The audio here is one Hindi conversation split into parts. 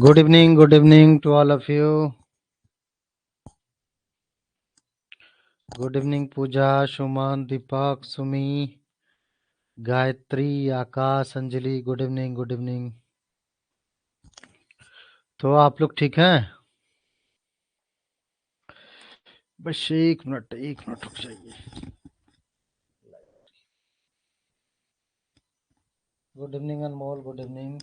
Good evening to all of you. Good evening, Pooja, Shuman, Deepak, Sumi, Gayatri, Akash, Anjali. Good evening, good evening. तो आप लोग ठीक हैं? बस एक मिनट रुक जाइए. Good evening Anmol, good evening.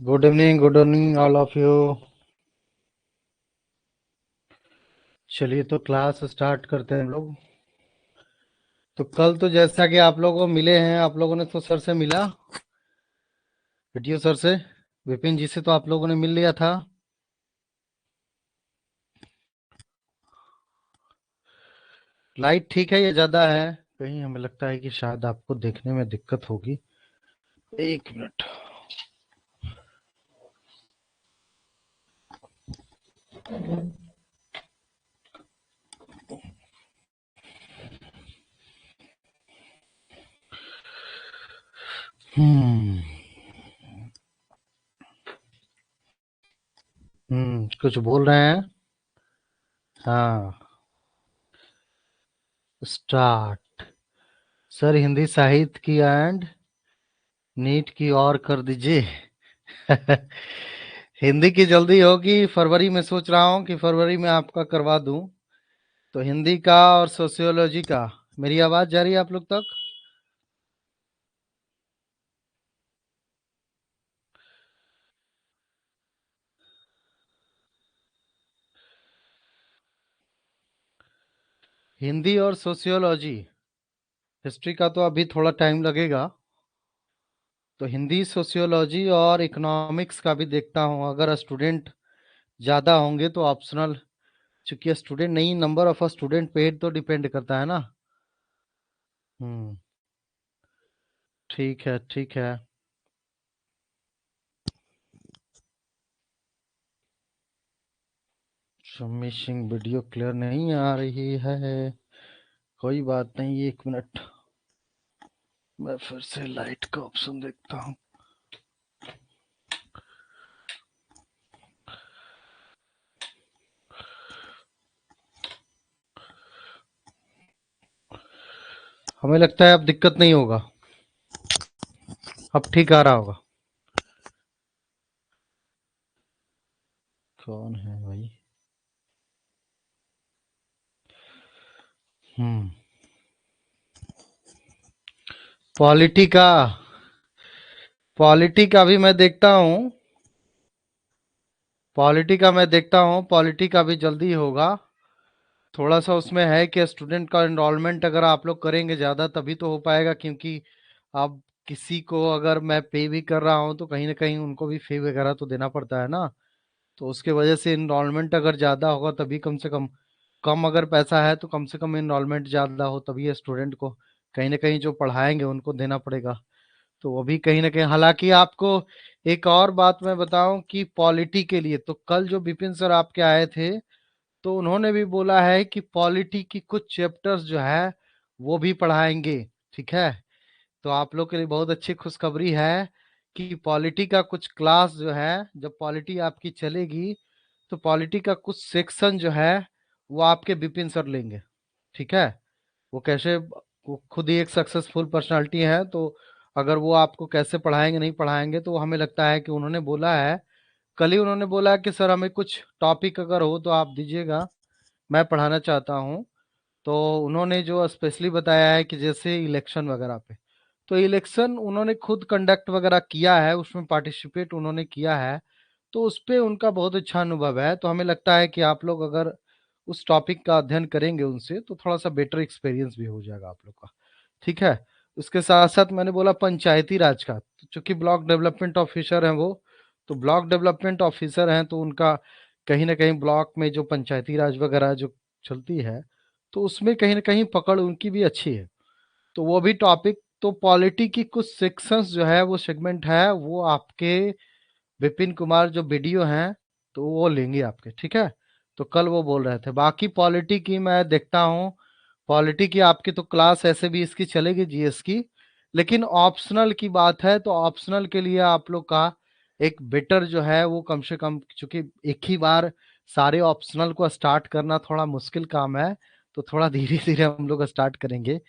Good evening all of you. चलिए तो क्लास स्टार्ट करते हैं हम लोग. तो कल तो जैसा कि आप लोगों को मिले हैं, आप लोगों ने तो सर से मिला, वीडियो सर से, विपिन जी से तो आप लोगों ने मिल लिया था. लाइट ठीक है या ज्यादा है? कहीं हमें लगता है कि शायद आपको देखने में दिक्कत होगी. एक मिनट. हम्म. कुछ बोल रहे हैं? हाँ. स्टार्ट. सर हिंदी साहित्य की एंड नीट की और कर दीजिए. हिंदी की जल्दी होगी, फरवरी में सोच रहा हूँ कि फरवरी में आपका करवा दूं. तो हिंदी का और सोशियोलॉजी का. मेरी आवाज जा रही है आप लोग तक? हिंदी और सोशियोलॉजी. हिस्ट्री का तो अभी थोड़ा टाइम लगेगा. तो हिंदी, सोशियोलॉजी और इकोनॉमिक्स का भी देखता हूँ. अगर स्टूडेंट ज़्यादा होंगे तो ऑप्शनल, चूंकि स्टूडेंट नहीं, नंबर ऑफ स्टूडेंट पेड तो डिपेंड करता है ना. हम्म. ठीक है, ठीक है. सबमिशन वीडियो क्लियर नहीं आ रही है. कोई बात नहीं, एक मिनट. मैं फिर से लाइट का ऑप्शन देखता हूँ. हमें लगता है अब दिक्कत नहीं होगा. अब ठीक आ रहा होगा. कौन है भाई? हम्म. पॉलिटी का. पॉलिटी का भी मैं देखता हूँ. पॉलिटी का मैं देखता हूँ, पॉलिटी का भी जल्दी होगा. थोड़ा सा उसमें है कि स्टूडेंट का एनरोलमेंट अगर आप लोग करेंगे ज़्यादा तभी तो हो पाएगा, क्योंकि अब किसी को अगर मैं पे भी कर रहा हूँ तो कहीं ना कहीं उनको भी फी वगैरह तो देना पड़ता है ना. तो उसके वजह से इनरोलमेंट अगर ज़्यादा होगा तभी कम से कम, कम अगर पैसा है तो कम से कम इनरोलमेंट ज़्यादा हो तभी स्टूडेंट को कहीं ना कहीं जो पढ़ाएंगे उनको देना पड़ेगा। तो वो भी कहीं ना कहीं, हालांकि आपको एक और बात मैं बताऊं कि पॉलिटी के लिए तो कल जो विपिन सर आपके आए थे, तो उन्होंने भी बोला है कि पॉलिटी की कुछ चैप्टर्स जो है वो भी पढ़ाएंगे। ठीक है, तो आप लोग के लिए बहुत अच्छी खुशखबरी है कि पॉलिटी का कुछ क्लास जो है, जब पॉलिटी आपकी चलेगी तो पॉलिटी का कुछ सेक्शन जो है वो आपके विपिन सर लेंगे। ठीक है, वो कैसे, वो खुद ही एक सक्सेसफुल पर्सनालिटी है, तो अगर वो आपको कैसे पढ़ाएंगे नहीं पढ़ाएंगे, तो हमें लगता है कि उन्होंने बोला है, कल ही उन्होंने बोला कि सर हमें कुछ टॉपिक अगर हो तो आप दीजिएगा, मैं पढ़ाना चाहता हूँ। तो उन्होंने जो स्पेशली बताया है कि जैसे इलेक्शन वगैरह पे, तो इलेक्शन उन्होंने खुद कंडक्ट वगैरह किया है, उसमें पार्टिसिपेट उन्होंने किया है, तो उस पे उनका बहुत अच्छा अनुभव है। तो हमें लगता है कि आप लोग अगर उस टॉपिक का अध्ययन करेंगे उनसे, तो थोड़ा सा बेटर एक्सपीरियंस भी हो जाएगा आप लोग का। ठीक है, उसके साथ साथ मैंने बोला पंचायती राज का, तो चूंकि ब्लॉक डेवलपमेंट ऑफिसर हैं वो, तो ब्लॉक डेवलपमेंट ऑफिसर हैं तो उनका कहीं ना कहीं ब्लॉक में जो पंचायती राज वगैरह जो चलती है, तो उसमें कहीं ना कहीं पकड़ उनकी भी अच्छी है। तो वो भी टॉपिक, तो पॉलिटी की कुछ सेक्शंस जो है वो सेगमेंट है वो आपके विपिन कुमार जो वीडियो हैं तो वो लेंगे आपके। ठीक है, तो कल वो बोल रहे थे। बाकी पॉलिटी की मैं देखता हूँ, पॉलिटी की आपकी तो क्लास ऐसे भी इसकी चलेगी जीएस की, लेकिन ऑप्शनल की बात है तो ऑप्शनल के लिए आप लोग का एक बेटर जो है वो कम से कम, क्योंकि एक ही बार सारे ऑप्शनल को स्टार्ट करना थोड़ा मुश्किल काम है, तो थोड़ा धीरे धीरे हम लोग स्टार्ट करेंगे।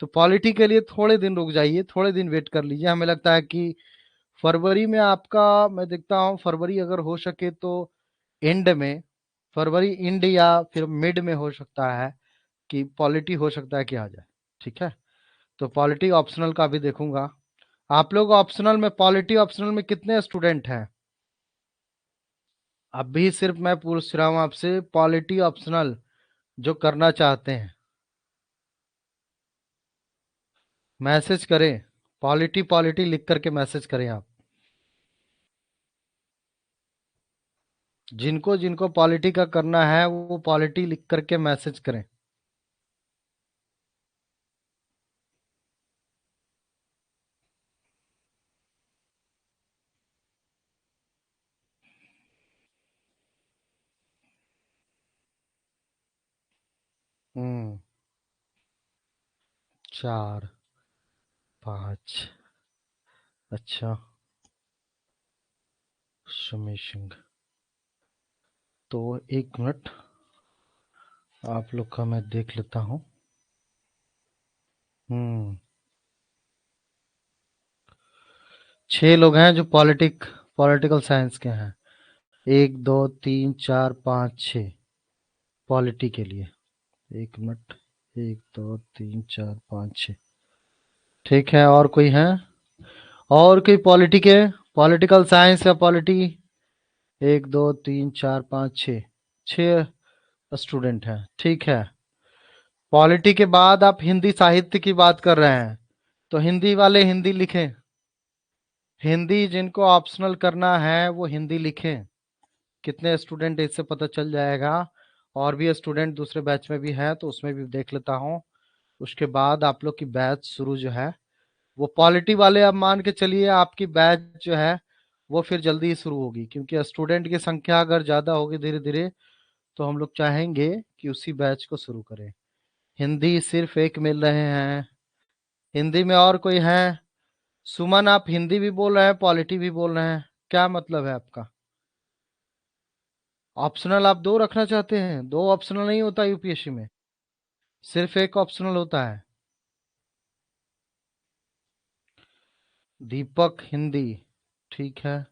तो पॉलिटी के लिए थोड़े दिन रुक जाइए, थोड़े दिन वेट कर लीजिए। हमें लगता है कि फरवरी में आपका, मैं देखता हूँ फरवरी अगर हो सके तो एंड में, फरवरी एंड या फिर मिड में हो सकता है कि पॉलिटी हो सकता है कि आ जाए। ठीक है, तो पॉलिटी ऑप्शनल का भी देखूंगा। आप लोग ऑप्शनल में, पॉलिटी ऑप्शनल में कितने स्टूडेंट हैं? अभी सिर्फ मैं पूछ रहा हूँ आपसे, पॉलिटी ऑप्शनल जो करना चाहते हैं, मैसेज करें, पॉलिटी पॉलिटी लिख करके मैसेज करें आप। जिनको जिनको पॉलिटी का करना है वो पॉलिटी लिख करके मैसेज करें। 4 5। अच्छा, समेशिंग, तो एक मिनट आप लोग का मैं देख लेता हूँ। हम्म 6 लोग हैं जो पॉलिटिकल साइंस के हैं। 1 2 3 4 5 6 पॉलिटी के लिए। एक मिनट, 1 2 3 4 5 6। ठीक है, और कोई है? और कोई पॉलिटी के, पॉलिटिकल साइंस या पॉलिटी? 1 2 3 4 5 6, 6 स्टूडेंट हैं। ठीक है, पॉलिटी के बाद आप हिंदी साहित्य की बात कर रहे हैं, तो हिंदी वाले हिंदी लिखें। हिंदी जिनको ऑप्शनल करना है वो हिंदी लिखें। कितने स्टूडेंट इससे पता चल जाएगा। और भी स्टूडेंट दूसरे बैच में भी हैं तो उसमें भी देख लेता हूँ। उसके बाद आप लोग की बैच शुरू जो है वो पॉलिटी वाले, अब मान के चलिए आपकी बैच जो है वो फिर जल्दी ही शुरू होगी, क्योंकि स्टूडेंट की संख्या अगर ज़्यादा होगी धीरे धीरे, तो हम लोग चाहेंगे कि उसी बैच को शुरू करें। हिंदी सिर्फ एक मिल रहे हैं। हिंदी में और कोई है? सुमन, आप हिंदी भी बोल रहे हैं पॉलिटी भी बोल रहे हैं, क्या मतलब है आपका? ऑप्शनल आप दो रखना चाहते हैं? दो ऑप्शनल नहीं होता यूपीएससी में, सिर्फ एक ऑप्शनल होता है। दीपक हिंदी, ठीक है।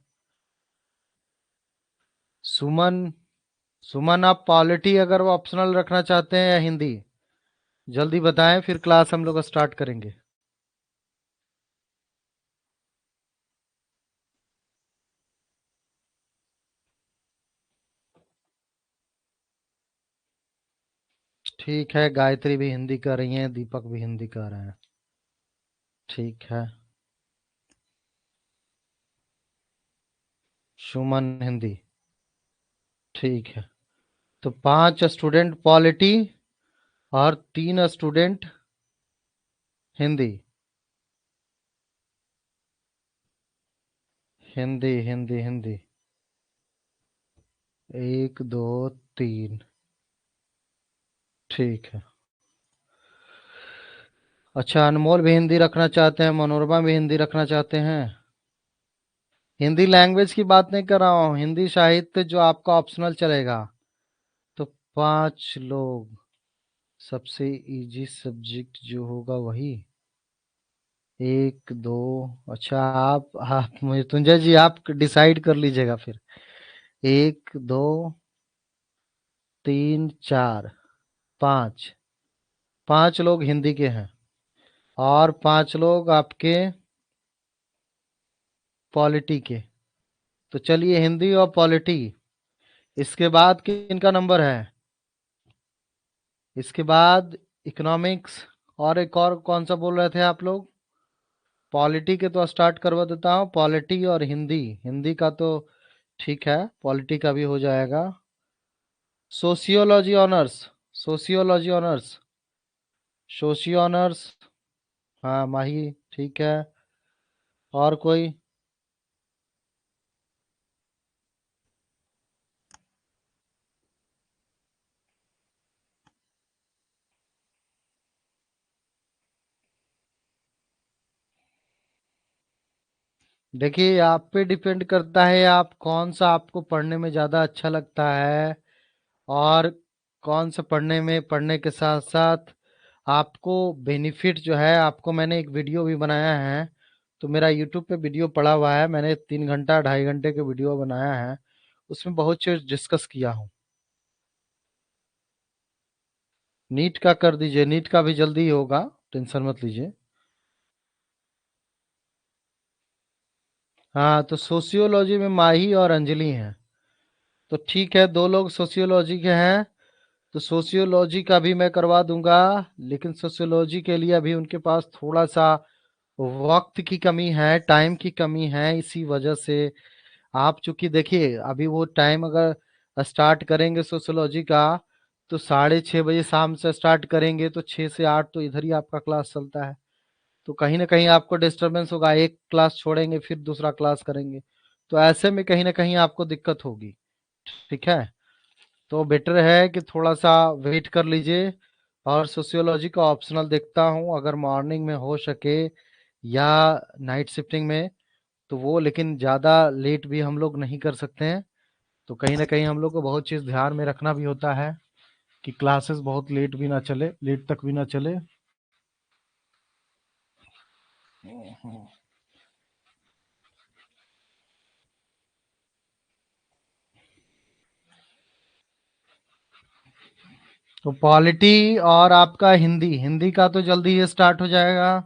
सुमन, सुमन आप पॉलिटी अगर वो ऑप्शनल रखना चाहते हैं या हिंदी, जल्दी बताएं फिर क्लास हम लोग स्टार्ट करेंगे। ठीक है, गायत्री भी हिंदी कर रही हैं, दीपक भी हिंदी कर रहे हैं। ठीक है, सुमन हिंदी, ठीक है। तो 5 स्टूडेंट पॉलिटी और 3 स्टूडेंट हिंदी हिंदी हिंदी हिंदी। एक दो तीन। ठीक है। अच्छा, अनमोल भी हिंदी रखना चाहते हैं, मनोरमा भी हिंदी रखना चाहते हैं। हिंदी लैंग्वेज की बात नहीं कर रहा हूँ, हिंदी साहित्य जो आपका ऑप्शनल चलेगा। तो 5 लोग, सबसे इजी सब्जेक्ट जो होगा वही। एक दो। अच्छा, आप मृत्युंजय जी आप डिसाइड कर लीजिएगा फिर। एक दो तीन चार पाँच। 5 लोग हिंदी के हैं और 5 लोग आपके पॉलिटी के। तो चलिए, हिंदी और पॉलिटी। इसके बाद किनका नंबर है? इसके बाद इकोनॉमिक्स। और एक और कौन सा बोल रहे थे आप लोग? पॉलिटी के तो स्टार्ट करवा देता हूँ, पॉलिटी और हिंदी। हिंदी का तो ठीक है, पॉलिटी का भी हो जाएगा। Sociology honours. Sociology honours. Socio honours. हाँ माही, ठीक है। और कोई? देखिए, आप पे डिपेंड करता है आप कौन सा आपको पढ़ने में ज़्यादा अच्छा लगता है, और कौन सा पढ़ने में, पढ़ने के साथ साथ आपको बेनिफिट जो है। आपको मैंने एक वीडियो भी बनाया है, तो मेरा यूट्यूब पे वीडियो पड़ा हुआ है, मैंने 3 घंटा 2.5 घंटे के वीडियो बनाया है, उसमें बहुत चीज़ डिस्कस किया हूँ। नीट का कर दीजिए, नीट का भी जल्दी ही होगा, टेंशन मत लीजिए। हाँ, तो सोशियोलॉजी में माही और अंजलि हैं। तो ठीक है, 2 लोग सोशियोलॉजी के हैं, तो सोशियोलॉजी का भी मैं करवा दूंगा। लेकिन सोशियोलॉजी के लिए अभी उनके पास थोड़ा सा वक्त की कमी है, टाइम की कमी है, इसी वजह से। आप चूंकि देखिए, अभी वो टाइम अगर स्टार्ट करेंगे सोशियोलॉजी का, तो 6:30 बजे शाम से स्टार्ट करेंगे, तो 6 से 8 तो इधर ही आपका क्लास चलता है। तो कहीं ना कहीं आपको डिस्टरबेंस होगा, एक क्लास छोड़ेंगे फिर दूसरा क्लास करेंगे, तो ऐसे में कहीं ना कहीं आपको दिक्कत होगी। ठीक है, तो बेटर है कि थोड़ा सा वेट कर लीजिए। और सोशियोलॉजी का ऑप्शनल देखता हूँ, अगर मॉर्निंग में हो सके या नाइट शिफ्टिंग में, तो वो। लेकिन ज़्यादा लेट भी हम लोग नहीं कर सकते हैं, तो कहीं ना कहीं हम लोग को बहुत चीज़ ध्यान में रखना भी होता है कि क्लासेस बहुत लेट भी ना चले, लेट तक भी ना चले। तो पॉलिटी और आपका हिंदी, हिंदी का तो जल्दी ही स्टार्ट हो जाएगा।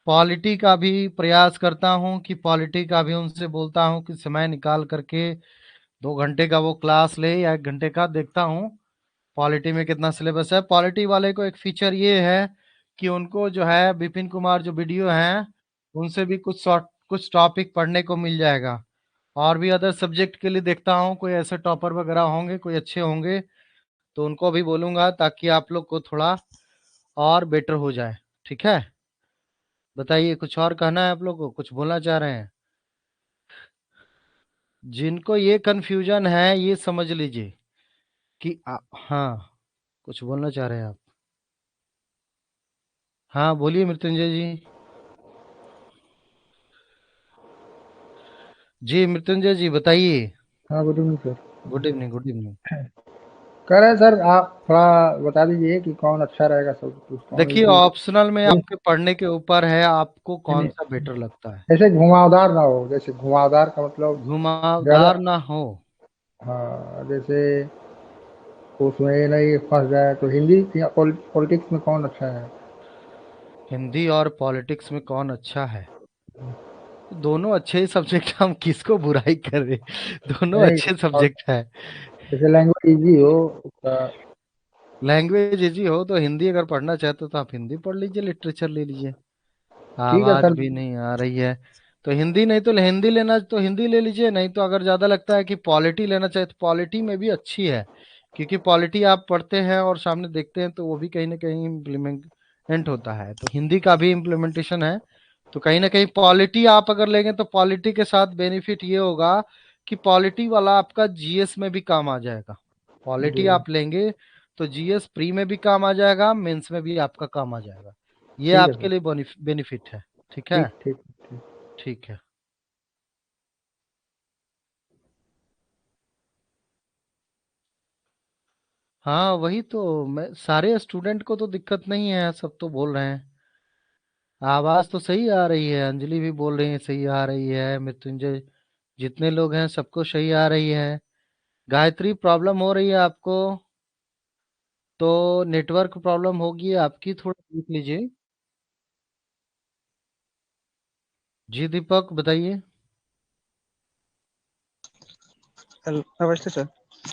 पॉलिटी का भी प्रयास करता हूँ कि पॉलिटी का भी उनसे बोलता हूँ कि समय निकाल करके 2 घंटे का वो क्लास ले या 1 घंटे का, देखता हूँ पॉलिटी में कितना सिलेबस है। पॉलिटी वाले को एक फीचर ये है कि उनको जो है विपिन कुमार जो वीडियो हैं, उनसे भी कुछ शॉर्ट कुछ टॉपिक पढ़ने को मिल जाएगा। और भी अदर सब्जेक्ट के लिए देखता हूँ, कोई ऐसे टॉपर वगैरह होंगे, कोई अच्छे होंगे, तो उनको भी बोलूंगा ताकि आप लोग को थोड़ा और बेटर हो जाए। ठीक है, बताइए, कुछ और कहना है आप लोग को, कुछ बोलना चाह रहे हैं? जिनको ये कंफ्यूजन है, ये समझ लीजिए कि हाँ, कुछ बोलना चाह रहे हैं आप? हाँ बोलिए मृत्युंजय जी। जी मृत्युंजय जी बताइए। हाँ, good evening sir. Good evening, good evening. कह रहे हैं सर, आप थोड़ा बता दीजिए कि कौन अच्छा रहेगा, सब पूछता हूँ देखिए, क्योंकि ऑप्शनल में नहीं आपके पढ़ने के ऊपर है, आपको कौन नहीं, सा बेटर लगता है। ऐसे घुमावदार ना हो, जैसे घुमावदार का मतलब ज़्यादा। घुमावदार ना हो। हाँ, जैसे उसमें ये नहीं फंस जाए, तो हिंदी या पॉलिटिक्स में कौन अच्छा है? हिंदी और पॉलिटिक्स में कौन अच्छा है? दोनों अच्छे ही सब्जेक्ट, हम किसको बुराई कर रहे दोनों नहीं, अच्छे और सब्जेक्ट है। जैसे लैंग्वेज इजी हो उसका। लैंग्वेज इजी हो तो हिंदी अगर पढ़ना चाहते हो तो आप हिंदी पढ़ लीजिए, लिटरेचर ले लीजिए। ठीक है आवाज सर। भी नहीं आ रही है तो हिंदी, नहीं तो हिंदी लेना तो हिंदी ले लीजिए, नहीं तो अगर ज्यादा लगता है कि पॉलिटी लेना चाहे तो पॉलिटी में भी अच्छी है। क्योंकि पॉलिटी आप पढ़ते हैं और सामने देखते हैं, तो वो भी कहीं ना कहीं एंट होता है, तो हिंदी का भी इम्प्लीमेंटेशन है। तो कहीं ना कहीं पॉलिटी आप अगर लेंगे तो पॉलिटी के साथ बेनिफिट ये होगा कि पॉलिटी वाला आपका जीएस में भी काम आ जाएगा। पॉलिटी जी आप लेंगे तो जीएस प्री में भी काम आ जाएगा, मेंस में भी आपका काम आ जाएगा। ये ठीक है आपके सर। लिए बेनिफिट है। ठीक है। ठीक ठीक ठीक। ठीक है। हाँ वही तो, मैं सारे स्टूडेंट को तो दिक्कत नहीं है, सब तो बोल रहे हैं। आवाज तो सही आ रही है, अंजलि भी बोल रही है सही आ रही है, मृत्युंजय, जितने लोग हैं सबको सही आ रही है। गायत्री प्रॉब्लम हो रही है आपको, तो नेटवर्क प्रॉब्लम होगी आपकी, थोड़ा देख लीजिए। जी दीपक बताइए। हेलो, नमस्ते सर।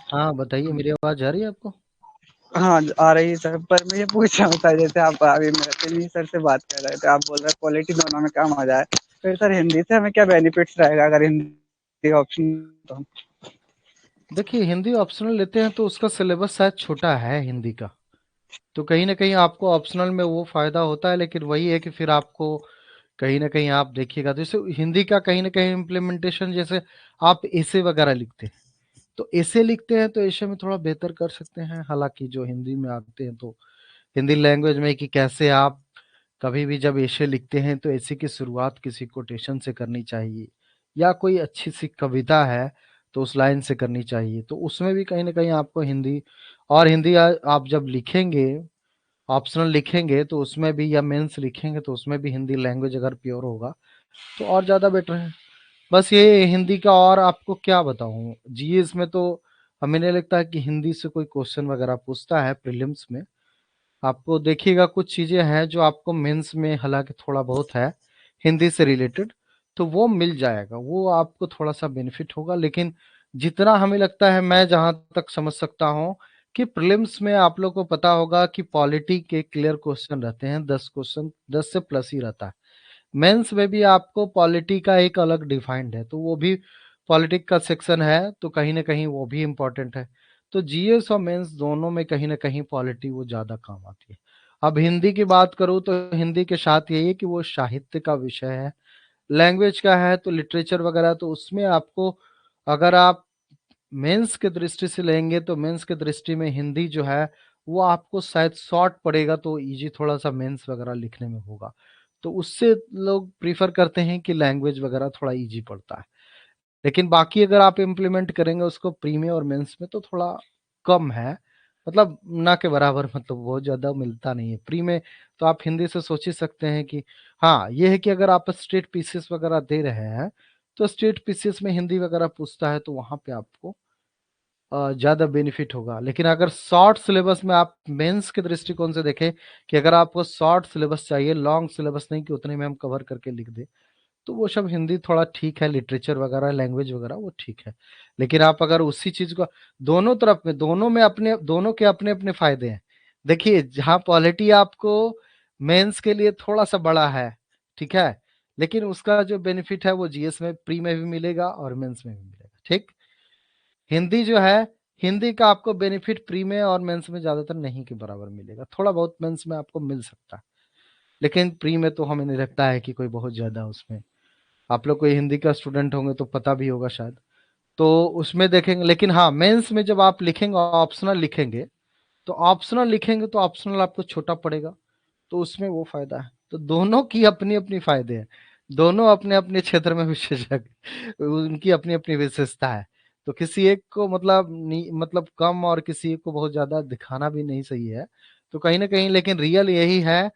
हाँ बताइए, मेरी आवाज आ रही है आपको? हाँ, आ रही है सर, पर मैं ये पूछ रहा था, जैसे आप अभी मिनी सर से बात कर रहे थे, आप बोल रहे क्वालिटी दोनों में काम आ जाए, फिर सर हिंदी से हमें क्या बेनिफिट्स रहेगा अगर हिंदी ऑप्शन तो? देखिए हिंदी ऑप्शनल लेते हैं तो उसका सिलेबस शायद छोटा है हिंदी का, तो कहीं ना कहीं आपको ऑप्शनल में वो फायदा होता है, लेकिन वही है कि फिर आपको कहीं ना कहीं आप देखिएगा तो जैसे हिंदी का कहीं ना कहीं इम्प्लीमेंटेशन, जैसे आप ऐसे वगैरह लिखते हैं तो ऐसे लिखते हैं तो ऐसे में थोड़ा बेहतर कर सकते हैं, हालांकि जो हिंदी में आते हैं तो हिंदी लैंग्वेज में कि कैसे आप कभी भी जब ऐसे लिखते हैं तो ऐसे की शुरुआत किसी कोटेशन से करनी चाहिए, या कोई अच्छी सी कविता है तो उस लाइन से करनी चाहिए, तो उसमें भी कहीं ना कहीं आपको हिंदी, और हिंदी आप जब लिखेंगे, ऑप्शनल लिखेंगे तो उसमें भी, या मेंस लिखेंगे तो उसमें भी हिंदी लैंग्वेज अगर प्योर होगा तो और ज़्यादा बेटर है। बस ये हिंदी का, और आपको क्या बताऊं, जीएस में तो हमें नहीं लगता है कि हिंदी से कोई क्वेश्चन वगैरह पूछता है प्रीलिम्स में। आपको देखिएगा कुछ चीजें हैं जो आपको मेंस में हालांकि थोड़ा बहुत है हिंदी से रिलेटेड, तो वो मिल जाएगा, वो आपको थोड़ा सा बेनिफिट होगा, लेकिन जितना हमें लगता है, मैं जहां तक समझ सकता हूँ कि प्रीलिम्स में आप लोग को पता होगा कि पॉलिटी के क्लियर क्वेश्चन रहते हैं, 10 क्वेश्चन, 10 से प्लस ही रहता है। मेंस में भी आपको पॉलिटी का एक अलग डिफाइंड है, तो वो भी पॉलिटिक का सेक्शन है, तो कहीं ना कहीं वो भी इम्पोर्टेंट है। तो जीएस और मेंस दोनों में कहीं ना कहीं पॉलिटी वो ज्यादा काम आती है। अब हिंदी की बात करूँ तो हिंदी के साथ यही है कि वो साहित्य का विषय है, लैंग्वेज का है, तो लिटरेचर वगैरह, तो उसमें आपको, अगर आप मेंस के दृष्टि से लेंगे तो मेंस के दृष्टि में हिंदी जो है वो आपको शायद शॉर्ट पड़ेगा, तो इजी थोड़ा सा मेंस वगैरह लिखने में होगा, तो उससे लोग प्रीफर करते हैं कि लैंग्वेज वगैरह थोड़ा इजी पड़ता है। लेकिन बाकी अगर आप इम्प्लीमेंट करेंगे उसको प्री में और मेंस में तो थोड़ा कम है, मतलब ना के बराबर, मतलब बहुत ज्यादा मिलता नहीं है प्री में। तो आप हिंदी से सोच ही सकते हैं कि, हाँ ये है कि अगर आप स्टेट पीसेस वगैरह दे रहे हैं तो स्टेट पीसेस में हिंदी वगैरह पूछता है तो वहां पे आपको ज्यादा बेनिफिट होगा। लेकिन अगर शॉर्ट सिलेबस में आप मेंस के दृष्टिकोण से देखें कि अगर आपको शॉर्ट सिलेबस चाहिए, लॉन्ग सिलेबस नहीं कि उतने में हम कवर करके लिख दे, तो वो सब हिंदी थोड़ा ठीक है, लिटरेचर वगैरह लैंग्वेज वगैरह वो ठीक है। लेकिन आप अगर उसी चीज को, दोनों तरफ में, दोनों में अपने, दोनों के अपने अपने फायदे हैं। देखिए जहाँ पॉलिटी आपको मेंस के लिए थोड़ा सा बड़ा है, ठीक है, लेकिन उसका जो बेनिफिट है वो जीएस में प्री में भी मिलेगा और मेंस में भी मिलेगा, ठीक। हिंदी जो है, हिंदी का आपको बेनिफिट प्री में और मेंस में ज्यादातर नहीं के बराबर मिलेगा, थोड़ा बहुत मेंस में आपको मिल सकता है, लेकिन प्री में तो हमें नहीं लगता है कि कोई बहुत ज्यादा उसमें। आप लोग कोई हिंदी का स्टूडेंट होंगे तो पता भी होगा शायद, तो उसमें देखेंगे। लेकिन हाँ मेंस में जब आप लिखेंगे, ऑप्शनल लिखेंगे, तो ऑप्शनल लिखेंगे तो ऑप्शनल आपको छोटा पड़ेगा, तो उसमें वो फायदा है। तो दोनों की अपनी अपनी फायदे हैं, दोनों अपने अपने क्षेत्र में विशेषज्ञ, उनकी अपनी अपनी विशेषता है। तो किसी एक को मतलब कम, और किसी एक को बहुत ज्यादा दिखाना भी नहीं सही है। तो कहीं ना कहीं लेकिन रियल यही है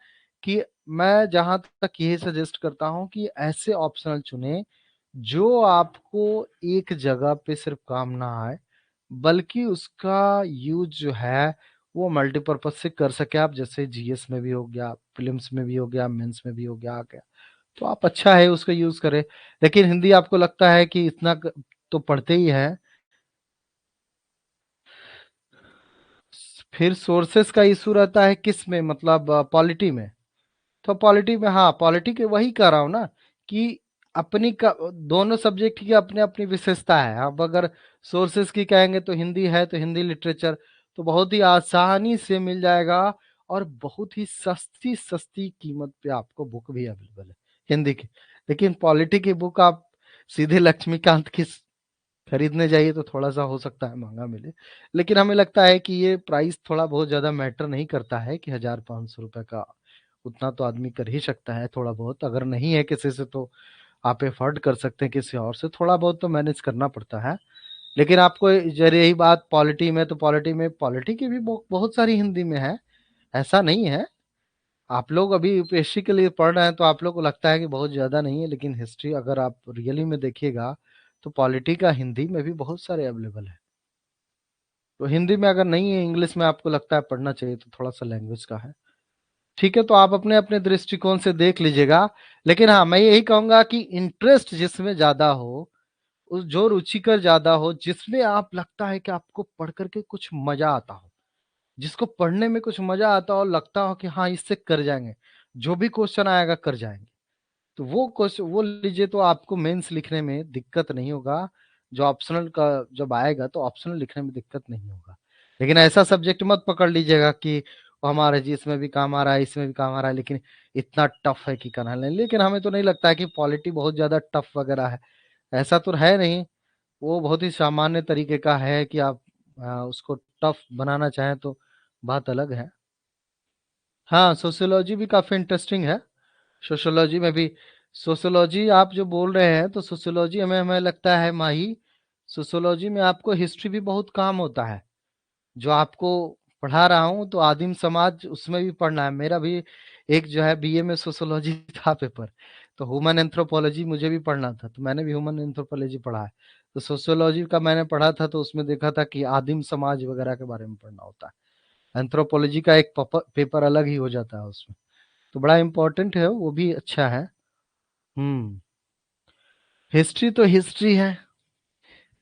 कि मैं जहां तक यही सजेस्ट करता हूं कि ऐसे ऑप्शनल चुने जो आपको एक जगह पे सिर्फ काम ना आए, बल्कि उसका यूज जो है वो मल्टीपर्पज से कर सके आप, जैसे जीएस में भी हो गया, प्रीलिम्स में भी हो गया, मेंस में भी हो गया, आ गया, तो आप अच्छा है उसका यूज करें। लेकिन हिंदी आपको लगता है कि इतना तो पढ़ते ही है, फिर सोर्सेस का इशू रहता है किस में, मतलब पॉलिटी में। तो पॉलिटी में, हाँ पॉलिटी के वही कह रहा हूँ ना कि अपनी का, दोनों सब्जेक्ट की अपनी अपनी विशेषता है। अब अगर सोर्सेस की कहेंगे तो हिंदी है, तो हिंदी लिटरेचर तो बहुत ही आसानी से मिल जाएगा, और बहुत ही सस्ती सस्ती कीमत पे आपको बुक भी अवेलेबल है हिंदी की। लेकिन पॉलिटी की बुक आप सीधे लक्ष्मीकांत की खरीदने जाइए तो थोड़ा सा हो सकता है महंगा मिले, लेकिन हमें लगता है कि ये प्राइस थोड़ा बहुत ज्यादा मैटर नहीं करता है कि 1,000-1,500 रुपए का उतना तो आदमी कर ही सकता है थोड़ा बहुत। अगर नहीं है किसी से तो आप एफर्ड कर सकते हैं किसी और से, थोड़ा बहुत तो मैनेज करना पड़ता है। लेकिन आपको जब यही बात पॉलिटी में, तो पॉलिटी की भी बहुत सारी हिंदी में है, ऐसा नहीं है। आप लोग अभी यूपीएससी के लिए पढ़ रहे हैं तो आप लोग को लगता है कि बहुत ज्यादा नहीं है, लेकिन हिस्ट्री अगर आप रियली में देखिएगा तो पॉलिटी का हिंदी में भी बहुत सारे अवेलेबल है। तो हिंदी में अगर नहीं है, इंग्लिश में आपको लगता है पढ़ना चाहिए तो थोड़ा सा लैंग्वेज का है। ठीक है, तो आप अपने अपने दृष्टिकोण से देख लीजिएगा। लेकिन हाँ, मैं यही कहूंगा कि इंटरेस्ट जिसमें ज्यादा हो, उस जो रुचिकर ज्यादा हो, जिसमें आप लगता है कि आपको पढ़ करके कुछ मजा आता हो, जिसको पढ़ने में कुछ मजा आता हो और लगता हो कि हाँ इससे कर जाएंगे, जो भी क्वेश्चन आएगा कर जाएंगे, तो वो क्वेश्चन वो लीजिए, तो आपको मेंस लिखने में दिक्कत नहीं होगा। जो ऑप्शनल का जब आएगा तो ऑप्शनल लिखने में दिक्कत नहीं होगा। लेकिन ऐसा सब्जेक्ट मत पकड़ लीजिएगा कि वो हमारा जी इसमें भी काम आ रहा है, इसमें भी काम आ रहा है, लेकिन इतना टफ है कि करना नहीं। लेकिन हमें तो नहीं लगता है कि पॉलिटी बहुत ज्यादा टफ वगैरह है, ऐसा तो है नहीं। वो बहुत ही सामान्य तरीके का है कि आप उसको टफ बनाना चाहें तो बात अलग है। हाँ, सोशियोलॉजी भी काफी इंटरेस्टिंग है। सोशियोलॉजी में भी, सोशियोलॉजी आप जो बोल रहे हैं तो सोशियोलॉजी हमें हमें लगता है माही, सोशियोलॉजी में आपको हिस्ट्री भी बहुत काम होता है। जो आपको पढ़ा रहा हूँ तो आदिम समाज उसमें भी पढ़ना है। मेरा भी एक जो है बीए में सोशियोलॉजी था पेपर, तो ह्यूमन एंथ्रोपोलॉजी मुझे भी पढ़ना था, तो मैंने भी ह्यूमन एंथ्रोपोलॉजी पढ़ा है। तो सोशियोलॉजी का मैंने पढ़ा था तो उसमें देखा था कि आदिम समाज वगैरह के बारे में पढ़ना होता है। एंथ्रोपोलॉजी का एक पेपर अलग ही हो जाता है उसमें, तो बड़ा इंपॉर्टेंट है, वो भी अच्छा है। हम्म। हिस्ट्री तो हिस्ट्री है,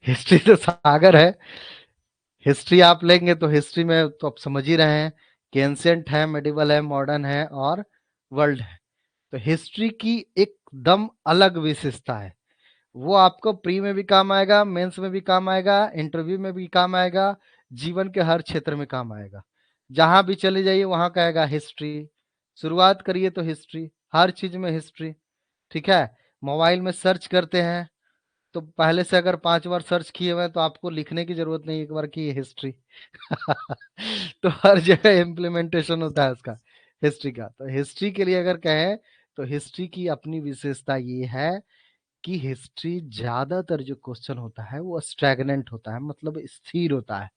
हिस्ट्री तो सागर है। हिस्ट्री आप लेंगे तो हिस्ट्री में तो आप समझ ही रहे हैं कि एंशियंट है, मेडिवल है, मॉडर्न है और वर्ल्ड है। तो हिस्ट्री की एकदम अलग विशेषता है। वो आपको प्री में भी काम आएगा, मेंस में भी काम आएगा, इंटरव्यू में भी काम आएगा, जीवन के हर क्षेत्र में काम आएगा। जहां भी चले जाइए वहां कहेगा हिस्ट्री, शुरुआत करिए तो हिस्ट्री, हर चीज में हिस्ट्री। ठीक है, मोबाइल में सर्च करते हैं तो पहले से अगर 5 बार सर्च किए हुए हैं तो आपको लिखने की जरूरत नहीं, एक बार की हिस्ट्री। तो हर जगह इम्प्लीमेंटेशन होता है उसका, हिस्ट्री का। तो हिस्ट्री के लिए अगर कहें तो हिस्ट्री की अपनी विशेषता ये है कि हिस्ट्री ज्यादातर जो क्वेश्चन होता है वो स्टैग्नेंट होता है, मतलब स्थिर होता है।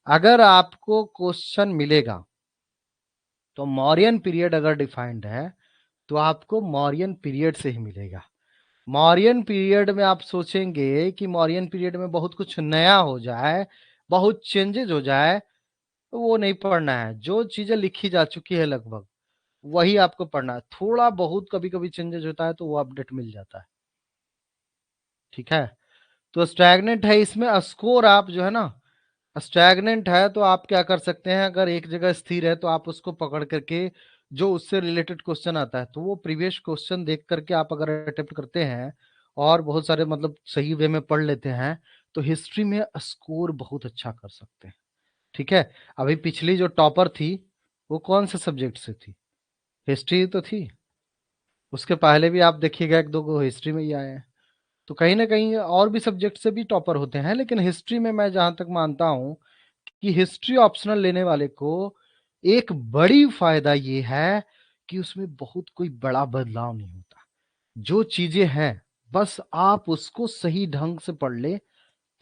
अगर आपको क्वेश्चन मिलेगा तो मौर्यन पीरियड अगर डिफाइंड है तो आपको मौर्यन पीरियड से ही मिलेगा। मौर्यन पीरियड में आप सोचेंगे कि मौर्यन पीरियड में बहुत कुछ नया हो जाए, बहुत चेंजेस हो जाए, तो वो नहीं पढ़ना है। जो चीजें लिखी जा चुकी है लगभग वही आपको पढ़ना है। थोड़ा बहुत कभी कभी चेंजेस होता है तो वो अपडेट मिल जाता है। ठीक है, तो स्टैग्नेंट है इसमें स्कोर, आप जो है ना, स्टैग्नेंट है तो आप क्या कर सकते हैं, अगर एक जगह स्थिर है तो आप उसको पकड़ करके जो उससे रिलेटेड क्वेश्चन आता है तो वो प्रीवियस क्वेश्चन देख करके आप अगर अटेम्प्ट करते हैं और बहुत सारे मतलब सही वे में पढ़ लेते हैं तो हिस्ट्री में स्कोर बहुत अच्छा कर सकते हैं। ठीक है, अभी पिछली जो टॉपर थी वो कौन से सब्जेक्ट से थी, हिस्ट्री तो थी। उसके पहले भी आप देखिएगा एक दो गो हिस्ट्री में ही आए हैं। तो कहीं ना कहीं और भी सब्जेक्ट से भी टॉपर होते हैं, लेकिन हिस्ट्री में मैं जहां तक मानता हूं कि हिस्ट्री ऑप्शनल लेने वाले को एक बड़ी फायदा ये है कि उसमें बहुत कोई बड़ा बदलाव नहीं होता। जो चीजें हैं बस आप उसको सही ढंग से पढ़ ले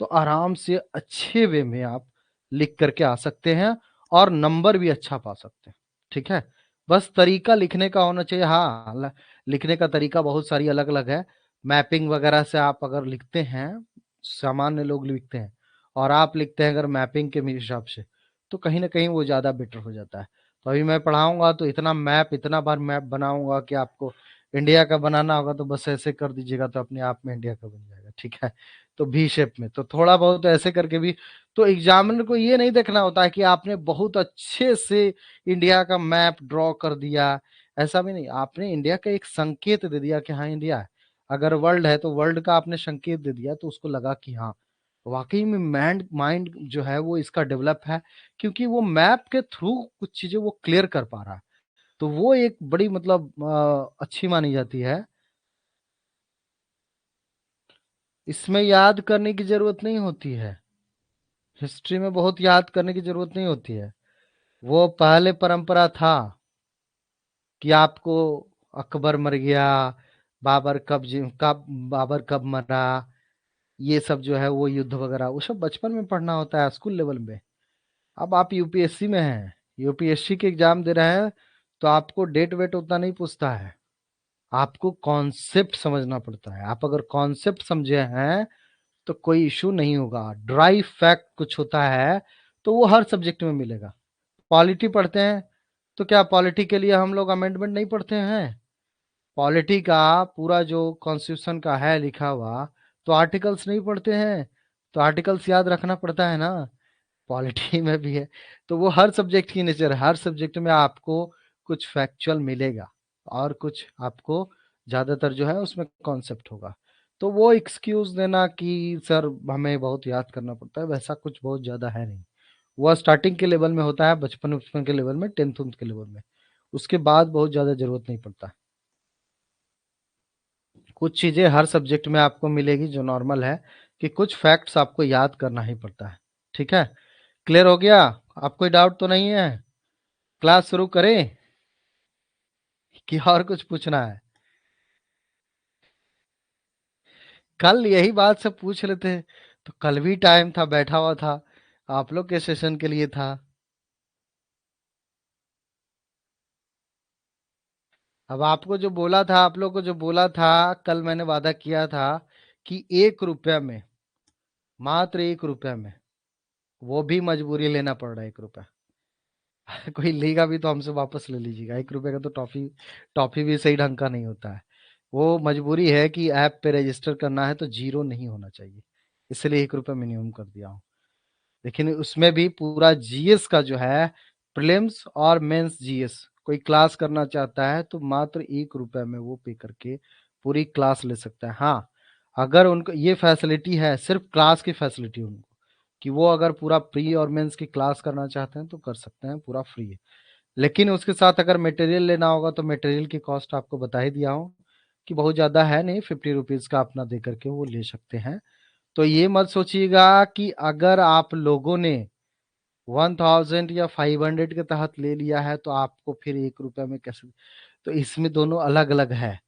तो आराम से अच्छे वे में आप लिख करके आ सकते हैं और नंबर भी अच्छा पा सकते हैं। ठीक है, बस तरीका लिखने का होना चाहिए। हाँ, लिखने का तरीका बहुत सारी अलग अलग है। मैपिंग वगैरह से आप अगर लिखते हैं, सामान्य लोग लिखते हैं और आप लिखते हैं अगर मैपिंग के हिसाब से, तो कहीं ना कहीं वो ज्यादा बेटर हो जाता है। तो अभी मैं पढ़ाऊंगा तो इतना बार मैप बनाऊंगा कि आपको इंडिया का बनाना होगा तो बस ऐसे कर दीजिएगा तो अपने आप में इंडिया का बन जाएगा। ठीक है, तो भी शेप में तो थोड़ा बहुत ऐसे करके भी, तो एग्जामिनर को ये नहीं देखना होता है कि आपने बहुत अच्छे से इंडिया का मैप ड्रॉ कर दिया। ऐसा भी नहीं, आपने इंडिया का एक संकेत दे दिया कि हाँ इंडिया है। अगर वर्ल्ड है तो वर्ल्ड का आपने संकेत दे दिया तो उसको लगा कि हाँ वाकई में माइंड माइंड जो है वो इसका डेवलप है, क्योंकि वो मैप के थ्रू कुछ चीजें वो क्लियर कर पा रहा है। तो वो एक बड़ी मतलब अच्छी मानी जाती है। इसमें याद करने की जरूरत नहीं होती है, हिस्ट्री में बहुत याद करने की जरूरत नहीं होती है। वो पहले परंपरा था कि आपको अकबर मर गया, कब बाबर कब मरा, ये सब जो है वो युद्ध वगैरह वो सब बचपन में पढ़ना होता है स्कूल लेवल में। अब आप यूपीएससी में हैं, यूपीएससी के एग्जाम दे रहे हैं, तो आपको डेट वेट उतना नहीं पूछता है, आपको कॉन्सेप्ट समझना पड़ता है। आप अगर कॉन्सेप्ट समझे हैं तो कोई इशू नहीं होगा। ड्राई फैक्ट कुछ होता है तो वो हर सब्जेक्ट में मिलेगा। पॉलिटी पढ़ते हैं तो क्या पॉलिटी के लिए हम लोग अमेंडमेंट नहीं पढ़ते हैं? पॉलिटी का पूरा जो कॉन्स्टिट्यूशन का है लिखा हुआ, तो आर्टिकल्स नहीं पढ़ते हैं? तो आर्टिकल्स याद रखना पड़ता है ना, पॉलिटी में भी है। तो वो हर सब्जेक्ट की नेचर है, हर सब्जेक्ट में आपको कुछ फैक्चुअल मिलेगा और कुछ आपको ज्यादातर जो है उसमें कॉन्सेप्ट होगा। तो वो एक्सक्यूज देना कि सर हमें बहुत याद करना पड़ता है, वैसा कुछ बहुत ज्यादा है नहीं। वो स्टार्टिंग के लेवल में होता है, बचपन बचपन के लेवल में, टेंथ उन्थ के लेवल में। उसके बाद बहुत ज्यादा जरूरत नहीं पड़ता। कुछ चीजें हर सब्जेक्ट में आपको मिलेगी जो नॉर्मल है, कि कुछ फैक्ट्स आपको याद करना ही पड़ता है। ठीक है, क्लियर हो गया? आप कोई डाउट तो नहीं है? क्लास शुरू करें कि और कुछ पूछना है? कल यही बात सब पूछ रहे थे, तो कल भी टाइम था, बैठा हुआ था, आप लोग के सेशन के लिए था। अब आपको जो बोला था, आप लोग को जो बोला था, कल मैंने वादा किया था कि 1 रुपया में, मात्र 1 रुपया में, वो भी मजबूरी लेना पड़ रहा है 1 रुपया। कोई लेगा भी तो हमसे वापस ले लीजिएगा, 1 रुपए का तो टॉफी, टॉफी भी सही ढंग का नहीं होता है। वो मजबूरी है कि ऐप पे रजिस्टर करना है तो जीरो नहीं होना चाहिए, इसलिए 1 रुपया मिनिमम कर दिया हूँ। लेकिन उसमें भी पूरा जीएस का जो है, प्रीलिम्स और मेंस जीएस, कोई क्लास करना चाहता है तो मात्र 1 रुपया में वो पे करके पूरी क्लास ले सकता है। हाँ, अगर उनको ये फैसिलिटी है, सिर्फ क्लास की फैसिलिटी उनको, कि वो अगर पूरा प्री और मेंस की क्लास करना चाहते हैं तो कर सकते हैं, पूरा फ्री है। लेकिन उसके साथ अगर मटेरियल लेना होगा तो मटेरियल की कॉस्ट आपको बता ही दिया हूँ कि बहुत ज़्यादा है नहीं, 50 रुपीज़ का अपना दे करके वो ले सकते हैं। तो ये मत सोचिएगा कि अगर आप लोगों ने 1000 या 500 के तहत ले लिया है तो आपको फिर 1 रुपया में कैसे। तो इसमें दोनों अलग अलग है,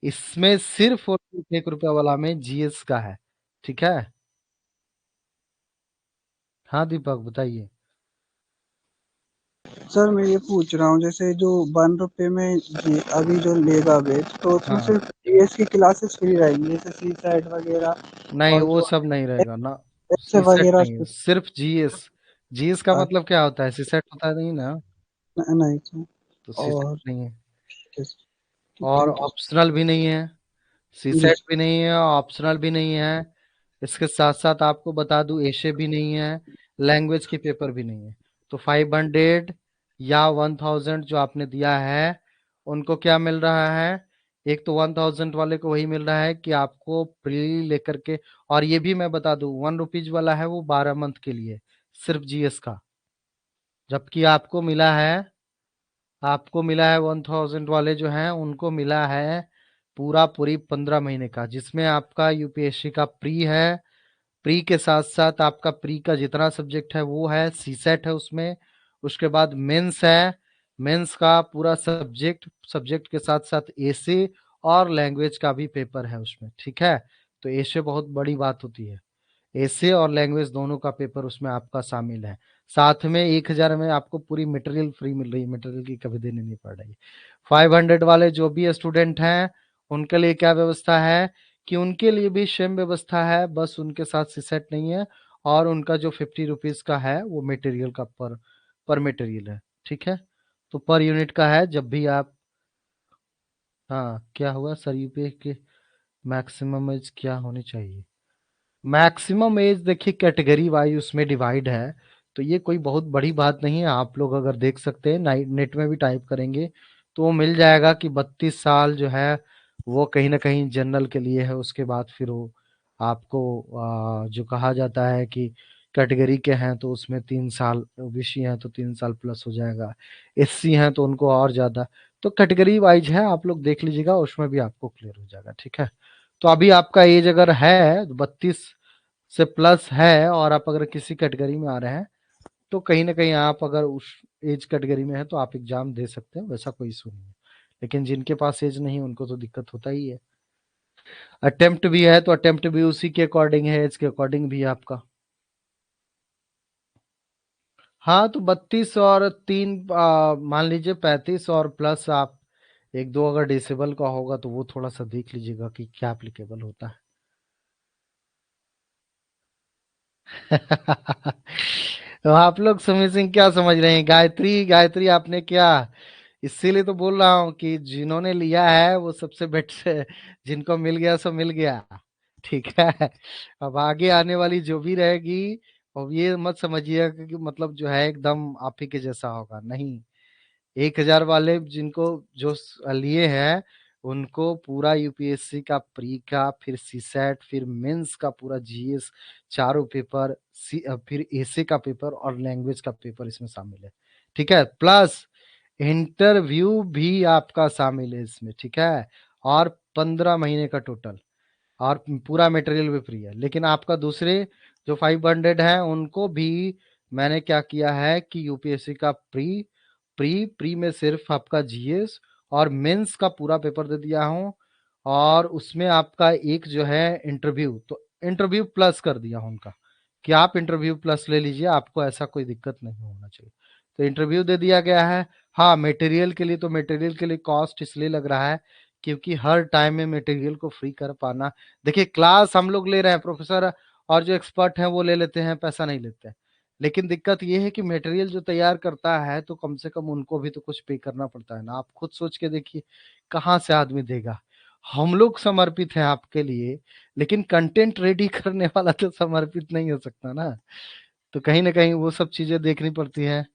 इसमें सिर्फ और सिर्फ 1 रुपया वाला में जीएस का है। ठीक है। हाँ दीपक बताइए। सर मैं ये पूछ रहा हूँ, जैसे जो 1 रुपए में अभी जो लेगा बेच, तो उसमें हाँ, सिर्फ जीएस की क्लासेस फ्री रहेंगी, जैसे सी सेट वगैरह नहीं और वो जो सब नहीं रहेगा ना, ऐसे सीसेट वगैरह नहीं है, सिर्फ जीएस। जीएस का मतलब क्या होता है? सीसेट होता नहीं ना, नहीं सर। तो सीसेट और नहीं है। ठीक है और थैंक यू। ऑप्शनल भी नहीं है, जी सीसेट भी नहीं है, ऑप्शनल भी नहीं है। इसके साथ साथ आपको बता दूं एशे भी नहीं है, लैंग्वेज के पेपर भी नहीं है। तो 500 या 1000 जो आपने दिया है, उनको क्या मिल रहा है? एक तो 1000 वाले को वही मिल रहा है कि आपको प्री लेकर के, और ये भी मैं बता दूं 1 रुपीज वाला है वो 12 मंथ के लिए, सिर्फ जीएस का। जबकि आपको मिला है 1000 वाले जो हैं उनको मिला है पूरी 15 महीने का, जिसमें आपका यूपीएससी का प्री है, प्री के साथ साथ आपका प्री का जितना सब्जेक्ट है वो है, सीसेट है उसमें, उसके बाद मेंस है, मेंस का पूरा सब्जेक्ट, सब्जेक्ट के साथ साथ एसे और लैंग्वेज का भी पेपर है उसमें। ठीक है, तो एसे बहुत बड़ी बात होती है, एसे और लैंग्वेज दोनों का पेपर उसमें आपका शामिल है। साथ में 1,000 में आपको पूरी मटेरियल फ्री मिल रही है, मटेरियल की कभी देनी नहीं पड़ रही। 500 वाले जो भी स्टूडेंट हैं उनके लिए क्या व्यवस्था है, कि उनके लिए भी सेम व्यवस्था है, बस उनके साथ सीसेट नहीं है, और उनका जो 50 रुपीज का है वो मटेरियल का पर मटेरियल है। ठीक है, तो पर यूनिट का है जब भी आप। हाँ क्या हुआ सर, यूपीए के मैक्सिमम एज क्या होनी चाहिए? मैक्सिमम एज देखिए कैटेगरी वाइज उसमें डिवाइड है, तो ये कोई बहुत बड़ी बात नहीं है। आप लोग अगर देख सकते हैं, नेट में भी टाइप करेंगे तो वो मिल जाएगा कि 32 साल जो है वो कहीं ना कहीं जनरल के लिए है, उसके बाद फिर वो आपको जो कहा जाता है कि कैटेगरी के हैं तो उसमें 3 साल, ओबीसी हैं तो 3 साल प्लस हो जाएगा, एससी हैं तो उनको और ज्यादा। तो कैटेगरी वाइज है, आप लोग देख लीजिएगा, उसमें भी आपको क्लियर हो जाएगा। ठीक है, तो अभी आपका एज अगर है 32 से प्लस है और आप अगर किसी कैटेगरी में आ रहे हैं तो कहीं ना कहीं आप अगर उस एज कैटेगरी में है तो आप एग्जाम दे सकते हैं, वैसा कोई इशू नहीं है। लेकिन जिनके पास एज नहीं है उनको तो दिक्कत होता ही है। अटेम्प्ट भी है तो अटेम्प्ट भी उसी के अकॉर्डिंग है, एज के अकॉर्डिंग भी है आपका। हाँ, तो 32 और 3 मान लीजिए 35 और प्लस आप एक दो अगर डिसेबल का होगा तो वो थोड़ा सा देख लीजिएगा कि क्या एप्लीकेबल होता है। तो आप लोग स्मिसिंग क्या समझ रहे हैं? गायत्री गायत्री आपने क्या, इसीलिए तो बोल रहा हूँ कि जिन्होंने लिया है वो सबसे बेटर है, जिनको मिल गया सो मिल गया। ठीक है, अब आगे आने वाली जो भी रहेगी, अब ये मत समझिएगा कि मतलब जो है एकदम आप ही के जैसा होगा, नहीं। 1,000 वाले जिनको जो लिए हैं उनको पूरा यूपीएससी का प्री का, फिर सीसेट, फिर मेंस का पूरा जीएस, चारों पेपर, फिर एसे का पेपर और लैंग्वेज का पेपर इसमें शामिल है। ठीक है, प्लस इंटरव्यू भी आपका शामिल है इसमें। ठीक है, और 15 महीने का टोटल, और पूरा मटेरियल भी फ्री है। लेकिन आपका दूसरे जो 500 है उनको भी मैंने क्या किया है कि यूपीएससी का प्री प्री प्री में सिर्फ आपका जीएस और मेंस का पूरा पेपर दे दिया हूँ, और उसमें आपका एक जो है इंटरव्यू, तो इंटरव्यू प्लस कर दिया हूँ उनका कि आप इंटरव्यू प्लस ले लीजिए, आपको ऐसा कोई दिक्कत नहीं होना चाहिए। तो इंटरव्यू दे दिया गया है। हाँ, मटेरियल के लिए, तो मटेरियल के लिए कॉस्ट इसलिए लग रहा है क्योंकि हर टाइम में मटेरियल को फ्री कर पाना, देखिए क्लास हम लोग ले रहे हैं, प्रोफेसर और जो एक्सपर्ट हैं वो ले लेते हैं, पैसा नहीं लेते हैं। लेकिन दिक्कत ये है कि मटेरियल जो तैयार करता है तो कम से कम उनको भी तो कुछ पे करना पड़ता है ना। आप खुद सोच के देखिए कहाँ से आदमी देगा। हम लोग समर्पित हैं आपके लिए, लेकिन कंटेंट रेडी करने वाला तो समर्पित नहीं हो सकता ना। तो कहीं ना कहीं वो सब चीजें देखनी पड़ती है।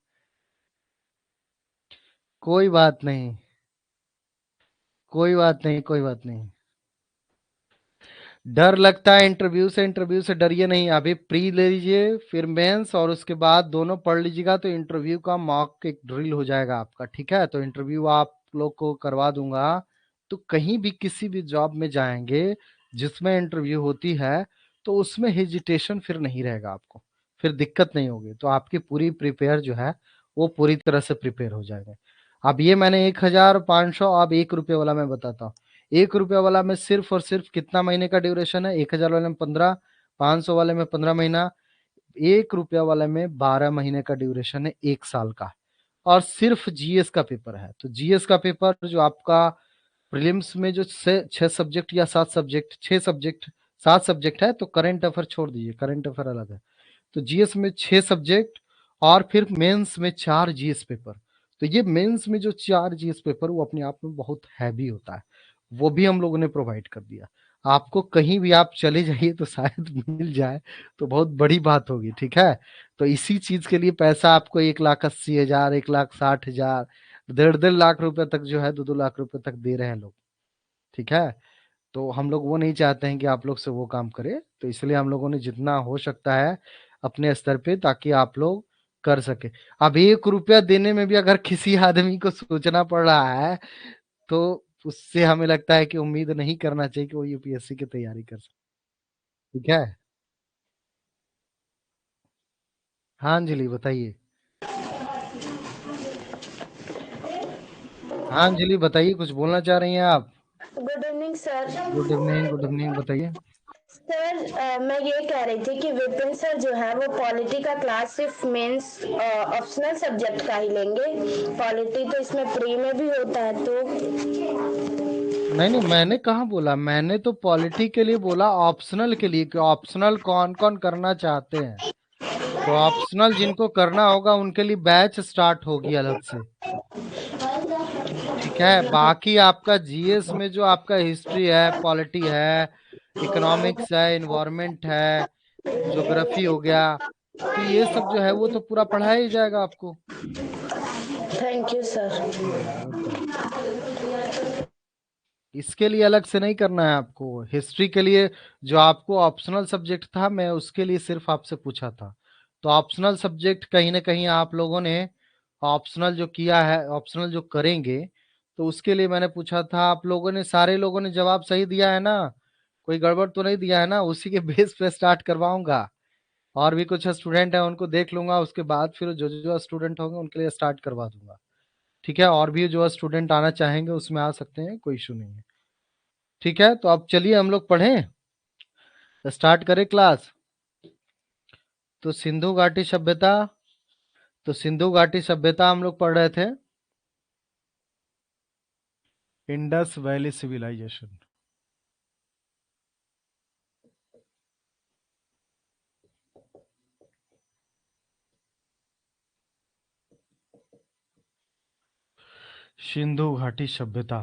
कोई बात नहीं, कोई बात नहीं, कोई बात नहीं। डर लगता है इंटरव्यू से, इंटरव्यू से डरिए नहीं, अभी प्री ले लीजिए फिर मेंस और उसके बाद दोनों पढ़ लीजिएगा तो इंटरव्यू का मॉक एक ड्रिल हो जाएगा आपका। ठीक है, तो इंटरव्यू आप लोग को करवा दूंगा। तो कहीं भी किसी भी जॉब में जाएंगे जिसमें इंटरव्यू होती है तो उसमें हेजिटेशन फिर नहीं रहेगा आपको, फिर दिक्कत नहीं होगी। तो आपकी पूरी प्रिपेयर जो है वो पूरी तरह से प्रिपेयर हो जाएगा। अब ये मैंने 1,500, अब 1 रुपये वाला मैं बताता हूँ। 1 रुपये वाला में सिर्फ और सिर्फ कितना महीने का ड्यूरेशन है? 1,000 वाले में 15, 500 वाले में 15 महीना, 1 रुपया वाले में 12 महीने का ड्यूरेशन है, 1 साल का। और सिर्फ जीएस का पेपर है। तो जीएस का पेपर जो आपका प्रीलिम्स में जो 6 सब्जेक्ट या 7 सब्जेक्ट, 6 सब्जेक्ट, 7 सब्जेक्ट है, तो करंट अफेयर छोड़ दीजिए, करंट अफेयर अलग है। तो जीएस में 6 सब्जेक्ट और फिर मेंस में 4 जीएस पेपर। तो ये मेंस में जो 4 जीएस पेपर वो अपने आप में बहुत हैवी होता है, वो भी हम लोगों ने प्रोवाइड कर दिया आपको। कहीं भी आप चले जाइए तो शायद मिल जाए, तो बहुत बड़ी बात होगी। ठीक है, तो इसी चीज के लिए पैसा आपको 1,80,000, 1,60,000, 1.5 लाख रुपए तक जो है, 2-2 लाख रुपए तक दे रहे हैं लोग। ठीक है, तो हम लोग वो नहीं चाहते हैं कि आप लोग से वो काम करे, तो इसलिए हम लोगों ने जितना हो सकता है अपने स्तर पे, ताकि आप लोग कर सके। अब 1 रुपया देने में भी अगर किसी आदमी को सोचना पड़ रहा है तो उससे हमें लगता है कि उम्मीद नहीं करना चाहिए कि वो यूपीएससी की तैयारी कर सके। ठीक है, हाँ अंजलि बताइए। हाँ अंजलि बताइए, कुछ बोलना चाह रही हैं आप? Good evening sir. Good evening, good evening, बताइए। सर मैं ये कह रही थी कि विपिन सर जो है वो पॉलिटी का क्लास सिर्फ मेंस ऑप्शनल सब्जेक्ट का ही लेंगे। पॉलिटी तो इसमें प्री में भी होता है तो। नहीं नहीं, मैंने कहाँ बोला, मैंने तो पॉलिटी के लिए बोला, ऑप्शनल के लिए कि ऑप्शनल कौन कौन करना चाहते हैं। तो ऑप्शनल जिनको करना होगा उनके लिए बैच स्टार्ट होगी अलग से। ठीक है, बाकी आपका जीएस में जो आपका हिस्ट्री है, पॉलिटी है, इकोनॉमिक्स है, इन्वायरमेंट है, ज्योग्राफी हो गया, तो ये सब जो है वो तो पूरा पढ़ाया ही जाएगा आपको। Thank you sir. वेलकम। इसके लिए अलग से नहीं करना है आपको। हिस्ट्री के लिए जो आपको ऑप्शनल सब्जेक्ट था, मैं उसके लिए सिर्फ आपसे पूछा था। तो ऑप्शनल सब्जेक्ट कहीं ना कहीं आप लोगों ने ऑप्शनल जो किया है, ऑप्शनल जो करेंगे, तो उसके लिए मैंने पूछा था। आप लोगों ने, सारे लोगों ने जवाब सही दिया है ना? कोई गड़बड़ तो नहीं दिया है ना? उसी के बेस पे स्टार्ट करवाऊंगा। और भी कुछ स्टूडेंट हैं, उनको देख लूंगा, उसके बाद फिर जो जो स्टूडेंट होंगे उनके लिए स्टार्ट करवा दूंगा। ठीक है? और भी जो स्टूडेंट आना चाहेंगे उसमें आ सकते हैं, कोई इशू नहीं है। ठीक है, तो अब चलिए हम लोग पढ़ें, स्टार्ट करें क्लास। तो सिंधु घाटी सभ्यता, तो सिंधु घाटी सभ्यता हम लोग पढ़ रहे थे। Indus valley civilisation. सिंधु घाटी सभ्यता।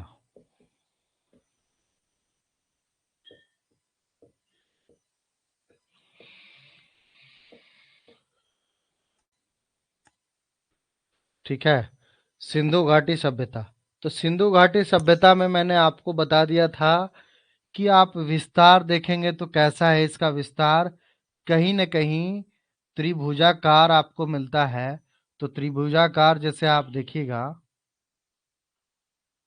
ठीक है, सिंधु घाटी सभ्यता। तो सिंधु घाटी सभ्यता में मैंने आपको बता दिया था कि आप विस्तार देखेंगे तो कैसा है इसका विस्तार। कहीं न कहीं त्रिभुजाकार आपको मिलता है। तो त्रिभुजाकार जैसे आप देखिएगा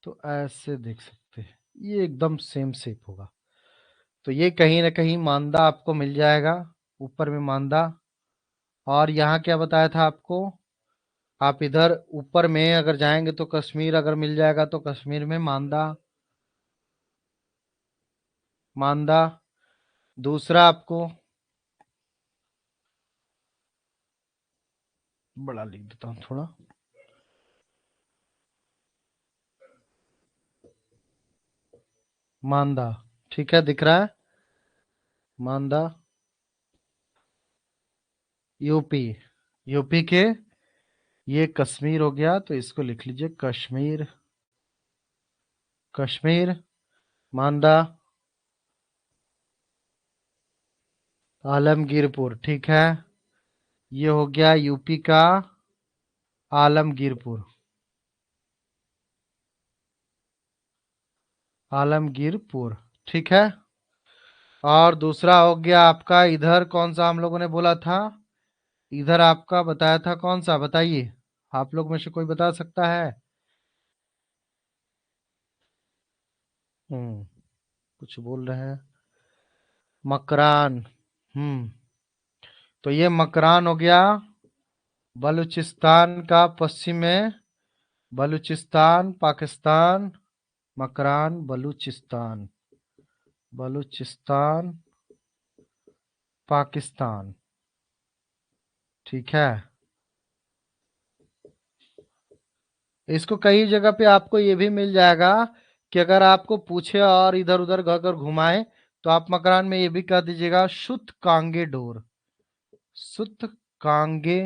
तो ऐसे देख सकते हैं, ये एकदम सेम शेप होगा। तो ये कहीं ना कहीं मांदा आपको मिल जाएगा, ऊपर में मांदा। और यहाँ क्या बताया था आपको, आप इधर ऊपर में अगर जाएंगे तो कश्मीर अगर मिल जाएगा, तो कश्मीर में मांदा, मांदा। दूसरा आपको बड़ा लिख देता हूँ थोड़ा, मांदा। ठीक है, दिख रहा है मांदा। यूपी, यूपी के ये कश्मीर हो गया, तो इसको लिख लीजिए कश्मीर, कश्मीर, मांदा, आलमगीरपुर। ठीक है, ये हो गया यूपी का आलमगीरपुर, आलमगीरपुर। ठीक है, और दूसरा हो गया आपका इधर, कौन सा हम लोगों ने बोला था, इधर आपका बताया था कौन सा, बताइए। आप लोग में से कोई बता सकता है? कुछ बोल रहे हैं, मकरान। तो ये मकरान हो गया बलूचिस्तान का पश्चिम में, बलूचिस्तान पाकिस्तान, मकरान बलूचिस्तान, बलूचिस्तान पाकिस्तान। ठीक है, इसको कई जगह पे आपको ये भी मिल जाएगा कि अगर आपको पूछे और इधर उधर अगर घुमाए, तो आप मकरान में ये भी कह दीजिएगा सुत कांगे डोर, सुत कांगे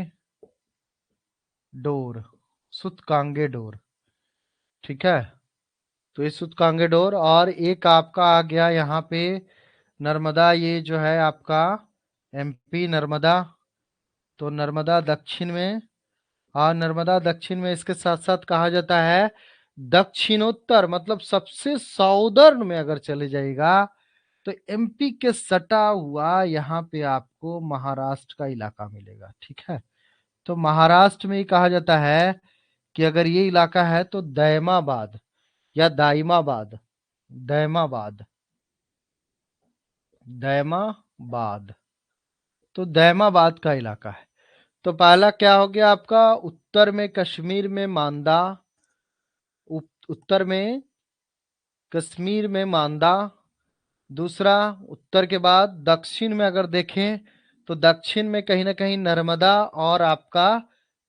डोर, सुत कांगे डोर। ठीक है, तो ये सुत कांगे डोर। और एक आपका आ गया यहाँ पे नर्मदा, ये जो है आपका एमपी नर्मदा। तो नर्मदा दक्षिण में, और नर्मदा दक्षिण में इसके साथ साथ कहा जाता है दक्षिणोत्तर, मतलब सबसे साउदर्न में अगर चले जाएगा तो एमपी के सटा हुआ यहाँ पे आपको महाराष्ट्र का इलाका मिलेगा। ठीक है, तो महाराष्ट्र में ही कहा जाता है कि अगर ये इलाका है तो दैमाबाद या दाइमाबाद, दैमाबाद, दैमाबाद, तो दैमाबाद का इलाका है। तो पहला क्या हो गया आपका, उत्तर में कश्मीर में मांदा, उत्तर में कश्मीर में मांदा। दूसरा, उत्तर के बाद दक्षिण में अगर देखें तो दक्षिण में कहीं ना कहीं नर्मदा और आपका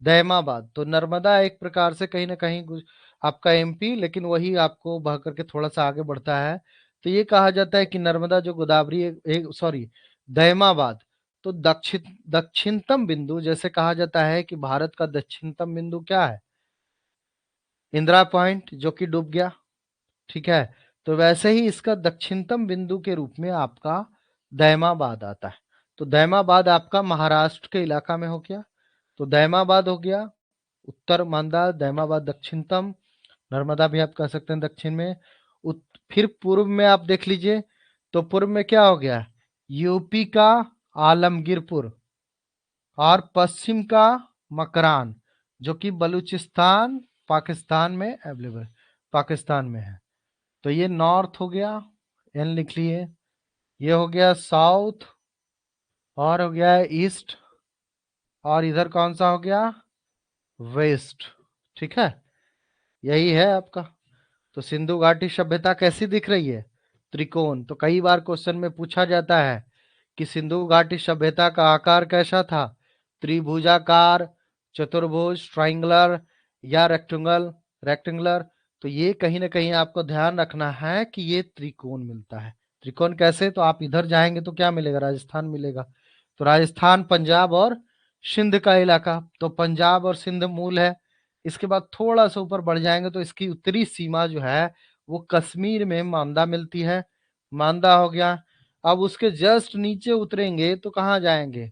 दैमाबाद। तो नर्मदा एक प्रकार से कहीं ना कहीं आपका एमपी, लेकिन वही आपको बह करके थोड़ा सा आगे बढ़ता है। तो ये कहा जाता है कि नर्मदा जो गोदावरी, एक सॉरी, दैमाबाद, तो दक्षिणतम बिंदु, जैसे कहा जाता है कि भारत का दक्षिणतम बिंदु क्या है, इंदिरा पॉइंट, जो कि डूब गया। ठीक है, तो वैसे ही इसका दक्षिणतम बिंदु के रूप में आपका दैमाबाद आता है। तो दैमाबाद आपका महाराष्ट्र के इलाका में हो गया। तो दैमाबाद हो गया उत्तर मांदा, दैमाबाद दक्षिणतम, नर्मदा भी आप कह सकते हैं दक्षिण में। फिर पूर्व में आप देख लीजिए, तो पूर्व में क्या हो गया, यूपी का आलमगीरपुर और पश्चिम का मकरान, जो कि बलूचिस्तान पाकिस्तान में अवेलेबल, पाकिस्तान में है। तो ये नॉर्थ हो गया, एन लिख लिए, ये हो गया साउथ, और हो गया ईस्ट, और इधर कौन सा हो गया, वेस्ट। ठीक है, यही है आपका। तो सिंधु घाटी सभ्यता कैसी दिख रही है, त्रिकोण। तो कई बार क्वेश्चन में पूछा जाता है कि सिंधु घाटी सभ्यता का आकार कैसा था, त्रिभुजाकार, चतुर्भुज, ट्राइंगुलर या रेक्टेंगुलर। तो ये कहीं ना कहीं आपको ध्यान रखना है कि ये त्रिकोण मिलता है। त्रिकोण कैसे, तो आप इधर जाएंगे तो क्या मिलेगा, राजस्थान मिलेगा। तो राजस्थान, पंजाब और सिंध का इलाका, तो पंजाब और सिंध मूल है। इसके बाद थोड़ा सा ऊपर बढ़ जाएंगे तो इसकी उत्तरी सीमा जो है वो कश्मीर में मांदा मिलती है, मांदा हो गया। अब उसके जस्ट नीचे उतरेंगे तो कहाँ जाएंगे,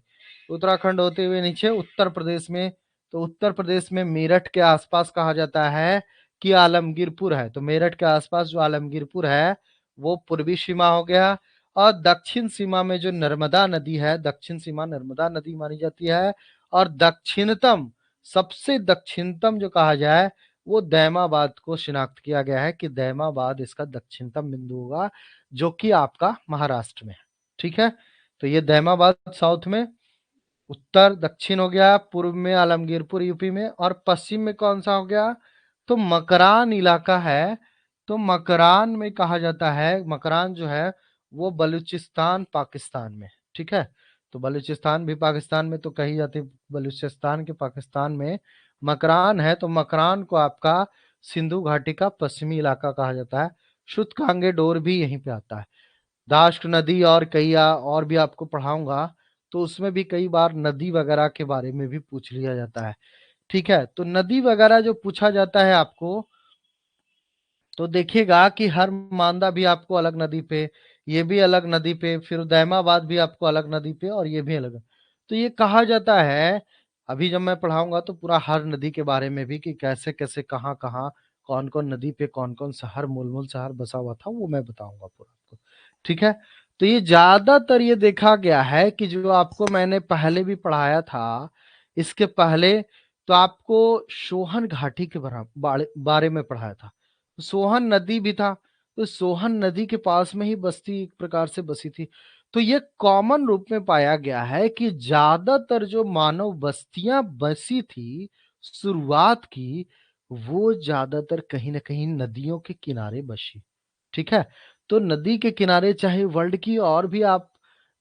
उत्तराखंड होते हुए नीचे उत्तर प्रदेश में। तो उत्तर प्रदेश में मेरठ के आसपास कहा जाता है कि आलमगीरपुर है। तो मेरठ के आसपास जो आलमगीरपुर है वो पूर्वी सीमा हो गया। और दक्षिण सीमा में जो नर्मदा नदी है, दक्षिण सीमा नर्मदा नदी मानी जाती है। और दक्षिणतम, सबसे दक्षिणतम जो कहा जाए वो दैमाबाद को शिनाख्त किया गया है कि दैमाबाद इसका दक्षिणतम बिंदु होगा, जो कि आपका महाराष्ट्र में है। ठीक है, तो ये दैमाबाद साउथ में, उत्तर दक्षिण हो गया, पूर्व में आलमगीरपुर यूपी में, और पश्चिम में कौन सा हो गया, तो मकरान इलाका है। तो मकरान में कहा जाता है, मकरान जो है वो बलूचिस्तान पाकिस्तान में। ठीक है, तो बलूचिस्तान भी पाकिस्तान में, तो कही जाती है बलूचिस्तान के पाकिस्तान में मकरान है। तो मकरान को आपका सिंधु घाटी का पश्चिमी इलाका कहा जाता है। शुष्क डोर भी यहीं पे आता है। दाश्क नदी और कई और भी आपको पढ़ाऊंगा, तो उसमें भी कई बार नदी वगैरह के बारे में भी पूछ लिया जाता है। ठीक है, तो नदी वगैरह जो पूछा जाता है आपको, तो देखिएगा कि हर मांदा भी आपको अलग नदी पे, ये भी अलग नदी पे, फिर दैमाबाद भी आपको अलग नदी पे, और ये भी अलग। तो ये कहा जाता है, अभी जब मैं पढ़ाऊंगा तो पूरा हर नदी के बारे में भी कि कैसे कैसे कहाँ कहाँ कौन कौन नदी पे कौन कौन शहर, मूल मूल शहर बसा हुआ था, वो मैं बताऊंगा पूरा आपको। ठीक है, तो ये ज्यादातर ये देखा गया है कि जो आपको मैंने पहले भी पढ़ाया था, इसके पहले तो आपको सोहन घाटी के बारे में पढ़ाया था। सोहन नदी भी था, तो सोहन नदी के पास में ही बस्ती एक प्रकार से बसी थी। तो ये कॉमन रूप में पाया गया है कि ज्यादातर जो मानव बस्तियां बसी थी शुरुआत की, वो ज्यादातर कहीं ना कहीं नदियों के किनारे बसी। ठीक है, तो नदी के किनारे, चाहे वर्ल्ड की और भी आप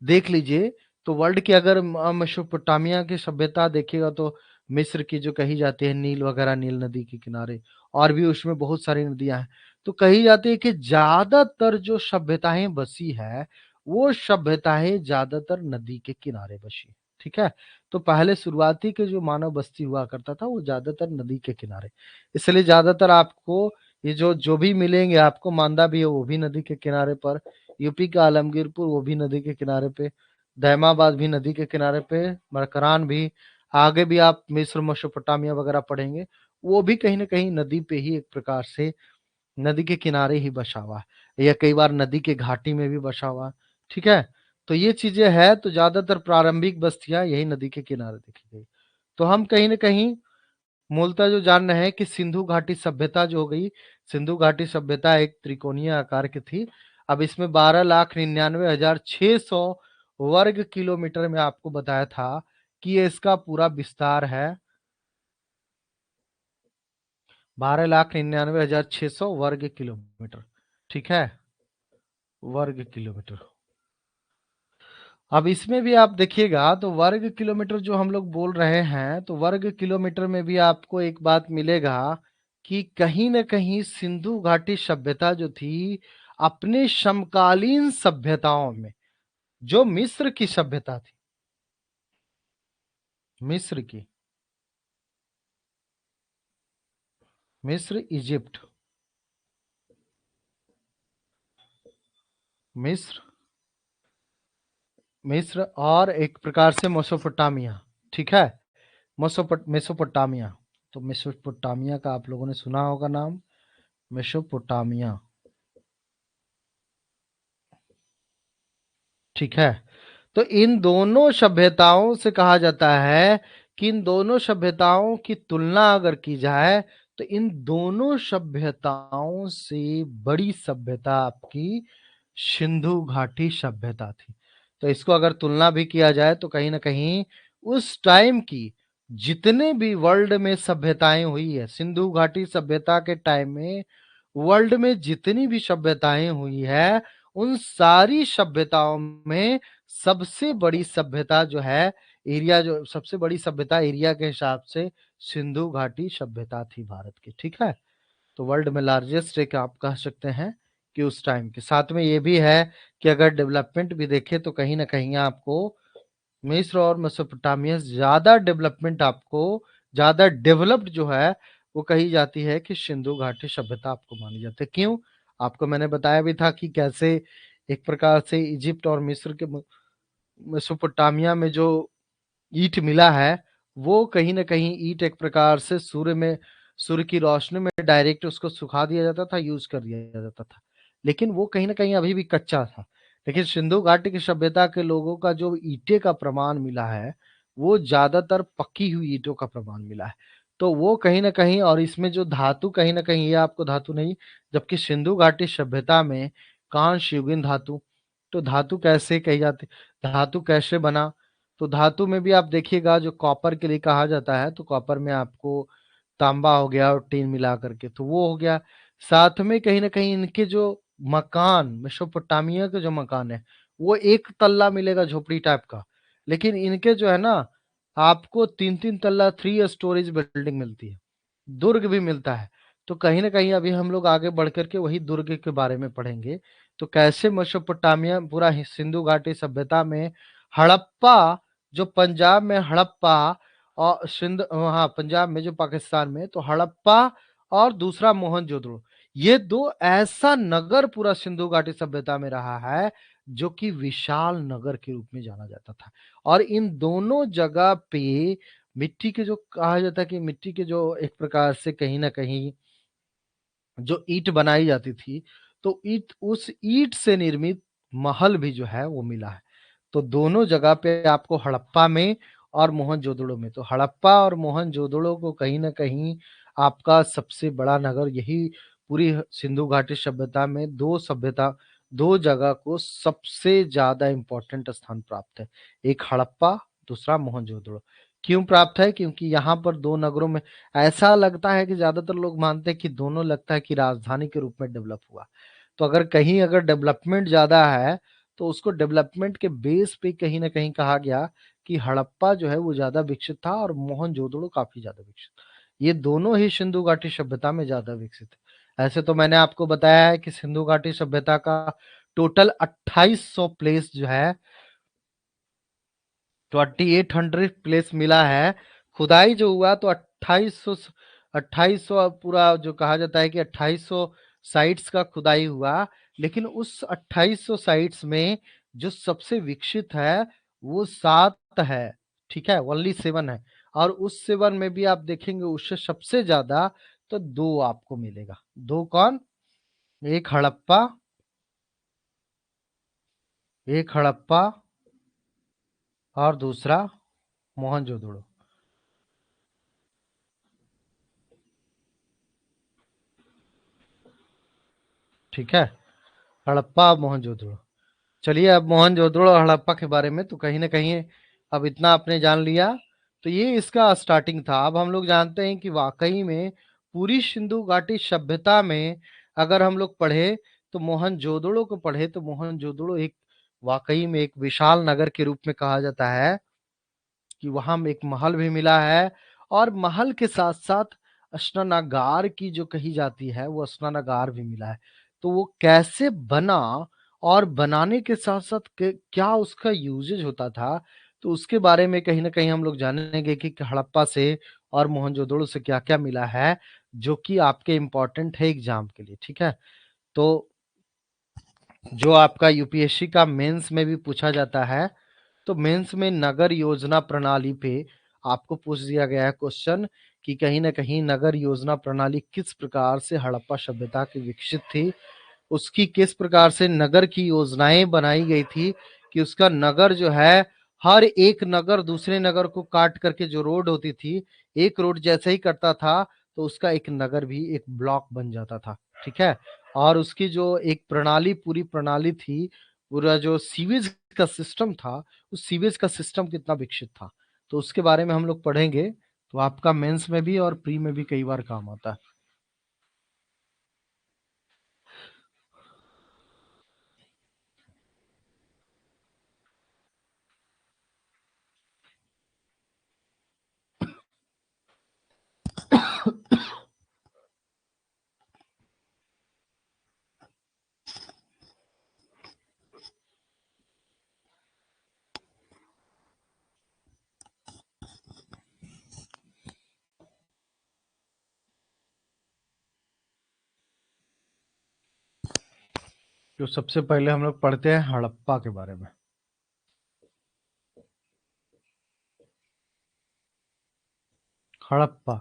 देख लीजिए, तो वर्ल्ड की अगर मेसोपोटामिया की सभ्यता देखिएगा तो मिस्र की जो कही जाती है, नील वगैरह, नील नदी के किनारे, और भी उसमें बहुत सारी नदियां हैं। तो कही जाती है कि ज्यादातर जो सभ्यताएं बसी है वो सभ्यताएं ज्यादातर नदी के किनारे बसी। ठीक है, तो पहले शुरुआती के जो मानव बस्ती हुआ करता था वो ज्यादातर नदी के किनारे, इसलिए ज्यादातर आपको ये जो जो भी मिलेंगे आपको, मांदा भी है वो भी नदी के किनारे पर, यूपी का आलमगीरपुर वो भी नदी के किनारे पे, दैमाबाद भी नदी के किनारे पे, मरकरान भी, आगे भी आप मिस्र मेसोपोटामिया वगैरह पढ़ेंगे, वो भी कहीं ना कहीं नदी पे ही एक प्रकार से नदी के किनारे ही बसा हुआ है, या कई बार नदी के घाटी में भी बसा हुआ है। ठीक है, तो ये चीजें है, तो ज्यादातर प्रारंभिक बस्तियां यही नदी के किनारे देखी गई। तो हम कहीं ना कहीं मूलतः जो जान रहे हैं कि सिंधु घाटी सभ्यता जो हो गई, सिंधु घाटी सभ्यता एक त्रिकोणीय आकार की थी। अब इसमें 12,99,600 वर्ग किलोमीटर में आपको बताया था कि ये इसका पूरा विस्तार है, 12,99,600 वर्ग किलोमीटर। ठीक है, वर्ग किलोमीटर। अब इसमें भी आप देखिएगा तो वर्ग किलोमीटर जो हम लोग बोल रहे हैं, तो वर्ग किलोमीटर में भी आपको एक बात मिलेगा कि कहीं ना कहीं सिंधु घाटी सभ्यता जो थी अपने समकालीन सभ्यताओं में, जो मिस्र की सभ्यता थी, मिस्र की, मिस्र, इजिप्ट, मिस्र, मिस्र और एक प्रकार से मेसोपोटामिया। ठीक है, मेसोपोटामिया, तो मेसोपोटामिया का आप लोगों ने सुना होगा नाम, मेसोपोटामिया। ठीक है। तो इन दोनों सभ्यताओं से कहा जाता है कि इन दोनों सभ्यताओं की तुलना अगर की जाए तो इन दोनों सभ्यताओं से बड़ी सभ्यता आपकी सिंधु घाटी सभ्यता थी। तो इसको अगर तुलना भी किया जाए तो कहीं ना कहीं उस टाइम की जितने भी वर्ल्ड में सभ्यताएं हुई है, सिंधु घाटी सभ्यता के टाइम में वर्ल्ड में जितनी भी सभ्यताएं हुई है, उन सारी सभ्यताओं में सबसे बड़ी सभ्यता जो है, एरिया जो सबसे बड़ी सभ्यता एरिया के हिसाब से सिंधु घाटी सभ्यता थी भारत की। ठीक है। तो वर्ल्ड में लार्जेस्ट एक आप कह सकते हैं कि उस टाइम के साथ में ये भी है कि अगर डेवलपमेंट भी देखें तो कहीं ना कहीं आपको मिस्र और मेसोपोटामिया ज्यादा डेवलपमेंट, आपको ज्यादा डेवलप्ड जो है वो कही जाती है कि सिंधु घाटी सभ्यता आपको मानी जाती है। क्यों? आपको मैंने बताया भी था कि कैसे एक प्रकार से इजिप्ट और मिस्र के मेसोपोटामिया में जो ईंट मिला है वो कहीं ना कहीं ईंट एक प्रकार से सूर्य की रोशनी में डायरेक्ट उसको सुखा दिया जाता था, यूज कर दिया जाता था, लेकिन वो कहीं ना कहीं अभी भी कच्चा था। लेकिन सिंधु घाटी की सभ्यता के लोगों का जो ईंटे का प्रमाण मिला है वो ज्यादातर पकी हुई ईंटों का प्रमाण मिला है। तो वो कहीं ना कहीं, और इसमें जो धातु कहीं ना कहीं ये आपको धातु नहीं, जबकि सिंधु घाटी सभ्यता में कांस्य युगीन धातु। तो धातु कैसे कही जाती, धातु कैसे बना? तो धातु में भी आप देखिएगा जो कॉपर के लिए कहा जाता है, तो कॉपर में आपको तांबा हो गया और टीन मिला करके, तो वो हो गया। साथ में कहीं ना कहीं इनके जो मकान, मेसोपोटामिया के जो मकान है वो एक तल्ला मिलेगा झोपड़ी टाइप का, लेकिन इनके जो है ना आपको तीन तीन तल्ला 3 स्टोरेज बिल्डिंग मिलती है, दुर्ग भी मिलता है। तो कहीं ना कहीं अभी हम लोग आगे बढ़ करके वही दुर्ग के बारे में पढ़ेंगे। तो कैसे मेसोपोटामिया पूरा सिंधु घाटी सभ्यता में हड़प्पा, जो पंजाब में हड़प्पा और हाँ पंजाब में जो पाकिस्तान में, तो हड़प्पा और दूसरा मोहनजोदड़ो, ये दो ऐसा नगर पूरा सिंधु घाटी सभ्यता में रहा है जो कि विशाल नगर के रूप में जाना जाता था। और इन दोनों जगह पे मिट्टी के जो कहा जाता है कि मिट्टी के जो एक प्रकार से कहीं ना कहीं जो ईंट बनाई जाती थी, तो ईंट, उस ईंट से निर्मित महल भी जो है वो मिला है। तो दोनों जगह पे आपको हड़प्पा में और मोहनजोदड़ो में, तो हड़प्पा और मोहनजोदड़ो को कहीं ना कहीं आपका सबसे बड़ा नगर, यही पूरी सिंधु घाटी सभ्यता में दो जगह को सबसे ज्यादा इंपॉर्टेंट स्थान प्राप्त है, एक हड़प्पा, दूसरा मोहनजोदड़ो। क्यों प्राप्त है? क्योंकि यहाँ पर दो नगरों में ऐसा लगता है कि ज्यादातर लोग मानते हैं कि दोनों लगता है कि राजधानी के रूप में डेवलप हुआ। तो अगर कहीं अगर डेवलपमेंट ज्यादा है तो उसको डेवलपमेंट के बेस पे कहीं ना कहीं कहा गया कि हड़प्पा जो है वो ज्यादा विकसित था और मोहनजोदड़ो काफी ज्यादा विकसित। ये दोनों ही सिंधु घाटी सभ्यता में ज्यादा विकसित है। ऐसे तो मैंने आपको बताया है कि सिंधु घाटी सभ्यता का टोटल 2800 प्लेस जो है, 2800 प्लेस मिला है। खुदाई जो हुआ तो 2800 पूरा जो कहा जाता है कि 2800 साइट्स का खुदाई हुआ, लेकिन उस 2800 साइट्स में जो सबसे विकसित है वो 7 है। ठीक है, ओनली 7 है। और उस 7 में भी आप देखेंगे उससे सबसे ज्यादा तो 2 आपको मिलेगा। 2 कौन? एक हड़प्पा और दूसरा मोहनजोदड़ो। ठीक है, हड़प्पा और मोहनजोदड़ो। चलिए अब मोहनजोदड़ो और हड़प्पा के बारे में तो कहीं ना कहीं अब इतना आपने जान लिया। तो ये इसका स्टार्टिंग था। अब हम लोग जानते हैं कि वाकई में पूरी सिंधु घाटी सभ्यता में अगर हम लोग पढ़े तो मोहनजोदड़ो को पढ़े तो मोहनजोदड़ो एक वाकई में एक विशाल नगर के रूप में कहा जाता है कि वहां में एक महल भी मिला है, और महल के साथ साथ स्नानागार की जो कही जाती है वो स्नानागार भी मिला है। तो वो कैसे बना और बनाने के साथ साथ क्या उसका यूजेज होता था, तो उसके बारे में कहीं ना कहीं हम लोग जानेंगे कि हड़प्पा से और मोहनजोदड़ो से क्या क्या मिला है, जो कि आपके इम्पोर्टेंट है एग्जाम के लिए। ठीक है, तो जो आपका यूपीएससी का मेंस में भी पूछा जाता है, तो मेंस में नगर योजना प्रणाली पे आपको पूछ दिया गया है क्वेश्चन कि कहीं ना कहीं नगर योजना प्रणाली किस प्रकार से हड़प्पा सभ्यता की विकसित थी, उसकी किस प्रकार से नगर की योजनाएं बनाई गई थी, कि उसका नगर जो है, हर एक नगर दूसरे नगर को काट करके जो रोड होती थी, एक रोड जैसे ही कटता था तो उसका एक नगर भी एक ब्लॉक बन जाता था। ठीक है। और उसकी जो एक प्रणाली, पूरी प्रणाली थी, पूरा जो सीवेज का सिस्टम था, उस सीवेज का सिस्टम कितना विकसित था, तो उसके बारे में हम लोग पढ़ेंगे। तो आपका मेंस में भी और प्री में भी कई बार काम आता है। तो सबसे पहले हम लोग पढ़ते हैं हड़प्पा के बारे में। हड़प्पा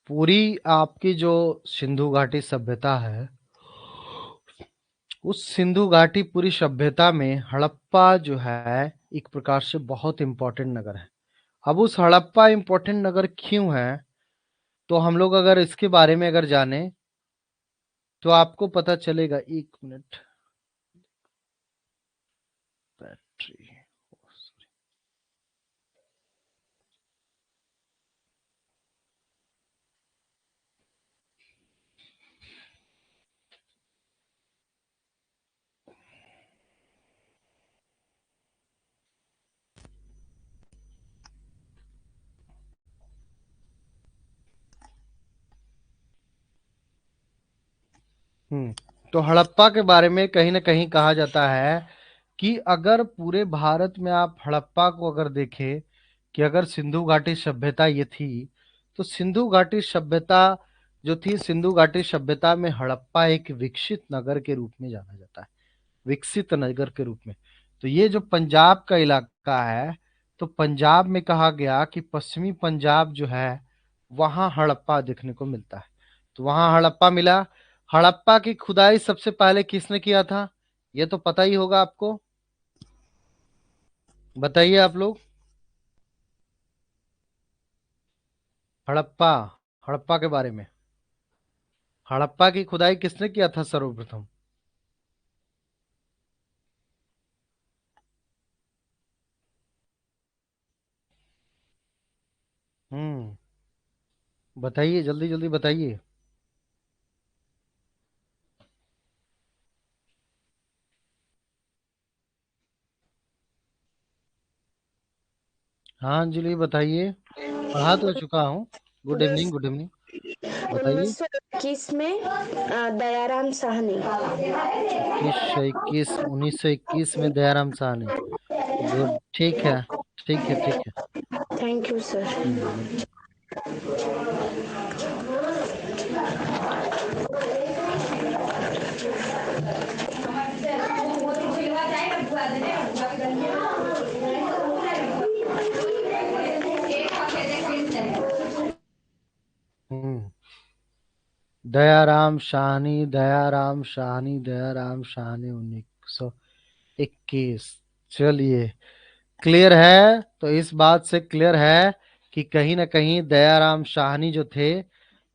पूरी आपकी जो सिंधु घाटी सभ्यता है, उस सिंधु घाटी पूरी सभ्यता में हड़प्पा जो है एक प्रकार से बहुत इंपॉर्टेंट नगर है। अब उस हड़प्पा इंपॉर्टेंट नगर क्यों है, तो हम लोग अगर इसके बारे में अगर जाने तो आपको पता चलेगा। एक मिनट, बैटरी। तो हड़प्पा के बारे में कहीं ना कहीं कहा जाता है कि अगर पूरे भारत में आप हड़प्पा को अगर देखें, कि अगर सिंधु घाटी सभ्यता ये थी, तो सिंधु घाटी सभ्यता जो थी, सिंधु घाटी सभ्यता में हड़प्पा एक विकसित नगर के रूप में जाना जाता है, विकसित नगर के रूप में। तो ये जो पंजाब का इलाका है, तो पंजाब में कहा गया कि पश्चिमी पंजाब जो है वहां हड़प्पा देखने को मिलता है। तो वहां हड़प्पा मिला। हड़प्पा की खुदाई सबसे पहले किसने किया था, ये तो पता ही होगा आपको। बताइए आप लोग। हड़प्पा, हड़प्पा के बारे में, हड़प्पा की खुदाई किसने किया था सर्वप्रथम। हम्म बताइए, जल्दी जल्दी बताइए। हाँ अंजलि बताइए, पढ़ा तो चुका हूँ। Good evening, good evening. बताइए। 1921 में दयाराम साहनी। 1921 में दयाराम साहनी। गुड, ठीक है, ठीक है, ठीक है। Thank you sir. वेलकम। हम्म दयाराम साहनी, दयाराम साहनी, दयाराम साहनी 1921। चलिए, क्लियर है। तो इस बात से क्लियर है कि कहीं ना कहीं दयाराम साहनी जो थे,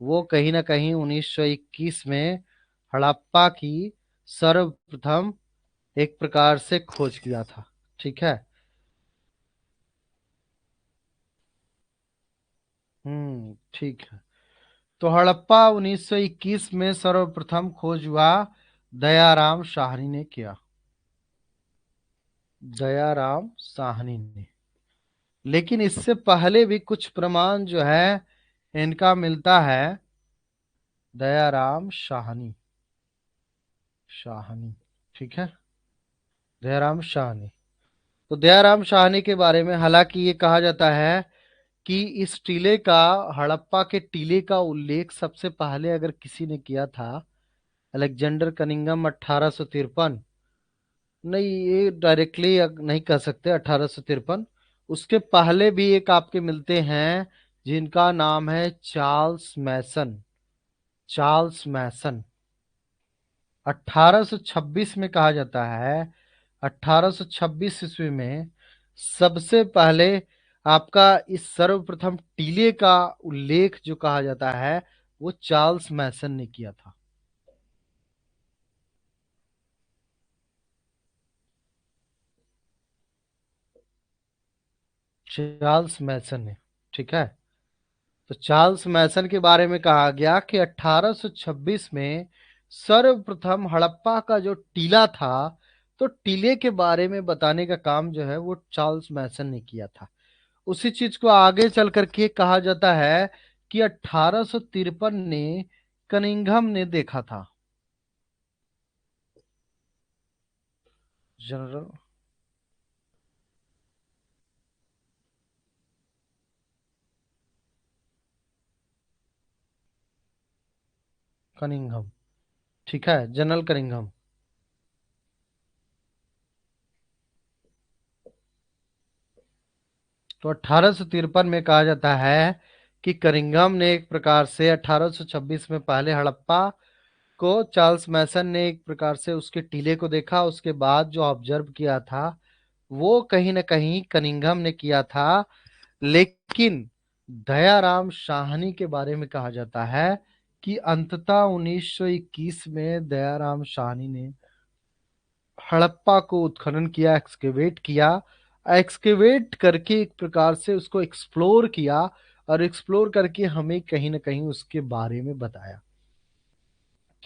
वो कहीं ना कहीं 1921 में हड़प्पा की सर्वप्रथम एक प्रकार से खोज किया था। ठीक है। ठीक है। तो हड़प्पा 1921 में सर्वप्रथम खोज हुआ, दयाराम साहनी ने किया, दयाराम साहनी ने। लेकिन इससे पहले भी कुछ प्रमाण जो है इनका मिलता है। दयाराम साहनी, साहनी, ठीक है, दयाराम साहनी। तो दयाराम साहनी के बारे में हालांकि ये कहा जाता है कि इस टीले का, हड़प्पा के टीले का उल्लेख सबसे पहले अगर किसी ने किया था, अलेक्जेंडर कनिंगम 1853। नहीं, ये डायरेक्टली नहीं कह सकते 1853। उसके पहले भी एक आपके मिलते हैं जिनका नाम है चार्ल्स मैसन। चार्ल्स मैसन 1826 में कहा जाता है, 1826 ईस्वी में सबसे पहले आपका इस सर्वप्रथम टीले का उल्लेख जो कहा जाता है वो चार्ल्स मैसन ने किया था। चार्ल्स मैसन ने, ठीक है। तो चार्ल्स मैसन के बारे में कहा गया कि 1826 में सर्वप्रथम हड़प्पा का जो टीला था, तो टीले के बारे में बताने का काम जो है वो चार्ल्स मैसन ने किया था। उसी चीज को आगे चल करके कहा जाता है कि 1853 ने कनिंघम ने देखा था। जनरल कनिंघम, ठीक है, जनरल कनिंघम। तो 1853 में कहा जाता है कि कनिंघम ने एक प्रकार से 1826 में पहले हड़प्पा को, चार्ल्स मैसन ने एक प्रकार से उसके टीले को देखा। उसके बाद जो ऑब्जर्व किया था वो कहीं ना कहीं कनिंघम ने किया था। लेकिन दयाराम साहनी के बारे में कहा जाता है कि अंततः 1921 में दयाराम साहनी ने हड़प्पा को उत्खनन किया, एक्सकेवेट किया, एक्सकेवेट करके एक प्रकार से उसको एक्सप्लोर किया और एक्सप्लोर करके हमें कहीं ना कहीं उसके बारे में बताया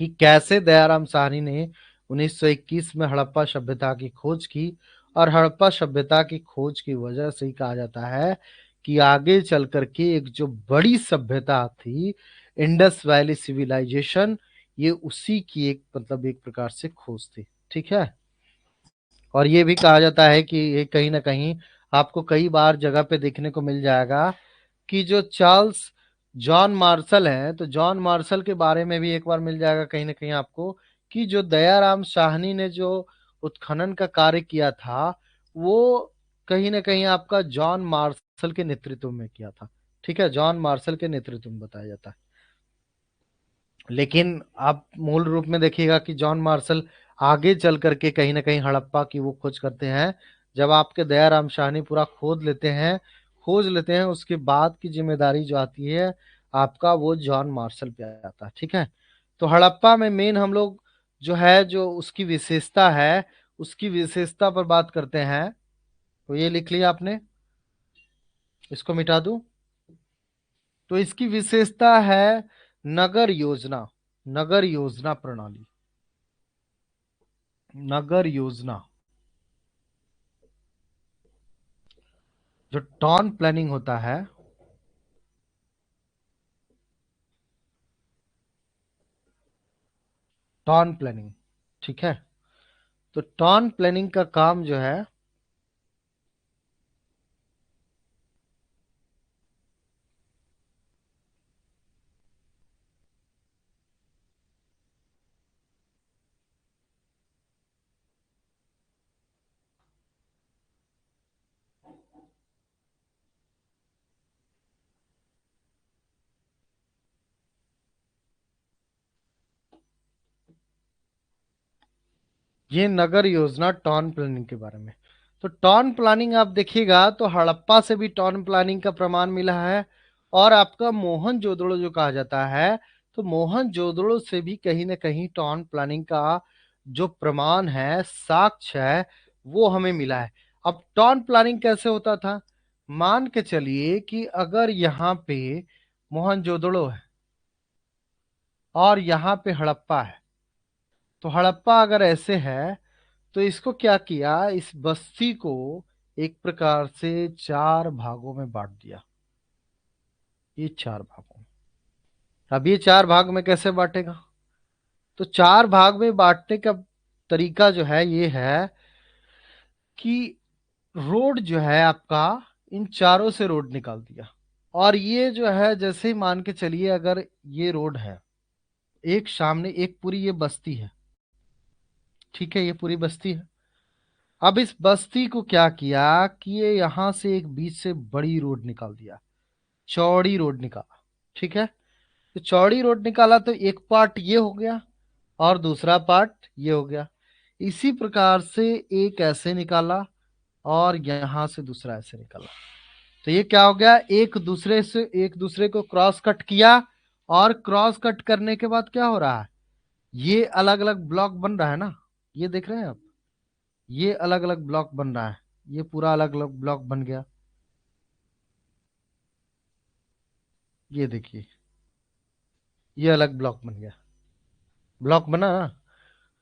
कि कैसे दयाराम साहनी ने 1921 में हड़प्पा सभ्यता की खोज की। और हड़प्पा सभ्यता की खोज की वजह से ही कहा जाता है कि आगे चल करके एक जो बड़ी सभ्यता थी इंडस वैली सिविलाइजेशन, ये उसी की एक मतलब एक प्रकार से खोज थी, ठीक है। और ये भी कहा जाता है कि ये कहीं ना कहीं आपको कई बार जगह पे देखने को मिल जाएगा कि जो चार्ल्स जॉन मार्शल हैं, तो जॉन मार्शल के बारे में भी एक बार मिल जाएगा कहीं ना कहीं आपको कि जो दयाराम साहनी ने जो उत्खनन का कार्य किया था वो कहीं ना कहीं आपका जॉन मार्शल के नेतृत्व में किया था, ठीक है, जॉन मार्शल के नेतृत्व में बताया जाता है। लेकिन आप मूल रूप में देखिएगा कि जॉन मार्शल आगे चल करके कहीं ना कहीं हड़प्पा की वो खोज करते हैं। जब आपके दयाराम साहनी पूरा खोज लेते हैं, उसके बाद की जिम्मेदारी जो आती है आपका वो जॉन मार्शल पे आता है, ठीक है। तो हड़प्पा में मेन हम लोग जो है जो उसकी विशेषता है उसकी विशेषता पर बात करते हैं। तो ये लिख लिया आपने, इसको मिटा दूं। तो इसकी विशेषता है नगर योजना, नगर योजना प्रणाली, नगर योजना, जो टाउन प्लानिंग होता है, टाउन प्लानिंग, ठीक है। तो टाउन प्लानिंग का काम जो है ये नगर योजना टाउन प्लानिंग के बारे में। तो टाउन प्लानिंग आप देखिएगा तो हड़प्पा से भी टाउन प्लानिंग का प्रमाण मिला है। और आपका मोहनजोदड़ो जो कहा जाता है, तो मोहनजोदड़ो से भी कहीं ना कहीं टाउन प्लानिंग का जो प्रमाण है, साक्ष्य है, वो हमें मिला है। अब टाउन प्लानिंग कैसे होता था, मान के चलिए कि अगर यहाँ पे मोहनजोदड़ो है और यहाँ पे हड़प्पा है, तो हड़प्पा अगर ऐसे है तो इसको क्या किया, इस बस्ती को एक प्रकार से चार भागों में बांट दिया। ये चार भागों में, अब ये चार भाग में कैसे बांटेगा, तो चार भाग में बांटने का तरीका जो है ये है कि रोड जो है आपका इन चारों से रोड निकाल दिया। और ये जो है जैसे ही मान के चलिए अगर ये रोड है, एक सामने एक पूरी ये बस्ती है, ठीक है, ये पूरी बस्ती है। अब इस बस्ती को क्या किया कि ये यहां से एक बीच से बड़ी रोड निकाल दिया, चौड़ी रोड निकाला, ठीक है। तो चौड़ी रोड निकाला तो एक पार्ट ये हो गया और दूसरा पार्ट ये हो गया। इसी प्रकार से एक ऐसे निकाला और यहां से दूसरा ऐसे निकाला। तो ये क्या हो गया, एक दूसरे को क्रॉस कट किया, और क्रॉस कट करने के बाद क्या हो रहा है, ये अलग अलग ब्लॉक बन रहा है ना, ये देख रहे हैं आप, ये अलग अलग ब्लॉक बन रहा है, ये पूरा अलग अलग ब्लॉक बन गया। ये देखिए, ये अलग ब्लॉक बन गया, ब्लॉक बना ना।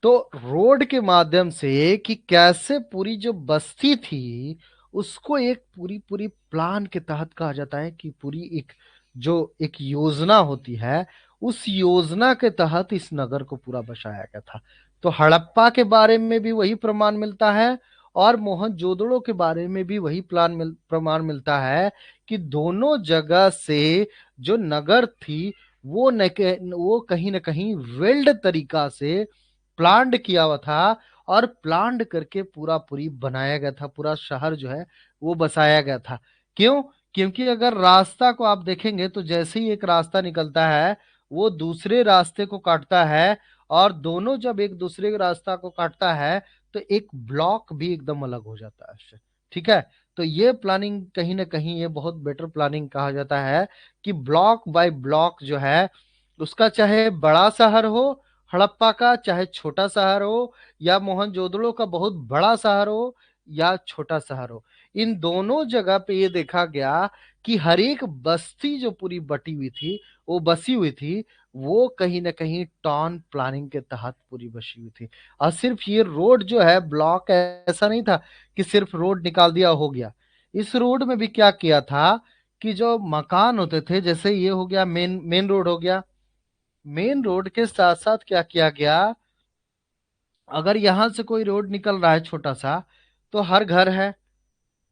तो रोड के माध्यम से कि कैसे पूरी जो बस्ती थी उसको एक पूरी पूरी प्लान के तहत कहा जाता है कि पूरी एक जो एक योजना होती है, उस योजना के तहत इस नगर को पूरा बसाया गया था। तो हड़प्पा के बारे में भी वही प्रमाण मिलता है, और मोहनजोदड़ो के बारे में भी वही प्रमाण मिलता है कि दोनों जगह से जो नगर थी वो कहीं ना कहीं वेल्ड तरीका से प्लान्ड किया हुआ था, और प्लान्ड करके पूरा पूरी बनाया गया था, पूरा शहर जो है वो बसाया गया था। क्यों? क्योंकि अगर रास्ता को आप देखेंगे तो जैसे ही एक रास्ता निकलता है वो दूसरे रास्ते को काटता है, और दोनों जब एक दूसरे के रास्ता को काटता है तो एक ब्लॉक भी एकदम अलग हो जाता है उससे। ठीक है, तो ये प्लानिंग कहीं ना कहीं ये बहुत बेटर प्लानिंग कहा जाता है कि ब्लॉक बाय ब्लॉक जो है उसका, चाहे बड़ा शहर हो हड़प्पा का, चाहे छोटा शहर हो, या मोहनजोदड़ो का बहुत बड़ा शहर हो या छोटा शहर हो, इन दोनों जगह पे ये देखा गया कि हर एक बस्ती जो पूरी बटी हुई थी, वो बसी हुई थी, वो कहीं ना कहीं टाउन प्लानिंग के तहत पूरी बसी हुई थी। और सिर्फ ये रोड जो है ब्लॉक ऐसा नहीं था कि सिर्फ रोड निकाल दिया हो गया। इस रोड में भी क्या किया था कि जो मकान होते थे, जैसे ये हो गया मेन मेन रोड हो गया, मेन रोड के साथ साथ क्या किया गया, अगर यहां से कोई रोड निकल रहा है छोटा सा, तो हर घर है,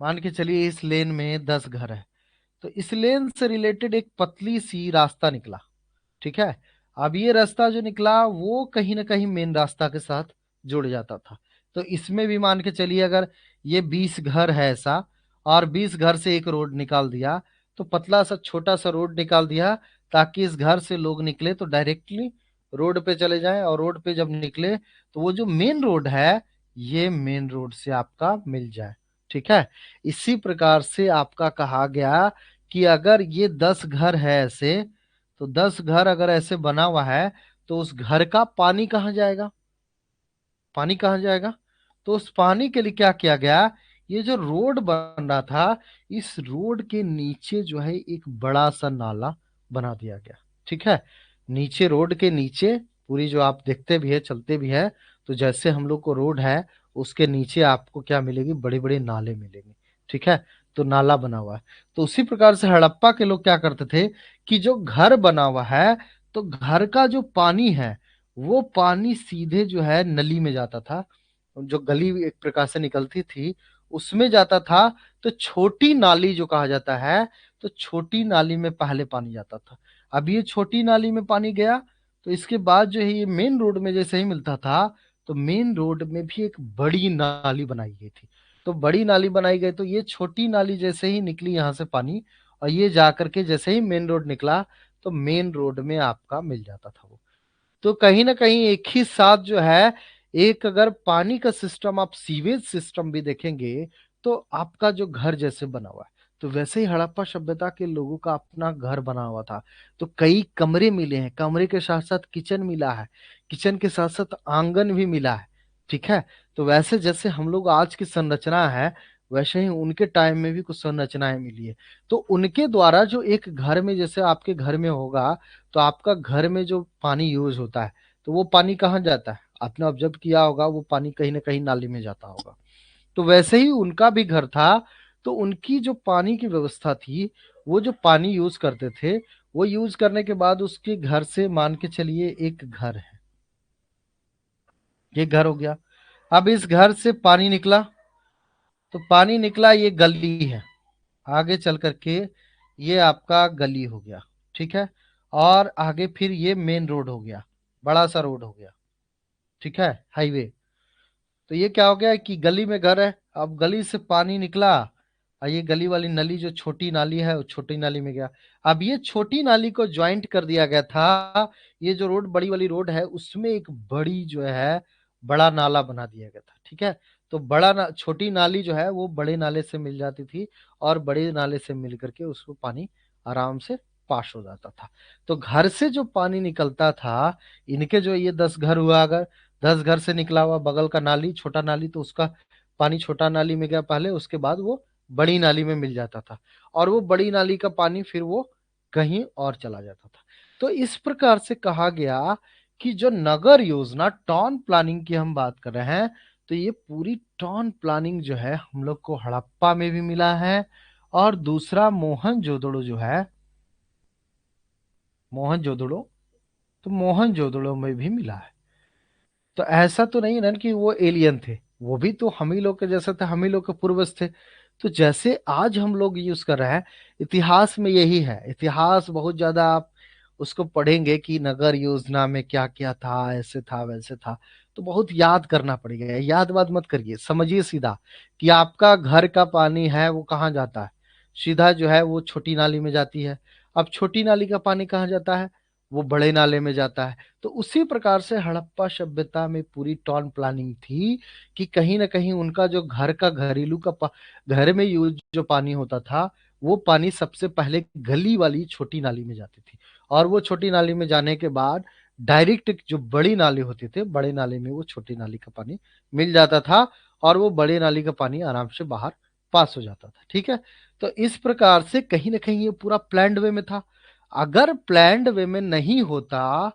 मान के चलिए इस लेन में 10 घर है, तो इस लेन से रिलेटेड एक पतली सी रास्ता निकला। ठीक है, अब ये रास्ता जो निकला वो कहीं ना कहीं मेन रास्ता के साथ जुड़ जाता था। तो इसमें भी मान के चलिए अगर ये 20 घर है ऐसा, और 20 घर से एक रोड निकाल दिया, तो पतला सा छोटा सा रोड निकाल दिया, ताकि इस घर से लोग निकले तो डायरेक्टली रोड पे चले जाएं, और रोड पे जब निकले तो वो जो मेन रोड है ये मेन रोड से आपका मिल जाए। ठीक है, इसी प्रकार से आपका कहा गया कि अगर ये 10 घर है ऐसे, तो 10 घर अगर ऐसे बना हुआ है तो उस घर का पानी कहाँ जाएगा, पानी कहाँ जाएगा? तो उस पानी के लिए क्या किया गया, ये जो रोड बन रहा था इस रोड के नीचे जो है एक बड़ा सा नाला बना दिया गया। ठीक है, नीचे रोड के नीचे पूरी जो आप देखते भी है चलते भी है, तो जैसे हम लोग को रोड है उसके नीचे आपको क्या मिलेगी, बड़े बड़े नाले मिलेंगे। ठीक है, तो नाला बना हुआ है। तो उसी प्रकार से हड़प्पा के लोग क्या करते थे कि जो घर बना हुआ है तो घर का जो पानी है वो पानी सीधे जो है नली में जाता था, जो गली एक प्रकार से निकलती थी उसमें जाता था। तो छोटी नाली जो कहा जाता है, तो छोटी नाली में पहले पानी जाता था। अब ये छोटी नाली में पानी गया, तो इसके बाद जो है ये मेन रोड में जैसे ही मिलता था, तो मेन रोड में भी एक बड़ी नाली बनाई गई थी। तो बड़ी नाली बनाई गई तो ये छोटी नाली जैसे ही निकली यहाँ से पानी, और ये जा करके जैसे ही मेन रोड निकला तो मेन रोड में आपका मिल जाता था वो। तो कहीं ना कहीं एक ही साथ जो है, एक अगर पानी का सिस्टम आप सीवेज सिस्टम भी देखेंगे तो आपका जो घर जैसे बना हुआ है, तो वैसे ही हड़प्पा सभ्यता के लोगों का अपना घर बना हुआ था। तो कई कमरे मिले हैं, कमरे के साथ साथ किचन मिला है, किचन के साथ साथ आंगन भी मिला है। ठीक है, तो वैसे जैसे हम लोग आज की संरचना है, वैसे ही उनके टाइम में भी कुछ संरचनाएं मिली है। तो उनके द्वारा जो एक घर में, जैसे आपके घर में होगा, तो आपका घर में जो पानी यूज होता है तो वो पानी कहाँ जाता है, आपने ऑब्जर्व किया होगा, वो पानी कहीं ना कहीं नाली में जाता होगा। तो वैसे ही उनका भी घर था, तो उनकी जो पानी की व्यवस्था थी, वो जो पानी यूज करते थे, वो यूज करने के बाद उसके घर से मान के चलिए एक घर है, ये घर हो गया। अब इस घर से पानी निकला, तो पानी निकला, ये गली है, आगे चल करके ये आपका गली हो गया। ठीक है, और आगे फिर ये मेन रोड हो गया, बड़ा सा रोड हो गया। ठीक है, हाईवे। तो ये क्या हो गया कि गली में घर है, अब गली से पानी निकला, और ये गली वाली नली जो छोटी नाली है वो छोटी नाली में गया। अब ये छोटी नाली को ज्वाइंट कर दिया गया था, ये जो रोड बड़ी वाली रोड है उसमें एक बड़ी जो है बड़ा नाला बना दिया गया था। ठीक है, तो छोटी नाली जो है वो बड़े नाले से मिल जाती थी, और बड़े नाले से मिल करके उसको पानी आराम से पास हो जाता था। तो घर से जो पानी निकलता था, इनके जो ये 10 घर हुआ, अगर 10 घर से निकला हुआ बगल का नाली, छोटा नाली, तो उसका पानी छोटा नाली में गया पहले, उसके बाद वो बड़ी नाली में मिल जाता था, और वो बड़ी नाली का पानी फिर वो कहीं और चला जाता था। तो इस प्रकार से कहा गया कि जो नगर योजना, टाउन प्लानिंग की हम बात कर रहे हैं, तो ये पूरी टाउन प्लानिंग जो है हम लोग को हड़प्पा में भी मिला है, और दूसरा मोहनजोदड़ो जो है, मोहनजोदड़ो, तो मोहनजोदड़ो में भी मिला है। तो ऐसा तो नहीं ना कि वो एलियन थे, वो भी तो हम ही लोग के जैसे थे, हम ही लोग के पूर्वज थे। तो जैसे आज हम लोग यूज कर रहे हैं, इतिहास में यही है, इतिहास बहुत ज्यादा आप उसको पढ़ेंगे कि नगर योजना में क्या क्या था, ऐसे था वैसे था, तो बहुत याद करना पड़ेगा। याद बात मत करिए, समझिए सीधा कि आपका घर का पानी है वो कहाँ जाता है, सीधा जो है वो छोटी नाली में जाती है। अब छोटी नाली का पानी कहाँ जाता है, वो बड़े नाले में जाता है। तो उसी प्रकार से हड़प्पा सभ्यता में पूरी टाउन प्लानिंग थी कि कहीं ना कहीं उनका जो घर का घरेलू घर में यूज जो पानी होता था, वो पानी सबसे पहले गली वाली छोटी नाली में जाती थी, और वो छोटी नाली में जाने के बाद डायरेक्ट जो बड़ी नाली होती थी, बड़े नाले में वो छोटी नाली का पानी मिल जाता था, और वो बड़े नाली का पानी आराम से बाहर पास हो जाता था। ठीक है, तो इस प्रकार से कहीं ना कहीं ये पूरा प्लान्ड वे में था। अगर प्लान्ड वे में नहीं होता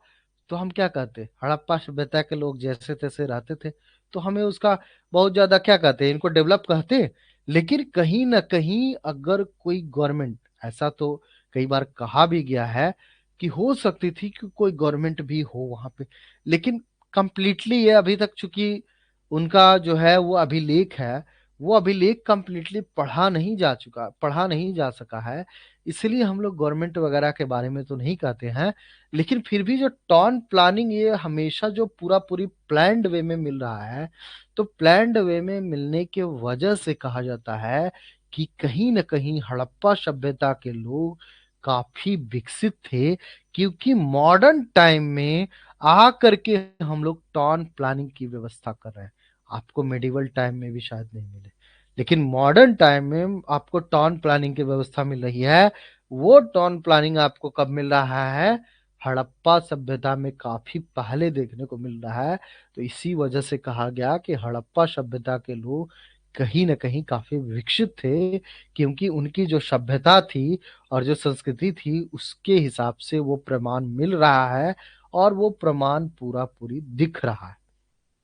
तो हम क्या कहते, हड़प्पा सभ्यता के लोग जैसे तैसे रहते थे, तो हमें उसका बहुत ज्यादा क्या कहते, इनको डेवलप कहते। लेकिन कहीं ना कहीं अगर कोई गवर्नमेंट, ऐसा तो कई बार कहा भी गया है कि हो सकती थी कि कोई गवर्नमेंट भी हो वहां पे, लेकिन कंप्लीटली ये अभी तक, चूंकि उनका जो है वो अभिलेख है, वो अभिलेख कंप्लीटली पढ़ा नहीं जा सका है, इसलिए हम लोग गवर्नमेंट वगैरह के बारे में तो नहीं कहते हैं। लेकिन फिर भी जो टाउन प्लानिंग ये हमेशा जो पूरा पूरी प्लान्ड वे में मिल रहा है, तो प्लान्ड वे में मिलने के वजह से कहा जाता है कि कहीं न कहीं हड़प्पा सभ्यता के लोग काफी विकसित थे, क्योंकि मॉडर्न टाइम में आ करके हम लोग टाउन प्लानिंग की व्यवस्था कर रहे हैं। आपको मेडिवल टाइम में भी शायद नहीं मिले, लेकिन मॉडर्न टाइम में आपको टाउन प्लानिंग की व्यवस्था मिल रही है। वो टाउन प्लानिंग आपको कब मिल रहा है, हड़प्पा सभ्यता में काफी पहले देखने को मिल रहा है। तो इसी वजह से कहा गया कि हड़प्पा सभ्यता के लोग कहीं न कहीं काफी विकसित थे, क्योंकि उनकी जो सभ्यता थी और जो संस्कृति थी उसके हिसाब से वो प्रमाण मिल रहा है, और वो प्रमाण पूरा पूरी दिख रहा है।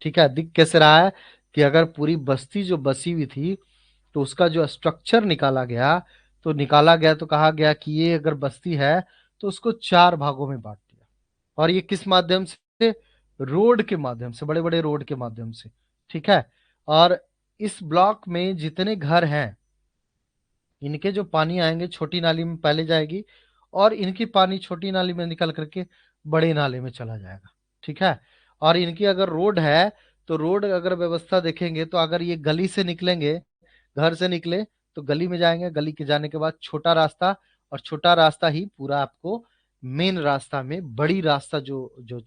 ठीक है, दिख कैसे रहा है कि अगर पूरी बस्ती जो बसी हुई थी, तो उसका जो स्ट्रक्चर निकाला गया, तो कहा गया कि ये अगर बस्ती है तो उसको 4 भागों में बांट दिया। और ये किस माध्यम से, रोड के माध्यम से, बड़े बड़े रोड के माध्यम से। ठीक है, और इस ब्लॉक में जितने घर हैं, इनके जो पानी आएंगे छोटी नाली में पहले जाएगी, और इनकी पानी छोटी नाली में निकल करके बड़े नाले में चला जाएगा। ठीक है, और इनकी अगर रोड है, तो रोड अगर व्यवस्था देखेंगे, तो अगर ये गली से निकलेंगे, घर से निकले तो गली में जाएंगे, गली के जाने के बाद छोटा रास्ता, और छोटा रास्ता ही पूरा आपको मेन रास्ता में, बड़ी रास्ता जो जो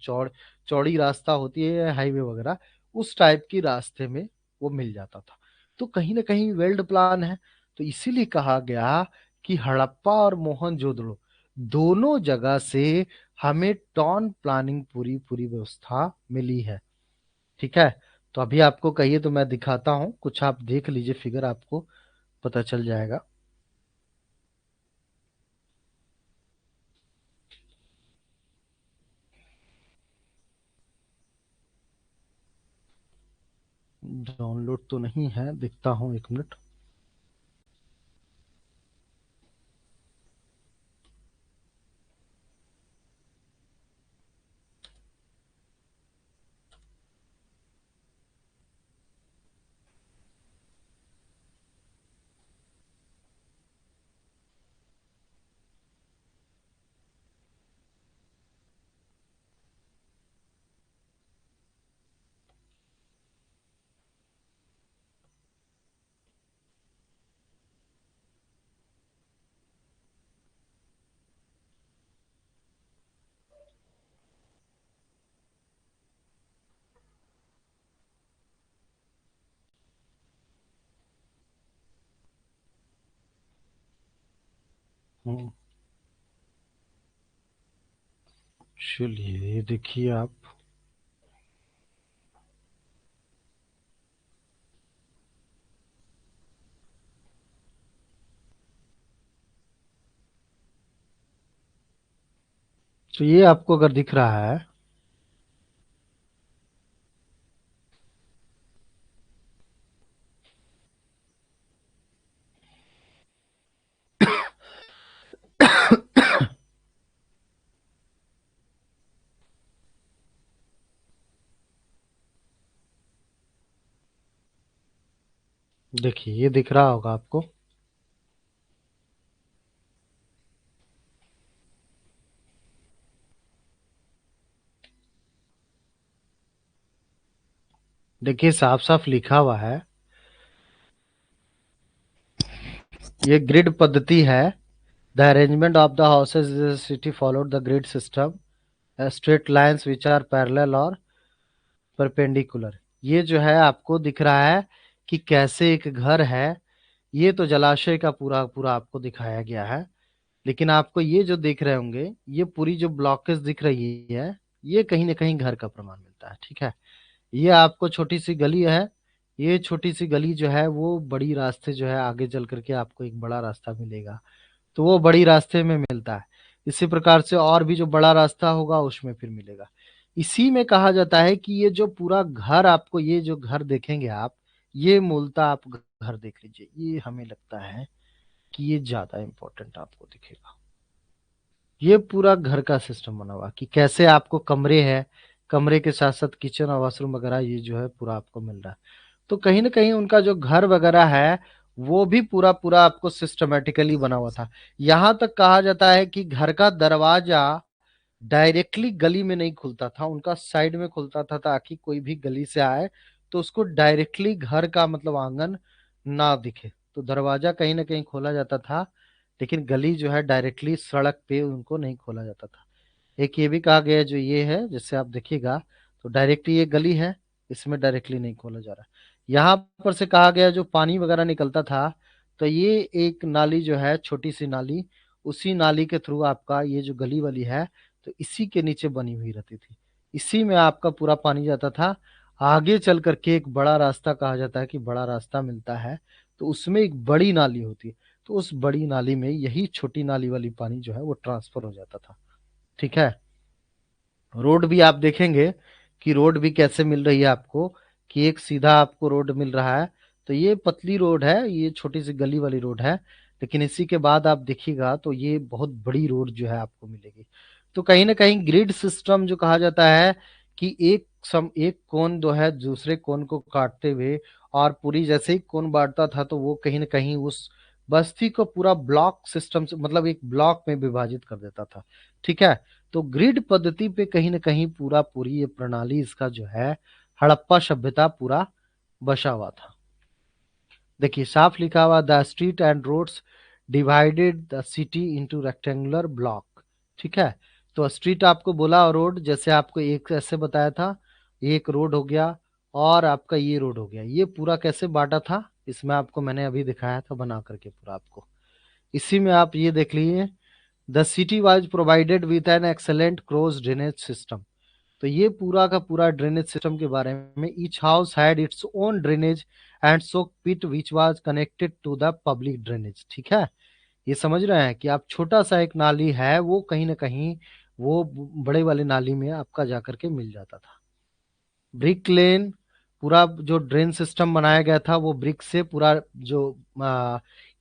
चौड़ी रास्ता होती है हाईवे वगैरह, उस टाइप की रास्ते में वो मिल जाता था। तो कहीं ना कहीं वेल्ड प्लान है। तो इसीलिए कहा गया कि हड़प्पा और मोहनजोदड़ो दोनों जगह से हमें टाउन प्लानिंग पूरी पूरी व्यवस्था मिली है। ठीक है, तो अभी आपको कहिए तो मैं दिखाता हूँ, कुछ आप देख लीजिए, फिगर आपको पता चल जाएगा। डाउनलोड तो नहीं है, दिखता हूँ, 1 मिनट। हम्म, चलिए देखिए आप, तो ये आपको अगर दिख रहा है, देखिए ये दिख रहा होगा आपको। देखिए साफ साफ लिखा हुआ है, ये ग्रिड पद्धति है। The arrangement of the houses in the city followed the grid system, straight lines which are parallel और परपेंडिकुलर। ये जो है आपको दिख रहा है कि कैसे एक घर है। ये तो जलाशय का पूरा पूरा आपको दिखाया गया है, लेकिन आपको ये जो देख रहे होंगे, ये पूरी जो ब्लॉकेज दिख रही है, ये कहीं ना कहीं घर का प्रमाण मिलता है। ठीक है, ये आपको छोटी सी गली है, ये छोटी सी गली जो है वो बड़ी रास्ते जो है आगे चल करके आपको एक बड़ा रास्ता मिलेगा, तो वो बड़ी रास्ते में मिलता है। इसी प्रकार से और भी जो बड़ा रास्ता होगा उसमें फिर मिलेगा। इसी में कहा जाता है कि ये जो पूरा घर आपको, ये जो घर देखेंगे आप, ये मूलतः आप घर देख लीजिए, ये हमें लगता है कि ये ज्यादा इंपॉर्टेंट आपको दिखेगा। ये पूरा घर का सिस्टम बना हुआ कि कैसे आपको कमरे हैं, कमरे के साथ साथ किचन और वॉशरूम वगैरह ये जो है पूरा आपको मिल रहा है। तो कहीं ना कहीं उनका जो घर वगैरह है वो भी पूरा पूरा आपको सिस्टमेटिकली बना हुआ था। यहां तक कहा जाता है कि घर का दरवाजा डायरेक्टली गली में नहीं खुलता था, उनका साइड में खुलता था, ताकि कोई भी गली से आए तो उसको डायरेक्टली घर का मतलब आंगन ना दिखे। तो दरवाजा कहीं ना कहीं खोला जाता था, लेकिन गली जो है डायरेक्टली सड़क पे उनको नहीं खोला जाता था। एक ये भी कहा गया है, जो ये है जिससे आप देखिएगा तो डायरेक्टली ये गली है, इसमें डायरेक्टली नहीं खोला जा रहा। यहाँ पर से कहा गया जो पानी वगैरह निकलता था, तो ये एक नाली जो है, छोटी सी नाली, उसी नाली के थ्रू आपका ये जो गली वाली है, तो इसी के नीचे बनी हुई रहती थी, इसी में आपका पूरा पानी जाता था। आगे चल करके एक बड़ा रास्ता, कहा जाता है कि बड़ा रास्ता मिलता है, तो उसमें एक बड़ी नाली होती है, तो उस बड़ी नाली में यही छोटी नाली वाली पानी जो है वो ट्रांसफर हो जाता था। ठीक है, रोड भी आप देखेंगे कि रोड भी कैसे मिल रही है आपको, कि एक सीधा आपको रोड मिल रहा है, तो ये पतली रोड है, ये छोटी सी गली वाली रोड है, लेकिन इसी के बाद आप देखिएगा तो ये बहुत बड़ी रोड जो है आपको मिलेगी। तो कहीं ना कहीं ग्रिड सिस्टम जो कहा जाता है कि एक कोन जो है दूसरे कोन को काटते हुए, और पूरी जैसे ही कोन बांटता था तो वो कहीं ना कहीं उस बस्ती को पूरा ब्लॉक सिस्टम से, मतलब एक ब्लॉक में विभाजित कर देता था। ठीक है, तो ग्रिड पद्धति पे कहीं ना कहीं पूरा पूरी ये प्रणाली इसका जो है हड़प्पा सभ्यता पूरा बसा हुआ था। देखिए साफ लिखा हुआ, the street and roads divided the city into rectangular block. ठीक है, तो स्ट्रीट आपको बोला, और रोड जैसे आपको एक ऐसे बताया था, एक रोड हो गया और आपका ये रोड हो गया। ये पूरा कैसे बांटा था, इसमें आपको मैंने अभी दिखाया था बना करके पूरा आपको। इसी में आप ये देख लीजिए, the city was provided with an excellent cross drainage system. तो ये पूरा का पूरा ड्रेनेज सिस्टम के बारे में, each house had its own drainage and soak pit which was connected to the public drainage. ठीक है, ये समझ रहे हैं कि आप छोटा सा एक नाली है, वो कहीं ना कहीं वो बड़े वाले नाली में आपका जाकर के मिल जाता था। ब्रिक लेन, पूरा जो ड्रेन सिस्टम बनाया गया था वो ब्रिक से, पूरा जो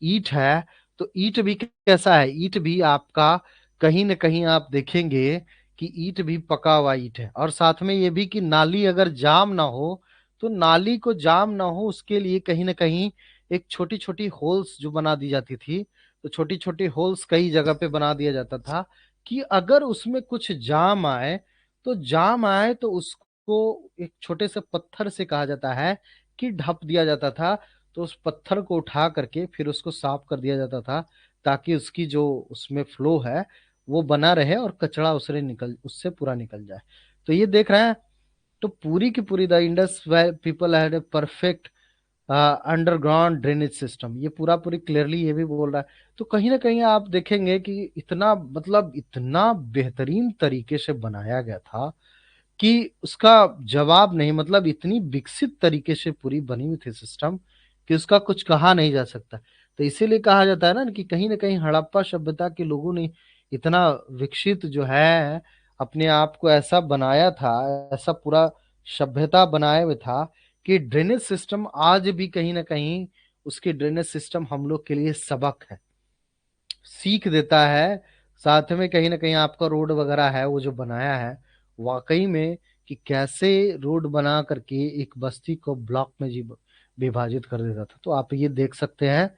ईंट है, तो ईंट भी कैसा है, ईंट भी आपका कहीं ना कहीं आप देखेंगे कि ईंट भी पका हुआ ईंट है। और साथ में ये भी कि नाली अगर जाम ना हो, तो नाली को जाम ना हो उसके लिए कहीं ना कहीं एक छोटी छोटी होल्स जो बना दी जाती थी, तो छोटी छोटी होल्स कई जगह पे बना दिया जाता था कि अगर उसमें कुछ जाम आए, तो जाम आए तो उसको एक छोटे से पत्थर से, कहा जाता है कि ढप दिया जाता था। तो उस पत्थर को उठा करके फिर उसको साफ कर दिया जाता था, ताकि उसकी जो उसमें फ्लो है वो बना रहे और कचरा उससे पूरा निकल जाए। तो ये देख रहे हैं, तो पूरी की पूरी the Indus people had a perfect underground drainage system, ये पूरा पूरी क्लियरली ये भी बोल रहा है। तो कहीं ना कहीं आप देखेंगे कि इतना मतलब इतना बेहतरीन तरीके से बनाया गया था कि उसका जवाब नहीं, मतलब इतनी विकसित तरीके से पूरी बनी हुई थी सिस्टम कि उसका कुछ कहा नहीं जा सकता। तो इसीलिए कहा जाता है ना कहीं हड़प्पा सभ्यता के लोगों ने इतना विकसित जो है अपने आप को ऐसा बनाया था, ऐसा पूरा सभ्यता बनाए हुए था कि ड्रेनेज सिस्टम आज भी कहीं ना कहीं उसके ड्रेनेज सिस्टम हम लोग के लिए सबक है, सीख देता है। साथ में कहीं ना कहीं आपका रोड वगैरह है वो जो बनाया है वाकई में कि कैसे रोड बना करके एक बस्ती को ब्लॉक में जी विभाजित कर देता था। तो आप ये देख सकते हैं,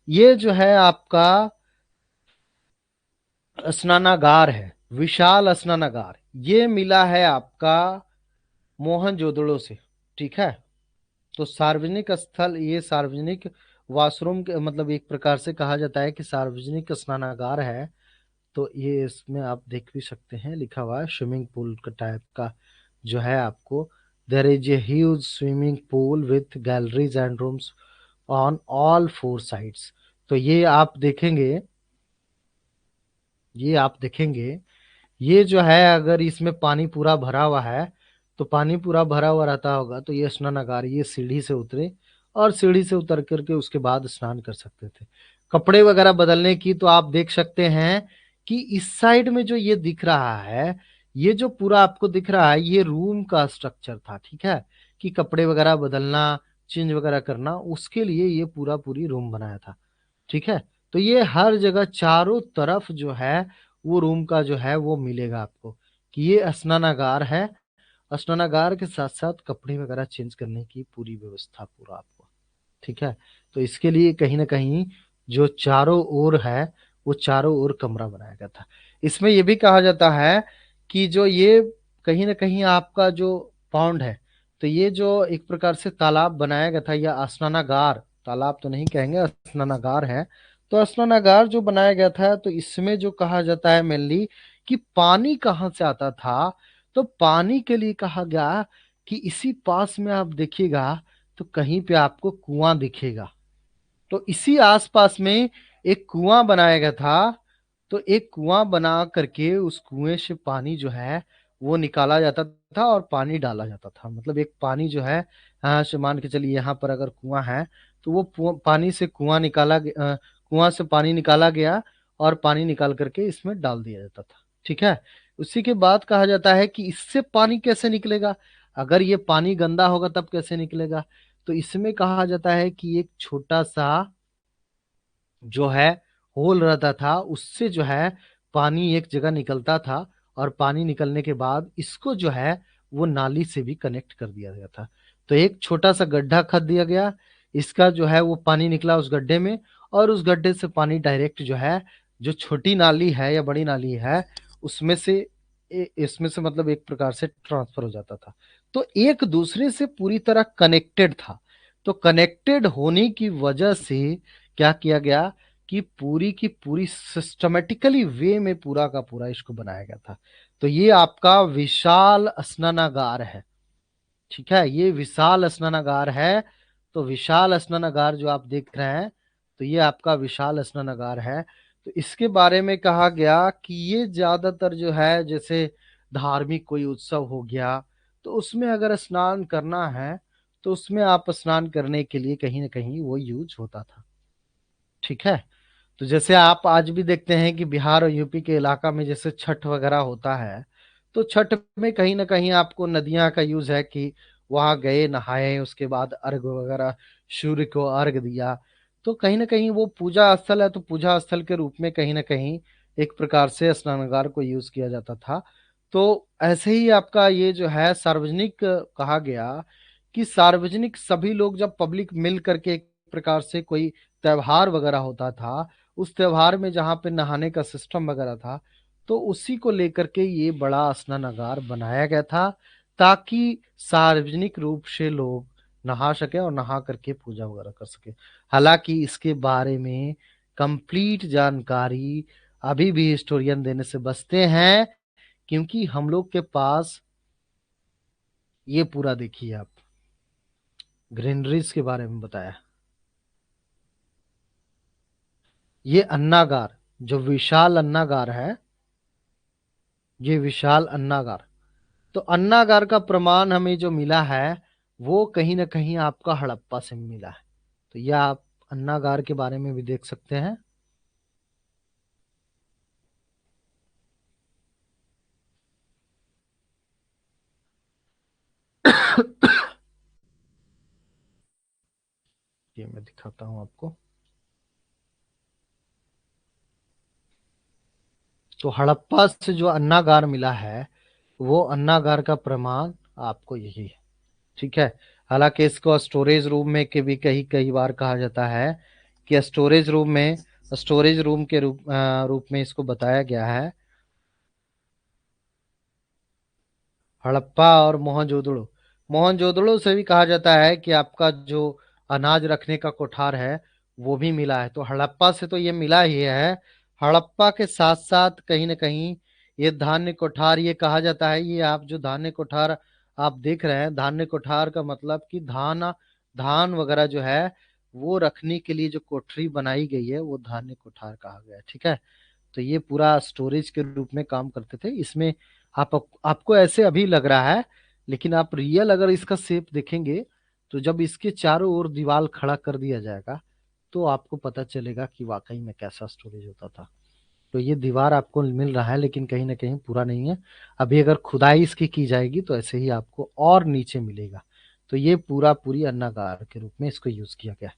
ये जो है आपका स्नानागार है, विशाल स्नानागार, ये मिला है आपका मोहनजोदड़ो से। ठीक है, तो सार्वजनिक स्थल, ये सार्वजनिक वॉशरूम के मतलब एक प्रकार से कहा जाता है कि सार्वजनिक स्नानागार है। तो ये इसमें आप देख भी सकते हैं, लिखा हुआ है स्विमिंग पूल का टाइप का जो है आपको, there is a huge swimming pool with galleries and rooms on all four sides. तो ये आप देखेंगे ये जो है अगर इसमें पानी पूरा भरा हुआ है तो पानी पूरा भरा हुआ रहता होगा तो ये स्नानागार, ये सीढ़ी से उतरे और सीढ़ी से उतर करके उसके बाद स्नान कर सकते थे। कपड़े वगैरह बदलने की तो आप देख सकते हैं कि इस साइड में जो ये दिख रहा है, ये जो पूरा आपको दिख रहा है ये रूम का स्ट्रक्चर था। ठीक है, कि कपड़े वगैरह बदलना, चेंज वगैरह करना, उसके लिए ये पूरा पूरी रूम बनाया था। ठीक है, तो ये हर जगह चारों तरफ जो है वो रूम का जो है वो मिलेगा आपको कि ये स्नानागार है। स्नानागार के साथ साथ कपड़े वगैरह चेंज करने की पूरी व्यवस्था पूरा आपको। ठीक है, तो इसके लिए कहीं ना कहीं जो चारों ओर है वो चारों ओर कमरा बनाया गया था। इसमें यह भी कहा जाता है कि जो ये कहीं ना कहीं आपका जो पॉन्ड है, तो ये जो एक प्रकार से तालाब बनाया गया था या स्नानागार, तालाब तो नहीं कहेंगे, स्नानागार है। तो स्नानागार जो बनाया गया था तो इसमें जो कहा जाता है मेनली कि पानी कहाँ से आता था, तो पानी के लिए कहा गया कि इसी पास में आप देखिएगा तो कहीं पे आपको कुआं दिखेगा। तो इसी आसपास में एक कुआं बनाया गया था। तो एक कुआं बना करके उस कुएं से पानी जो है वो निकाला जाता था और पानी डाला जाता था। मतलब एक पानी जो है, यहाँ से मान के चलिए यहाँ पर अगर कुआं है तो वो पानी से कुआं से पानी निकाला गया और पानी निकाल करके इसमें डाल दिया जाता था। ठीक है, उसी के बाद कहा जाता है कि इससे पानी कैसे निकलेगा, अगर ये पानी गंदा होगा तब कैसे निकलेगा। तो इसमें कहा जाता है कि एक छोटा सा जो है होल रहता था, उससे जो है पानी एक जगह निकलता था और पानी निकलने के बाद इसको जो है वो नाली से भी कनेक्ट कर दिया गया था। तो एक छोटा सा गड्ढा खद दिया गया, इसका जो है वो पानी निकला उस गड्ढे में और उस गड्ढे से पानी डायरेक्ट जो है जो छोटी नाली है या बड़ी नाली है उसमें से इसमें से मतलब एक प्रकार से ट्रांसफर हो जाता था। तो एक दूसरे से पूरी तरह कनेक्टेड था। तो कनेक्टेड होने की वजह से क्या किया गया कि पूरी की पूरी सिस्टमेटिकली वे में पूरा का पूरा इसको बनाया गया था। तो ये आपका विशाल स्नानागार है। ठीक है, ये विशाल स्नानागार है। तो विशाल स्नानागार जो आप देख रहे हैं तो ये आपका विशाल स्नानागार है। तो इसके बारे में कहा गया कि ये ज्यादातर जो है जैसे धार्मिक कोई उत्सव हो गया तो उसमें अगर स्नान करना है तो उसमें आप स्नान करने के लिए कहीं ना कहीं वो यूज होता था। ठीक है, तो जैसे आप आज भी देखते हैं कि बिहार और यूपी के इलाका में जैसे छठ वगैरह होता है तो छठ में कहीं ना कहीं आपको नदियां का यूज है कि वहां गए नहाए, उसके बाद अर्घ वगैरह सूर्य को अर्घ दिया। तो कहीं ना कहीं वो पूजा स्थल है, तो पूजा स्थल के रूप में कहीं ना कहीं एक प्रकार से स्नानागार को यूज किया जाता था। तो ऐसे ही आपका ये जो है सार्वजनिक कहा गया कि सार्वजनिक सभी लोग जब पब्लिक मिल करके एक प्रकार से कोई त्योहार वगैरह होता था, उस त्योहार में जहाँ पे नहाने का सिस्टम वगैरह था तो उसी को लेकर के ये बड़ा स्नानागार बनाया गया था ताकि सार्वजनिक रूप से लोग नहा सके और नहा करके पूजा वगैरह कर सके। हालांकि इसके बारे में कंप्लीट जानकारी अभी भी हिस्टोरियन देने से बचते हैं क्योंकि हम लोग के पास ये पूरा देखिए आप, ग्रीनरीज के बारे में बताया। ये अन्नागार, जो विशाल अन्नागार है, ये विशाल अन्नागार, तो अन्नागार का प्रमाण हमें जो मिला है वो कहीं ना कहीं आपका हड़प्पा से मिला है। तो यह आप अन्नागार के बारे में भी देख सकते हैं। ये मैं दिखाता हूं आपको। तो हड़प्पा से जो अन्नागार मिला है वो अन्नागार का प्रमाण आपको यही है। ठीक है। हालांकि इसको स्टोरेज रूम में के भी कई कई बार कहा जाता है कि स्टोरेज रूम के रूप में इसको बताया गया है। हड़प्पा और मोहनजोदड़ो, मोहनजोदड़ो से भी कहा जाता है कि आपका जो अनाज रखने का कोठार है वो भी मिला है। तो हड़प्पा से तो ये मिला ही है। हड़प्पा के साथ साथ कहीं ना कहीं ये धान्य कोठार, ये कहा जाता है, ये आप जो धान्य कोठार आप देख रहे हैं, धान्य कोठार का मतलब कि धान धान वगैरह जो है वो रखने के लिए जो कोठरी बनाई गई है वो धान्य कोठार कहा गया है। ठीक है। तो ये पूरा स्टोरेज के रूप में काम करते थे। इसमें आपको ऐसे अभी लग रहा है, लेकिन आप रियल अगर इसका शेप देखेंगे तो जब इसके चारों ओर दीवार खड़ा कर दिया जाएगा तो आपको पता चलेगा कि वाकई में कैसा स्टोरेज होता था। तो ये दीवार आपको मिल रहा है लेकिन कहीं ना कहीं पूरा नहीं है। अभी अगर खुदाई इसकी की जाएगी तो ऐसे ही आपको और नीचे मिलेगा। तो ये पूरी अन्नागार के रूप में इसको यूज किया गया है।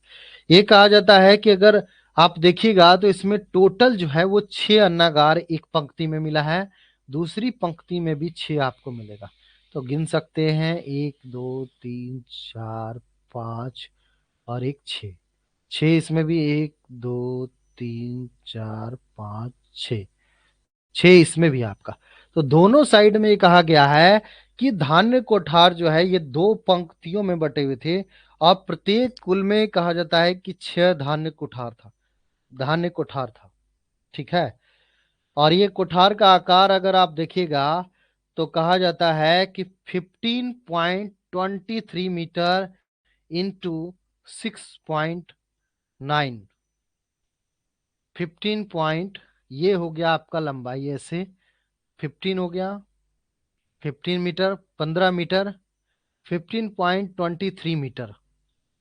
ये कहा जाता है कि अगर आप देखिएगा तो इसमें टोटल जो है वो 6 अन्नागार एक पंक्ति में मिला है, दूसरी पंक्ति में भी 6 आपको मिलेगा। तो गिन सकते हैं 1 2 3 4 5 और एक 6, 6 इसमें भी 1 2 3 4 5 6, 6 इसमें भी आपका। तो दोनों साइड में ये कहा गया है कि धान्य कोठार जो है ये 2 पंक्तियों में बटे हुए थे और प्रत्येक कुल में कहा जाता है कि 6 धान्य कोठार था। ठीक है। और ये कोठार का आकार अगर आप देखिएगा तो कहा जाता है कि 15.23 मीटर इंटू 6.9, 15 पॉइंट, ये हो गया आपका लंबाई, ऐसे 15 हो गया, 15 मीटर, 15 मीटर, 15.23 मीटर।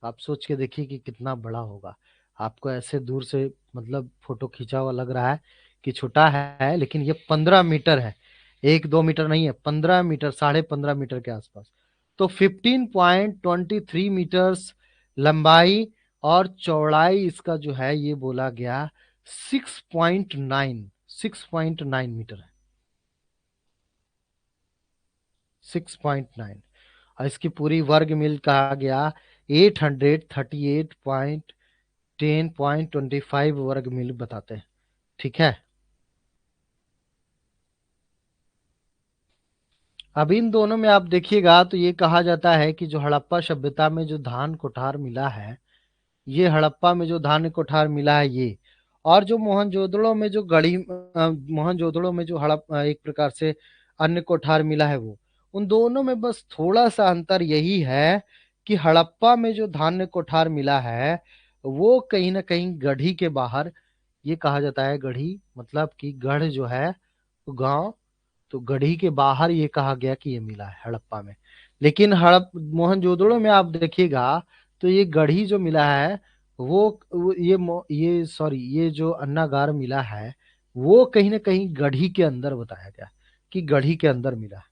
आप सोच के देखिए कि कितना बड़ा होगा। आपको ऐसे दूर से मतलब फोटो खींचा हुआ लग रहा है कि छोटा है, लेकिन ये 15 मीटर है, 1 2 मीटर नहीं है, 15 मीटर, 15.5 मीटर के आसपास। तो 15.23 मीटर्स लंबाई और चौड़ाई इसका जो है ये बोला गया 6.9 मीटर है, 6.9। और इसकी पूरी वर्ग मील कहा गया 838.10.25 वर्ग मील बताते हैं। ठीक है। अब इन दोनों में आप देखिएगा तो ये कहा जाता है कि जो हड़प्पा सभ्यता में जो धान कोठार मिला है, ये हड़प्पा में जो धान्य कोठार मिला है ये, और जो मोहनजोदड़ो में जो एक प्रकार से अन्य कोठार मिला है वो, उन दोनों में बस थोड़ा सा अंतर यही है कि हड़प्पा में जो धान्य कोठार मिला है वो कहीं ना कहीं गढ़ी के बाहर, ये कहा जाता है गढ़ी मतलब कि गढ़ जो है गांव, तो गढ़ी के बाहर ये कहा गया कि ये मिला है हड़प्पा में। लेकिन हड़प मोहनजोदड़ो में आप देखिएगा तो ये गढ़ी जो मिला है ये सॉरी, ये जो अन्नागार मिला है वो कहीं ना कहीं गढ़ी के अंदर बताया गया कि गढ़ी के अंदर मिला है।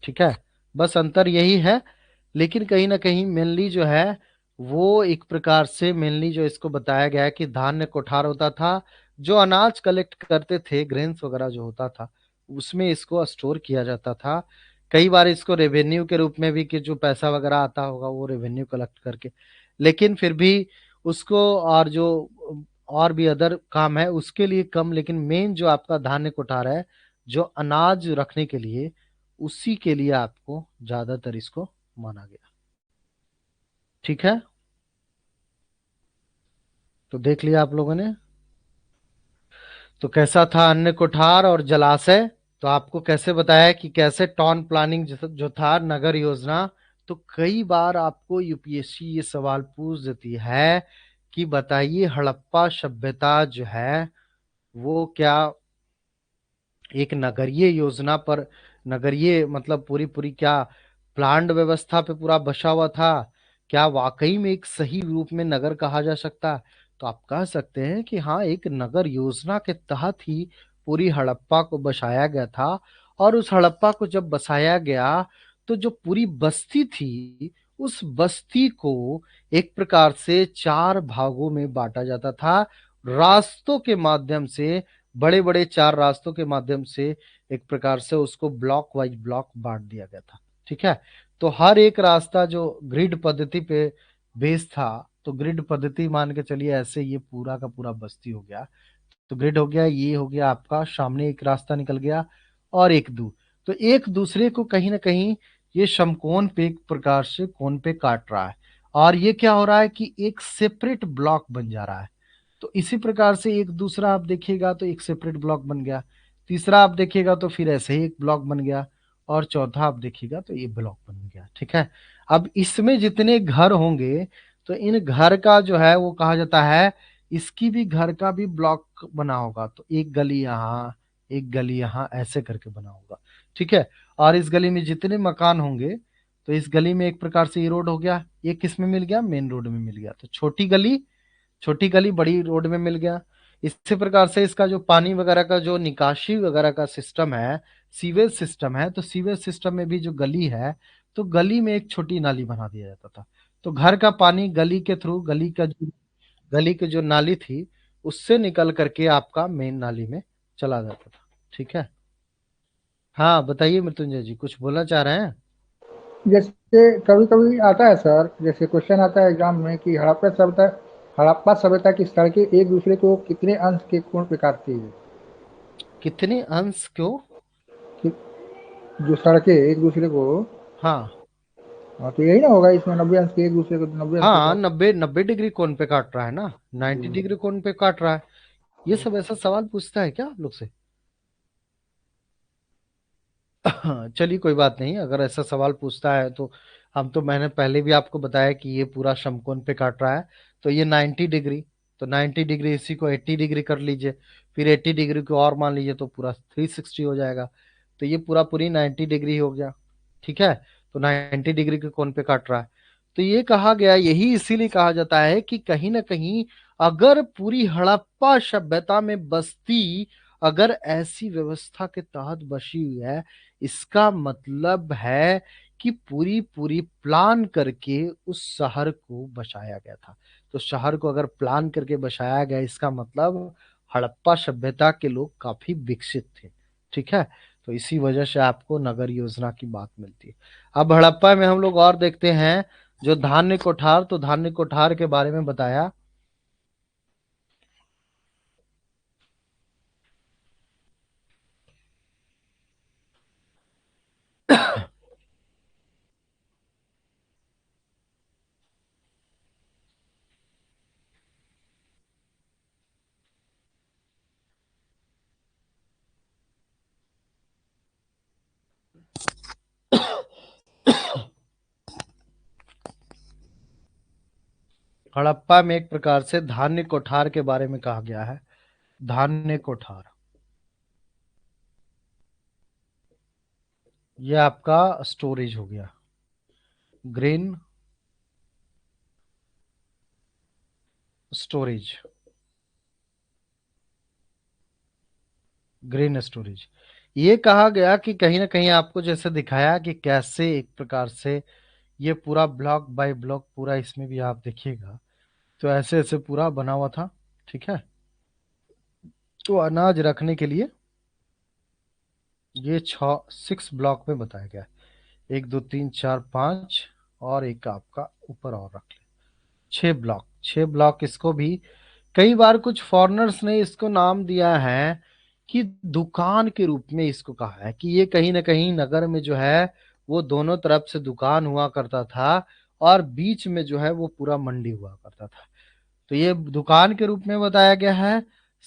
ठीक है। बस अंतर यही है। लेकिन कहीं ना कहीं मेनली जो है वो एक प्रकार से मेनली जो इसको बताया गया है कि धान्य कोठार होता था, जो अनाज कलेक्ट करते थे, ग्रेन्स वगैरह जो होता था उसमें इसको स्टोर किया जाता था। कई बार इसको रेवेन्यू के रूप में भी, कि जो पैसा वगैरह आता होगा वो रेवेन्यू कलेक्ट करके, लेकिन फिर भी उसको, और जो और भी अदर काम है उसके लिए कम, लेकिन मेन जो आपका धान्य कोठार है जो अनाज रखने के लिए, उसी के लिए आपको ज्यादातर इसको माना गया। ठीक है। तो देख लिया आप लोगों ने। तो कैसा था अन्य कोठार और जलाशय, तो आपको कैसे बताया कि कैसे टाउन प्लानिंग जो था, नगर योजना, तो कई बार आपको यूपीएससी ये सवाल पूछ देती है कि बताइए हड़प्पा सभ्यता जो है वो क्या एक नगरीय योजना पर, नगरीय मतलब पूरी पूरी क्या प्लान्ड व्यवस्था पे पूरा बसा हुआ था, क्या वाकई में एक सही रूप में नगर कहा जा सकता है? तो आप कह सकते हैं कि हाँ, एक नगर योजना के तहत ही पूरी हड़प्पा को बसाया गया था। और उस हड़प्पा को जब बसाया गया तो जो पूरी बस्ती थी, उस बस्ती को एक प्रकार से 4 भागों में बांटा जाता था, रास्तों के माध्यम से, बड़े बड़े 4 रास्तों के माध्यम से एक प्रकार से उसको ब्लॉक वाइज ब्लॉक बांट दिया गया था। ठीक है, तो हर एक रास्ता जो ग्रिड पद्धति पे बेस था, तो ग्रिड पद्धति मान के चलिए ऐसे ये पूरा का पूरा बस्ती हो गया। तो ग्रिड हो गया, ये हो गया आपका, सामने एक रास्ता निकल गया और एक तो एक दूसरे को कहीं ना कहीं ये समकोण पे एक प्रकार से कोण पे काट रहा है, और ये क्या हो रहा है कि एक सेपरेट ब्लॉक बन जा रहा है। तो इसी प्रकार से एक दूसरा आप देखिएगा तो एक सेपरेट ब्लॉक बन गया, तीसरा आप देखिएगा तो फिर ऐसे ही एक ब्लॉक बन गया, और चौथा आप देखिएगा तो ये ब्लॉक बन गया। ठीक है, अब इसमें जितने घर होंगे तो इन घर का जो है वो कहा जाता है, इसकी भी घर का भी ब्लॉक बना होगा, तो एक गली यहाँ, एक गली यहाँ, ऐसे करके बना होगा। ठीक है, और इस गली में जितने मकान होंगे तो इस गली में एक प्रकार से ये रोड हो गया, ये किस में मिल गया, मेन रोड में मिल गया, तो छोटी गली बड़ी रोड में मिल गया। इसी प्रकार से इसका जो पानी वगैरह का जो निकासी वगैरह का सिस्टम है, सीवेज सिस्टम है, तो सीवेज सिस्टम में भी जो गली है तो गली में एक छोटी नाली बना दिया जाता था। तो घर का पानी गली के थ्रू, गली की जो नाली थी उससे निकल करके आपका मेन नाली में चला जाता था। ठीक है, हाँ बताइए मृत्युंजय जी, कुछ बोलना चाह रहे हैं? जैसे कभी कभी आता है सर, जैसे क्वेश्चन आता है एग्जाम में कि हड़प्पा सभ्यता की सड़कें एक दूसरे को कितने अंश के कोण पे काटती है? कितने अंश क्यों? कि जो सड़कें एक दूसरे को, हाँ हाँ तो यही ना होगा, इसमें 90 अंश के एक दूसरे को 90 अंश के हाँ, काट। 90 डिग्री कोण पे काट रहा है ना, 90 डिग्री कोण पे काट रहा है। ये जी। सब ऐसा सवाल पूछता है क्या आप लोग से? चलिए कोई बात नहीं, अगर ऐसा सवाल पूछता है तो हम तो, मैंने पहले भी आपको बताया कि ये पूरा समकोण पे काट रहा है, तो ये 90 डिग्री, तो 90 डिग्री इसी को 80 डिग्री कर लीजिए, फिर 80 डिग्री को और मान लीजिए तो पूरा 360 हो जाएगा। तो ये पूरा पूरी 90 डिग्री हो गया। ठीक है, तो 90 डिग्री के कोण पे काट रहा है। तो ये कहा गया, यही इसीलिए कहा जाता है कि कहीं ना कहीं अगर पूरी हड़प्पा सभ्यता में बस्ती अगर ऐसी व्यवस्था के तहत बसी हुई है, इसका मतलब है कि पूरी पूरी प्लान करके उस शहर को बसाया गया था। तो शहर को अगर प्लान करके बसाया गया, इसका मतलब हड़प्पा सभ्यता के लोग काफी विकसित थे। ठीक है, तो इसी वजह से आपको नगर योजना की बात मिलती है। अब हड़प्पा में हम लोग और देखते हैं जो धान्य कोठार, तो धान्य कोठार के बारे में बताया। हड़प्पा में एक प्रकार से धान्य कोठार के बारे में कहा गया है। धान्य कोठार, ये आपका स्टोरेज हो गया, ग्रेन स्टोरेज, ग्रेन स्टोरेज। ये कहा गया कि कहीं ना कहीं आपको जैसे दिखाया कि कैसे एक प्रकार से ये पूरा ब्लॉक बाय ब्लॉक पूरा, इसमें भी आप देखिएगा तो ऐसे ऐसे पूरा बना हुआ था। ठीक है, तो अनाज रखने के लिए ये 6 ब्लॉक में बताया गया है, 1 2 3 4 5, और एक आपका ऊपर और रख ले, 6 ब्लॉक, 6 ब्लॉक। इसको भी कई बार कुछ फॉरेनर्स ने इसको नाम दिया है कि दुकान के रूप में इसको कहा है, कि ये कहीं ना कहीं नगर में जो है वो दोनों तरफ से दुकान हुआ करता था, और बीच में जो है वो पूरा मंडी हुआ करता था। तो ये दुकान के रूप में बताया गया है।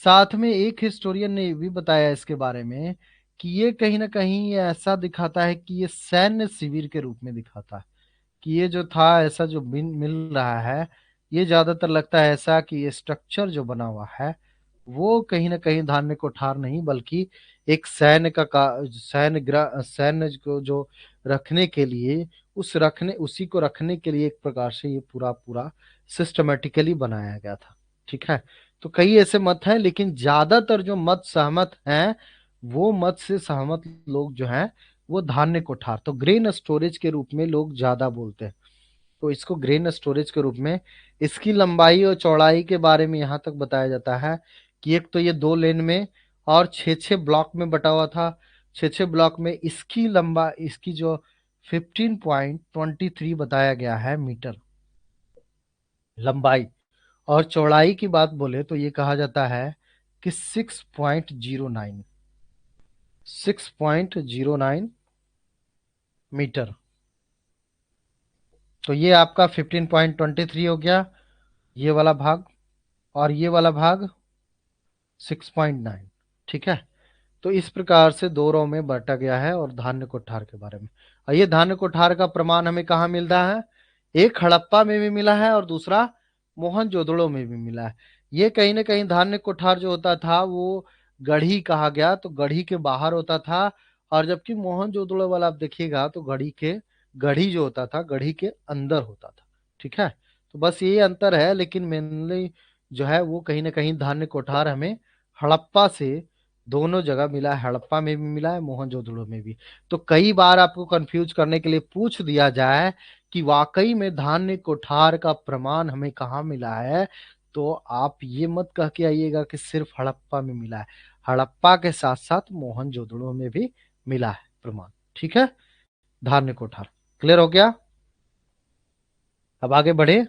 साथ में एक हिस्टोरियन ने ये भी बताया इसके बारे में कि ये कहीं ना कहीं ये ऐसा दिखाता है कि ये सैन्य शिविर के रूप में दिखाता है, कि ये जो था ऐसा जो मिल रहा है, ये ज्यादातर लगता है ऐसा कि ये स्ट्रक्चर जो बना हुआ है वो कहीं ना कहीं धान्य कोठार नहीं बल्कि एक सैन्य को जो रखने के लिए उसी को रखने के लिए एक प्रकार से ये पूरा पूरा सिस्टमेटिकली बनाया गया था। ठीक है। तो कई ऐसे मत हैं, लेकिन ज्यादातर जो मत सहमत हैं वो मत से सहमत लोग जो हैं वो धान्य कोठार, तो ग्रेन स्टोरेज के रूप में लोग ज्यादा बोलते हैं। तो इसको ग्रेन स्टोरेज के रूप में, इसकी लंबाई और चौड़ाई के बारे में यहाँ तक बताया जाता है कि एक तो ये 2 लेन में और 6-6 ब्लॉक में बटा हुआ था। 6-6 ब्लॉक में इसकी जो 15.23 बताया गया है मीटर लंबाई, और चौड़ाई की बात बोले तो ये कहा जाता है कि 6.09 मीटर। तो ये आपका 15.23 हो गया ये वाला भाग, और ये वाला भाग 6.9। ठीक है। तो इस प्रकार से 2 रो में बांटा गया है। और धान्य कोठार के बारे में, और ये धान्य कोठार का प्रमाण हमें कहाँ मिलता है, एक हड़प्पा में भी मिला है और दूसरा मोहनजोदड़ो में भी मिला है। ये कहीं ना कहीं धान्य कोठार जो होता था वो गढ़ी कहा गया, तो गढ़ी के बाहर होता था, और जबकि मोहनजोदड़ो वाला आप देखिएगा तो गढ़ी जो होता था गढ़ी के अंदर होता था। ठीक है। तो बस ये अंतर है, लेकिन मेनली जो है वो कहीं ना कहीं धान्य कोठार हमें हड़प्पा से दोनों जगह मिला है, हड़प्पा में भी मिला है मोहनजोदड़ो में भी। तो कई बार आपको कंफ्यूज करने के लिए पूछ दिया जाए कि वाकई में धान्य कोठार का प्रमाण हमें कहाँ मिला है, तो आप ये मत कह के आइएगा कि सिर्फ हड़प्पा में मिला है, हड़प्पा के साथ साथ मोहनजोदड़ो में भी मिला है प्रमाण। ठीक है। धान्य कोठार क्लियर हो गया। अब आगे बढ़े।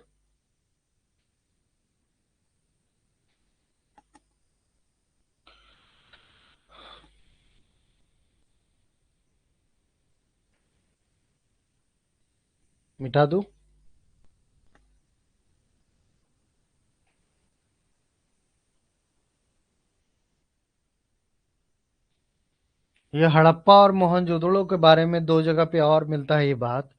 मिटा दूं। ये हड़प्पा और मोहनजोदड़ो के बारे में 2 जगह पे और मिलता है ये बात,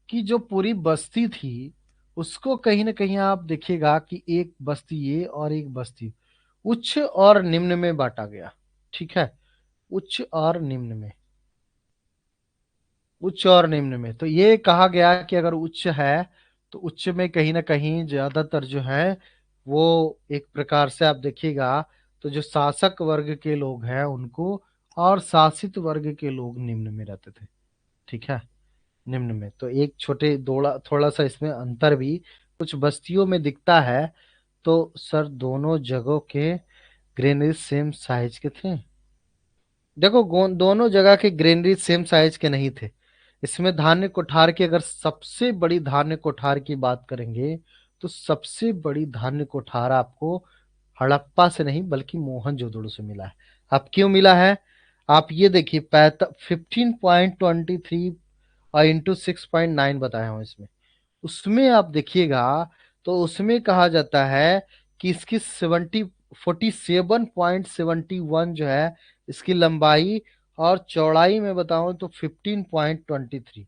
कि जो पूरी बस्ती थी उसको कहीं ना कहीं आप देखिएगा कि एक बस्ती ये और एक बस्ती उच्च और निम्न में बांटा गया। ठीक है। उच्च और निम्न में, उच्च और निम्न में, तो ये कहा गया कि अगर उच्च है तो उच्च में कहीं ना कहीं ज्यादातर जो है वो एक प्रकार से आप देखिएगा तो जो शासक वर्ग के लोग हैं उनको, और शासित वर्ग के लोग निम्न में रहते थे। ठीक है। निम्न में तो एक छोटे थोड़ा सा इसमें अंतर भी कुछ बस्तियों में दिखता है। तो सर दोनों जगहों के ग्रेनरी सेम साइज के थे। देखो दोनों जगह के ग्रेनरी सेम साइज के नहीं थे। इसमें धान्य कोठार की अगर सबसे बड़ी धान्य कोठार की बात करेंगे तो सबसे बड़ी धान्य कोठार आपको हड़प्पा से नहीं बल्कि मोहनजोदड़ो से मिला है। अब क्यों मिला है, आप ये देखिए 15.23 और इंटू 6.9 बताया हूं इसमें, उसमें आप देखिएगा तो उसमें कहा जाता है कि इसकी 47.71 जो है इसकी लंबाई, और चौड़ाई में बताऊं तो 15.23।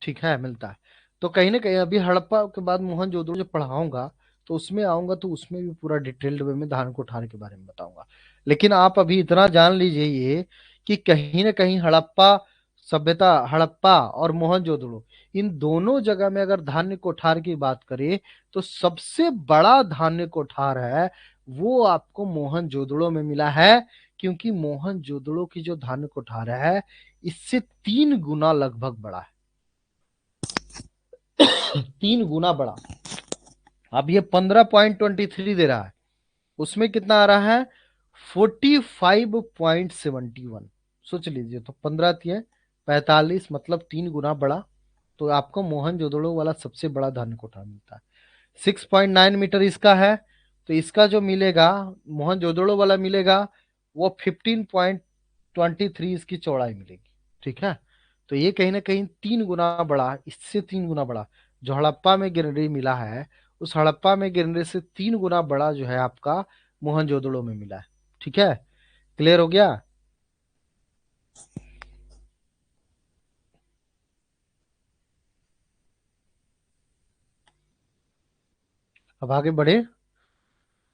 ठीक है मिलता है। तो कहीं ना कहीं अभी हड़प्पा के बाद मोहनजोदड़ो जो पढ़ाऊंगा तो उसमें आऊंगा तो उसमें भी पूरा डिटेल्ड वे में धान कोठार के बारे में बताऊंगा। लेकिन आप अभी इतना जान लीजिए ये कि कहीं ना कहीं हड़प्पा और मोहनजोदड़ो इन दोनों जगह में अगर धान्य कोठार की बात करें तो सबसे बड़ा धान्य कोठार है वो आपको मोहनजोदड़ो में मिला है, क्योंकि मोहनजोदड़ो की जो धान्य कोठार है इससे 3 गुना लगभग बड़ा है। 3 गुना बड़ा। अब ये 15.23 दे रहा है, उसमें कितना आ रहा है 45.71। सोच लीजिए तो 15 × 45 मतलब 3 गुना बड़ा। तो आपको मोहनजोदड़ो वाला सबसे बड़ा धान्य कोठार मिलता है। 6.9 मीटर इसका है, तो इसका जो मिलेगा मोहनजोदड़ो वाला मिलेगा वो 15.23 इसकी चौड़ाई मिलेगी। ठीक है। तो ये कहीं ना कहीं 3 गुना बड़ा, इससे 3 गुना बड़ा जो हड़प्पा में गिरनरी मिला है, उस हड़प्पा में गिरनरी से 3 गुना बड़ा जो है आपका मोहनजोदड़ो में मिला है। ठीक है। क्लियर हो गया। अब आगे बढ़े।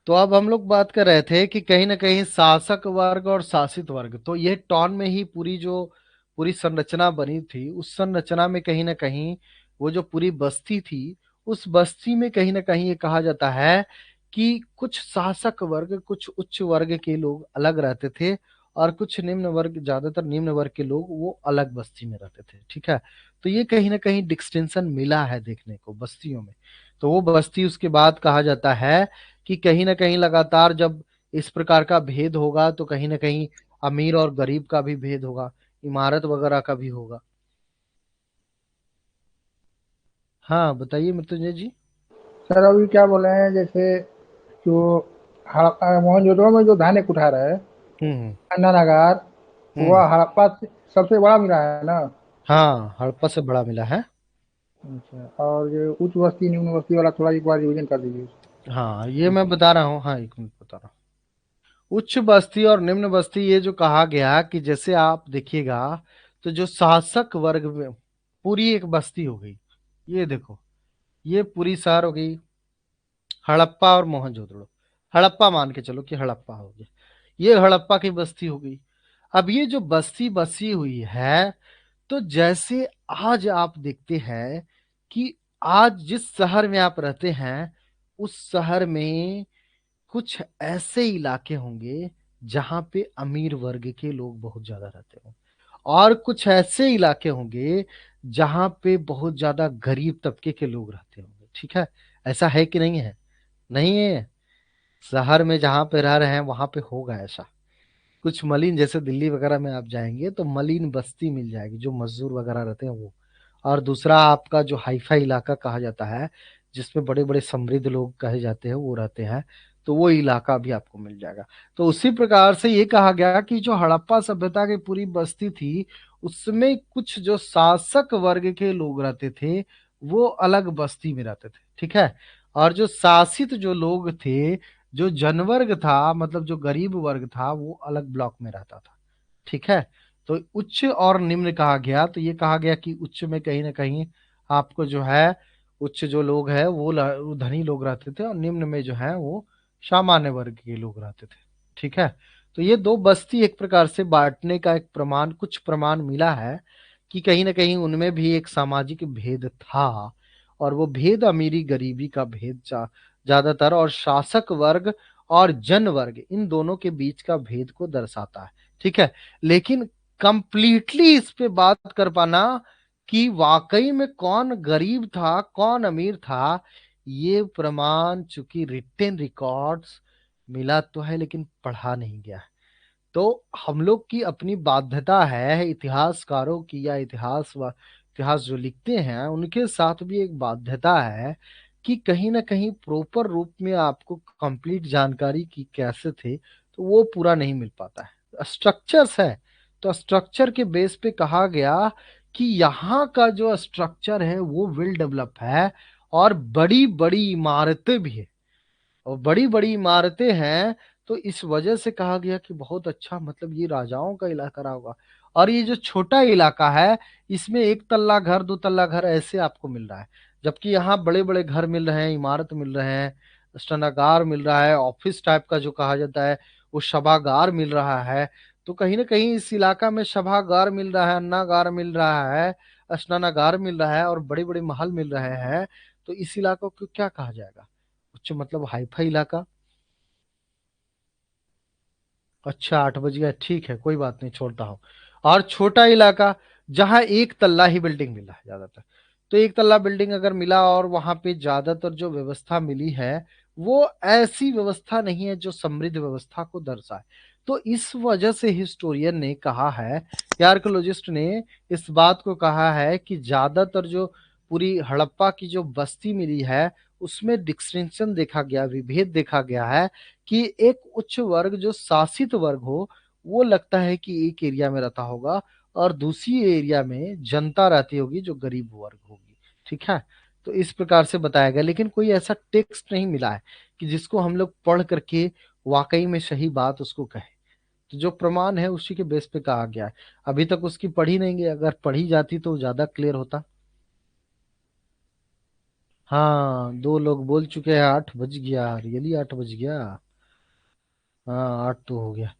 तो अब हम लोग बात कर रहे थे कि कहीं ना कहीं शासक वर्ग और शासित वर्ग, तो ये टॉन में ही पूरी संरचना बनी थी। उस संरचना में कहीं ना कहीं वो जो पूरी बस्ती थी, उस बस्ती में कहीं ना कहीं ये कहा जाता है कि कुछ शासक वर्ग, कुछ उच्च वर्ग के लोग अलग रहते थे, और कुछ निम्न वर्ग, ज्यादातर निम्न वर्ग के लोग वो अलग बस्ती में रहते थे। ठीक है। तो ये कहीं ना कहीं डिस्टिंक्शन मिला है देखने को बस्तियों में। तो वो बस्ती उसके बाद कहा जाता है कि कहीं ना कहीं लगातार जब इस प्रकार का भेद होगा तो कहीं ना कहीं अमीर और गरीब का भी भेद होगा, इमारत वगैरह का भी होगा। हाँ बताइए मृत्युंजय जी। सर अभी क्या बोल रहे हैं, जैसे जो मोहनजोदड़ो में जो धान्य कुठार है, हम्म। अन्नानगर, हम्म। वह हड़प्पा से सबसे बड़ा मिला है ना? हाँ, हड़प्पा से बड़ा मिला है। अच्छा, और जो उच्च बस्ती निम्न बस्ती वाला थोड़ा एक बार रिविजन कर दीजिए। हाँ ये मैं बता रहा हूँ, हाँ एक मिनट बता रहा हूँ। उच्च बस्ती और निम्न बस्ती, ये जो कहा गया कि जैसे आप देखिएगा, तो जो शासक वर्ग में पूरी एक बस्ती हो गई, ये देखो, ये पूरी शहर हो गई हड़प्पा और मोहनजोदड़ो। हड़प्पा मान के चलो कि हड़प्पा हो गया, ये हड़प्पा की बस्ती हो गई। अब ये जो बस्ती बसी हुई है, तो जैसे आज आप देखते हैं कि आज जिस शहर में आप रहते हैं, उस शहर में कुछ ऐसे इलाके होंगे जहां पे अमीर वर्ग के लोग बहुत ज्यादा रहते हों, और कुछ ऐसे इलाके होंगे जहां पे बहुत ज्यादा गरीब तबके के लोग रहते होंगे। ठीक है। ऐसा है कि नहीं है? नहीं है। शहर में जहां पे रह रहे हैं वहां पे होगा ऐसा। कुछ मलिन, जैसे दिल्ली वगैरह में आप जाएंगे तो मलिन बस्ती मिल जाएगी, जो मजदूर वगैरह रहते हैं वो। और दूसरा आपका जो हाईफाई इलाका कहा जाता है, जिसमें बड़े बड़े समृद्ध लोग कहे जाते हैं वो रहते हैं, तो वो इलाका भी आपको मिल जाएगा। तो उसी प्रकार से ये कहा गया कि जो हड़प्पा सभ्यता की पूरी बस्ती थी, उसमें कुछ जो शासक वर्ग के लोग रहते थे वो अलग बस्ती में रहते थे। ठीक है। और जो शासित जो लोग थे, जो जनवर्ग था, मतलब जो गरीब वर्ग था, वो अलग ब्लॉक में रहता था। ठीक है। तो उच्च और निम्न कहा गया, तो ये कहा गया कि उच्च में कहीं ना कहीं आपको जो है, उच्च जो लोग हैं वो धनी लोग रहते थे, और निम्न में जो है वो सामान्य वर्ग के लोग रहते थे। ठीक है। तो ये दो बस्ती एक प्रकार से बांटने का एक प्रमाण, कुछ प्रमाण मिला है कि कहीं ना कहीं उनमें भी एक सामाजिक भेद था, और वो भेद अमीरी गरीबी का भेद ज्यादातर, और शासक वर्ग और जन वर्ग, इन दोनों के बीच का भेद को दर्शाता है। ठीक है। लेकिन कंप्लीटली इस पे बात कर पाना कि वाकई में कौन गरीब था कौन अमीर था, ये प्रमाण चूंकि रिटेन रिकॉर्ड्स मिला तो है लेकिन पढ़ा नहीं गया है। तो हम लोग की अपनी बाध्यता है, इतिहासकारों की, या इतिहास जो लिखते हैं उनके साथ भी एक बाध्यता है कि कहीं ना कहीं प्रॉपर रूप में आपको कंप्लीट जानकारी की कैसे थे, तो वो पूरा नहीं मिल पाता है। स्ट्रक्चर्स है, तो स्ट्रक्चर के बेस पे कहा गया कि यहाँ का जो स्ट्रक्चर है वो वेल डेवलप है, और बड़ी बड़ी इमारतें भी है, और बड़ी बड़ी इमारतें हैं। तो इस वजह से कहा गया कि बहुत अच्छा, मतलब ये राजाओं का इलाका रहा होगा। और ये जो छोटा इलाका है, इसमें एक तल्ला घर, दो तल्ला घर ऐसे आपको मिल रहा है, जबकि यहाँ बड़े बड़े घर मिल रहे हैं, इमारत मिल रहे हैं, स्नागार मिल रहा है, ऑफिस टाइप का जो कहा जाता है वो सभागार मिल रहा है। तो कहीं ना कहीं इस इलाका में सभागार मिल रहा है, अन्नागार मिल रहा है, स्नानागार मिल रहा है, और बड़े बड़े महल मिल रहे हैं। तो इस इलाके को क्या कहा जाएगा? उच्च, मतलब हाईफाई इलाका। अच्छा 8 बज गया, ठीक है कोई बात नहीं, छोड़ता हूँ। और छोटा इलाका, जहाँ एक तल्ला ही बिल्डिंग मिला है ज्यादातर, तो एक तल्ला बिल्डिंग अगर मिला और वहां पे ज्यादातर जो व्यवस्था मिली है वो ऐसी व्यवस्था नहीं है जो समृद्ध व्यवस्था को दर्शाए। तो इस वजह से हिस्टोरियन ने कहा है, या आर्कोलॉजिस्ट ने इस बात को कहा है कि ज्यादातर जो पूरी हड़प्पा की जो बस्ती मिली है, उसमें डिस्टिंक्शन देखा गया, विभेद देखा गया है कि एक उच्च वर्ग जो शासित वर्ग हो, वो लगता है कि एक एरिया में रहता होगा, और दूसरी एरिया में जनता रहती होगी जो गरीब वर्ग होगी। ठीक है। तो इस प्रकार से बताया गया, लेकिन कोई ऐसा टेक्स्ट नहीं मिला है कि जिसको हम लोग पढ़ करके वाकई में सही बात उसको कहे। तो जो प्रमाण है उसी के बेस पे कहा गया है। अभी तक उसकी पढ़ी नहीं गई, अगर पढ़ी जाती तो ज्यादा क्लियर होता। हाँ, 2 लोग बोल चुके हैं, 8 बज गया, रियली 8 बज गया। हाँ, 8 तो हो गया।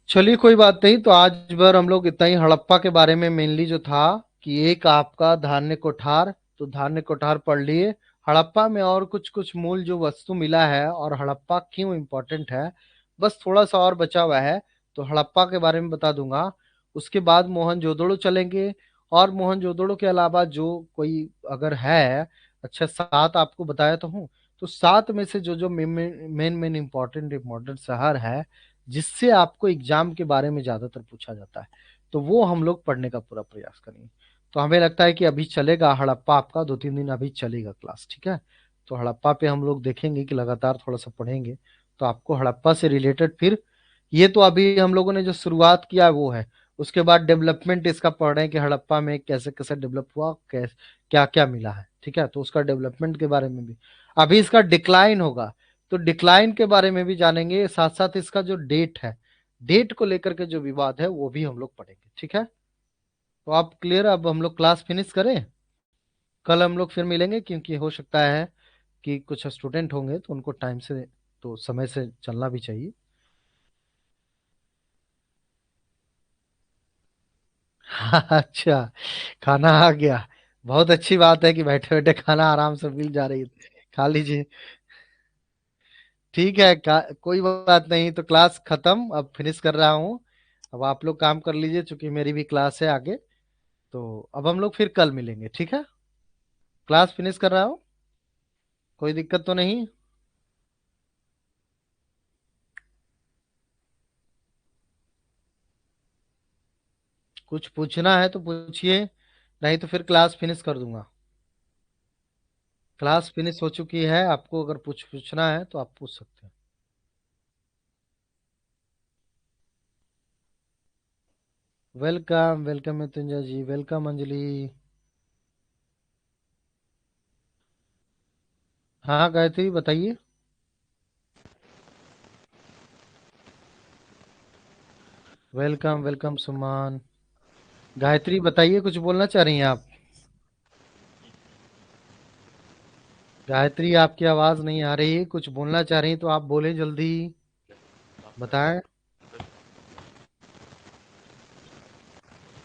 चलिए कोई बात नहीं, तो आज भर हम लोग इतना ही हड़प्पा के बारे में मेनली जो था कि एक आपका धान्य कोठार, तो धान्य कोठार पढ़ लिए। हड़प्पा में और कुछ कुछ मूल जो वस्तु मिला है और हड़प्पा क्यों इम्पोर्टेंट है, बस थोड़ा सा और बचा हुआ है, तो हड़प्पा के बारे में बता दूंगा। उसके बाद मोहनजोदड़ो चलेंगे, और मोहनजोदड़ो के अलावा जो कोई अगर है, अच्छा 7 आपको बताया तो हूँ, तो 7 में से जो जो मेन मेन इम्पोर्टेंट इम्पोर्टेंट शहर है जिससे आपको एग्जाम के बारे में ज्यादातर पूछा जाता है, तो वो हम लोग पढ़ने का पूरा प्रयास करेंगे। तो हमें लगता है कि अभी चलेगा हड़प्पा, आपका 2-3 दिन अभी चलेगा क्लास, ठीक है। तो हड़प्पा पे हम लोग देखेंगे कि लगातार थोड़ा सा पढ़ेंगे, तो आपको हड़प्पा से रिलेटेड फिर, ये तो अभी हम लोगों ने जो शुरुआत किया है वो है। उसके बाद डेवलपमेंट इसका पढ़ रहे हैं कि हड़प्पा में कैसे कैसे डेवलप हुआ, क्या क्या मिला है, ठीक है, तो उसका डेवलपमेंट के बारे में भी। अभी इसका डिक्लाइन होगा, तो डिक्लाइन के बारे में भी जानेंगे, साथ साथ इसका जो डेट है, डेट को लेकर के जो विवाद है वो भी हम लोग पढ़ेंगे, ठीक है। तो आप क्लियर, अब हम लोग क्लास फिनिश करें, कल हम लोग फिर मिलेंगे, क्योंकि हो सकता है कि कुछ स्टूडेंट होंगे तो उनको टाइम से, तो समय से चलना भी चाहिए। अच्छा, खाना आ गया, बहुत अच्छी बात है कि बैठे बैठे खाना आराम से मिल जा रही है, खा लीजिए। ठीक है, कोई बात नहीं, तो क्लास खत्म, अब फिनिश कर रहा हूँ। अब आप लोग काम कर लीजिए, चूंकि मेरी भी क्लास है आगे। तो अब हम लोग फिर कल मिलेंगे, ठीक है। क्लास फिनिश कर रहा हूँ, कोई दिक्कत तो नहीं। कुछ पूछना है तो पूछिए, नहीं तो फिर क्लास फिनिश कर दूंगा। क्लास फिनिश हो चुकी है, आपको अगर पूछना है तो आप पूछ सकते हैं। वेलकम वेलकम मृत्युंजय जी, वेलकम अंजलि। हाँ गायत्री बताइए। वेलकम वेलकम सुमान। गायत्री बताइए, कुछ बोलना चाह रही हैं आप? गायत्री, आपकी आवाज नहीं आ रही, कुछ बोलना चाह रही तो आप बोले जल्दी, बताएं।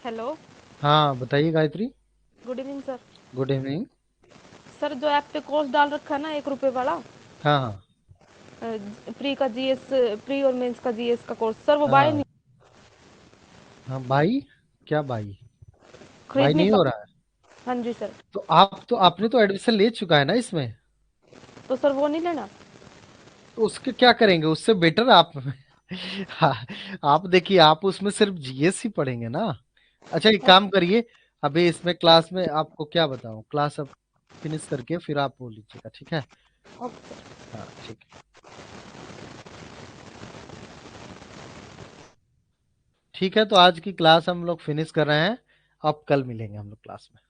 हेलो। हाँ बताइए Gayatri. Good evening sir. Good evening. Sir जो ऐप पे कोर्स डाल रखा है ना, 1 रुपए वाला, हाँ हाँ प्री का जीएस, प्री और मेंस का जीएस का कोर्स, सर वो बाय हाँ नहीं हाँ, बाई, क्या बाई? बाई खरीदनी नहीं हो पड़। रहा है? हाँ जी सर। तो आपने तो एडमिशन ले चुका है ना इसमें, तो सर वो नहीं लेना? तो उसके क्या करेंगे, उससे बेटर आप हाँ, आप देखिए, आप उसमें सिर्फ जीएस ही पढ़ेंगे ना। अच्छा एक काम करिए, अभी इसमें क्लास में आपको क्या बताऊं, क्लास अब फिनिश करके फिर आप बोल लीजिएगा, ठीक है। Okay sir. हाँ ठीक है। ठीक है, तो आज की क्लास हम लोग फिनिश कर रहे हैं, अब कल मिलेंगे हम लोग क्लास में।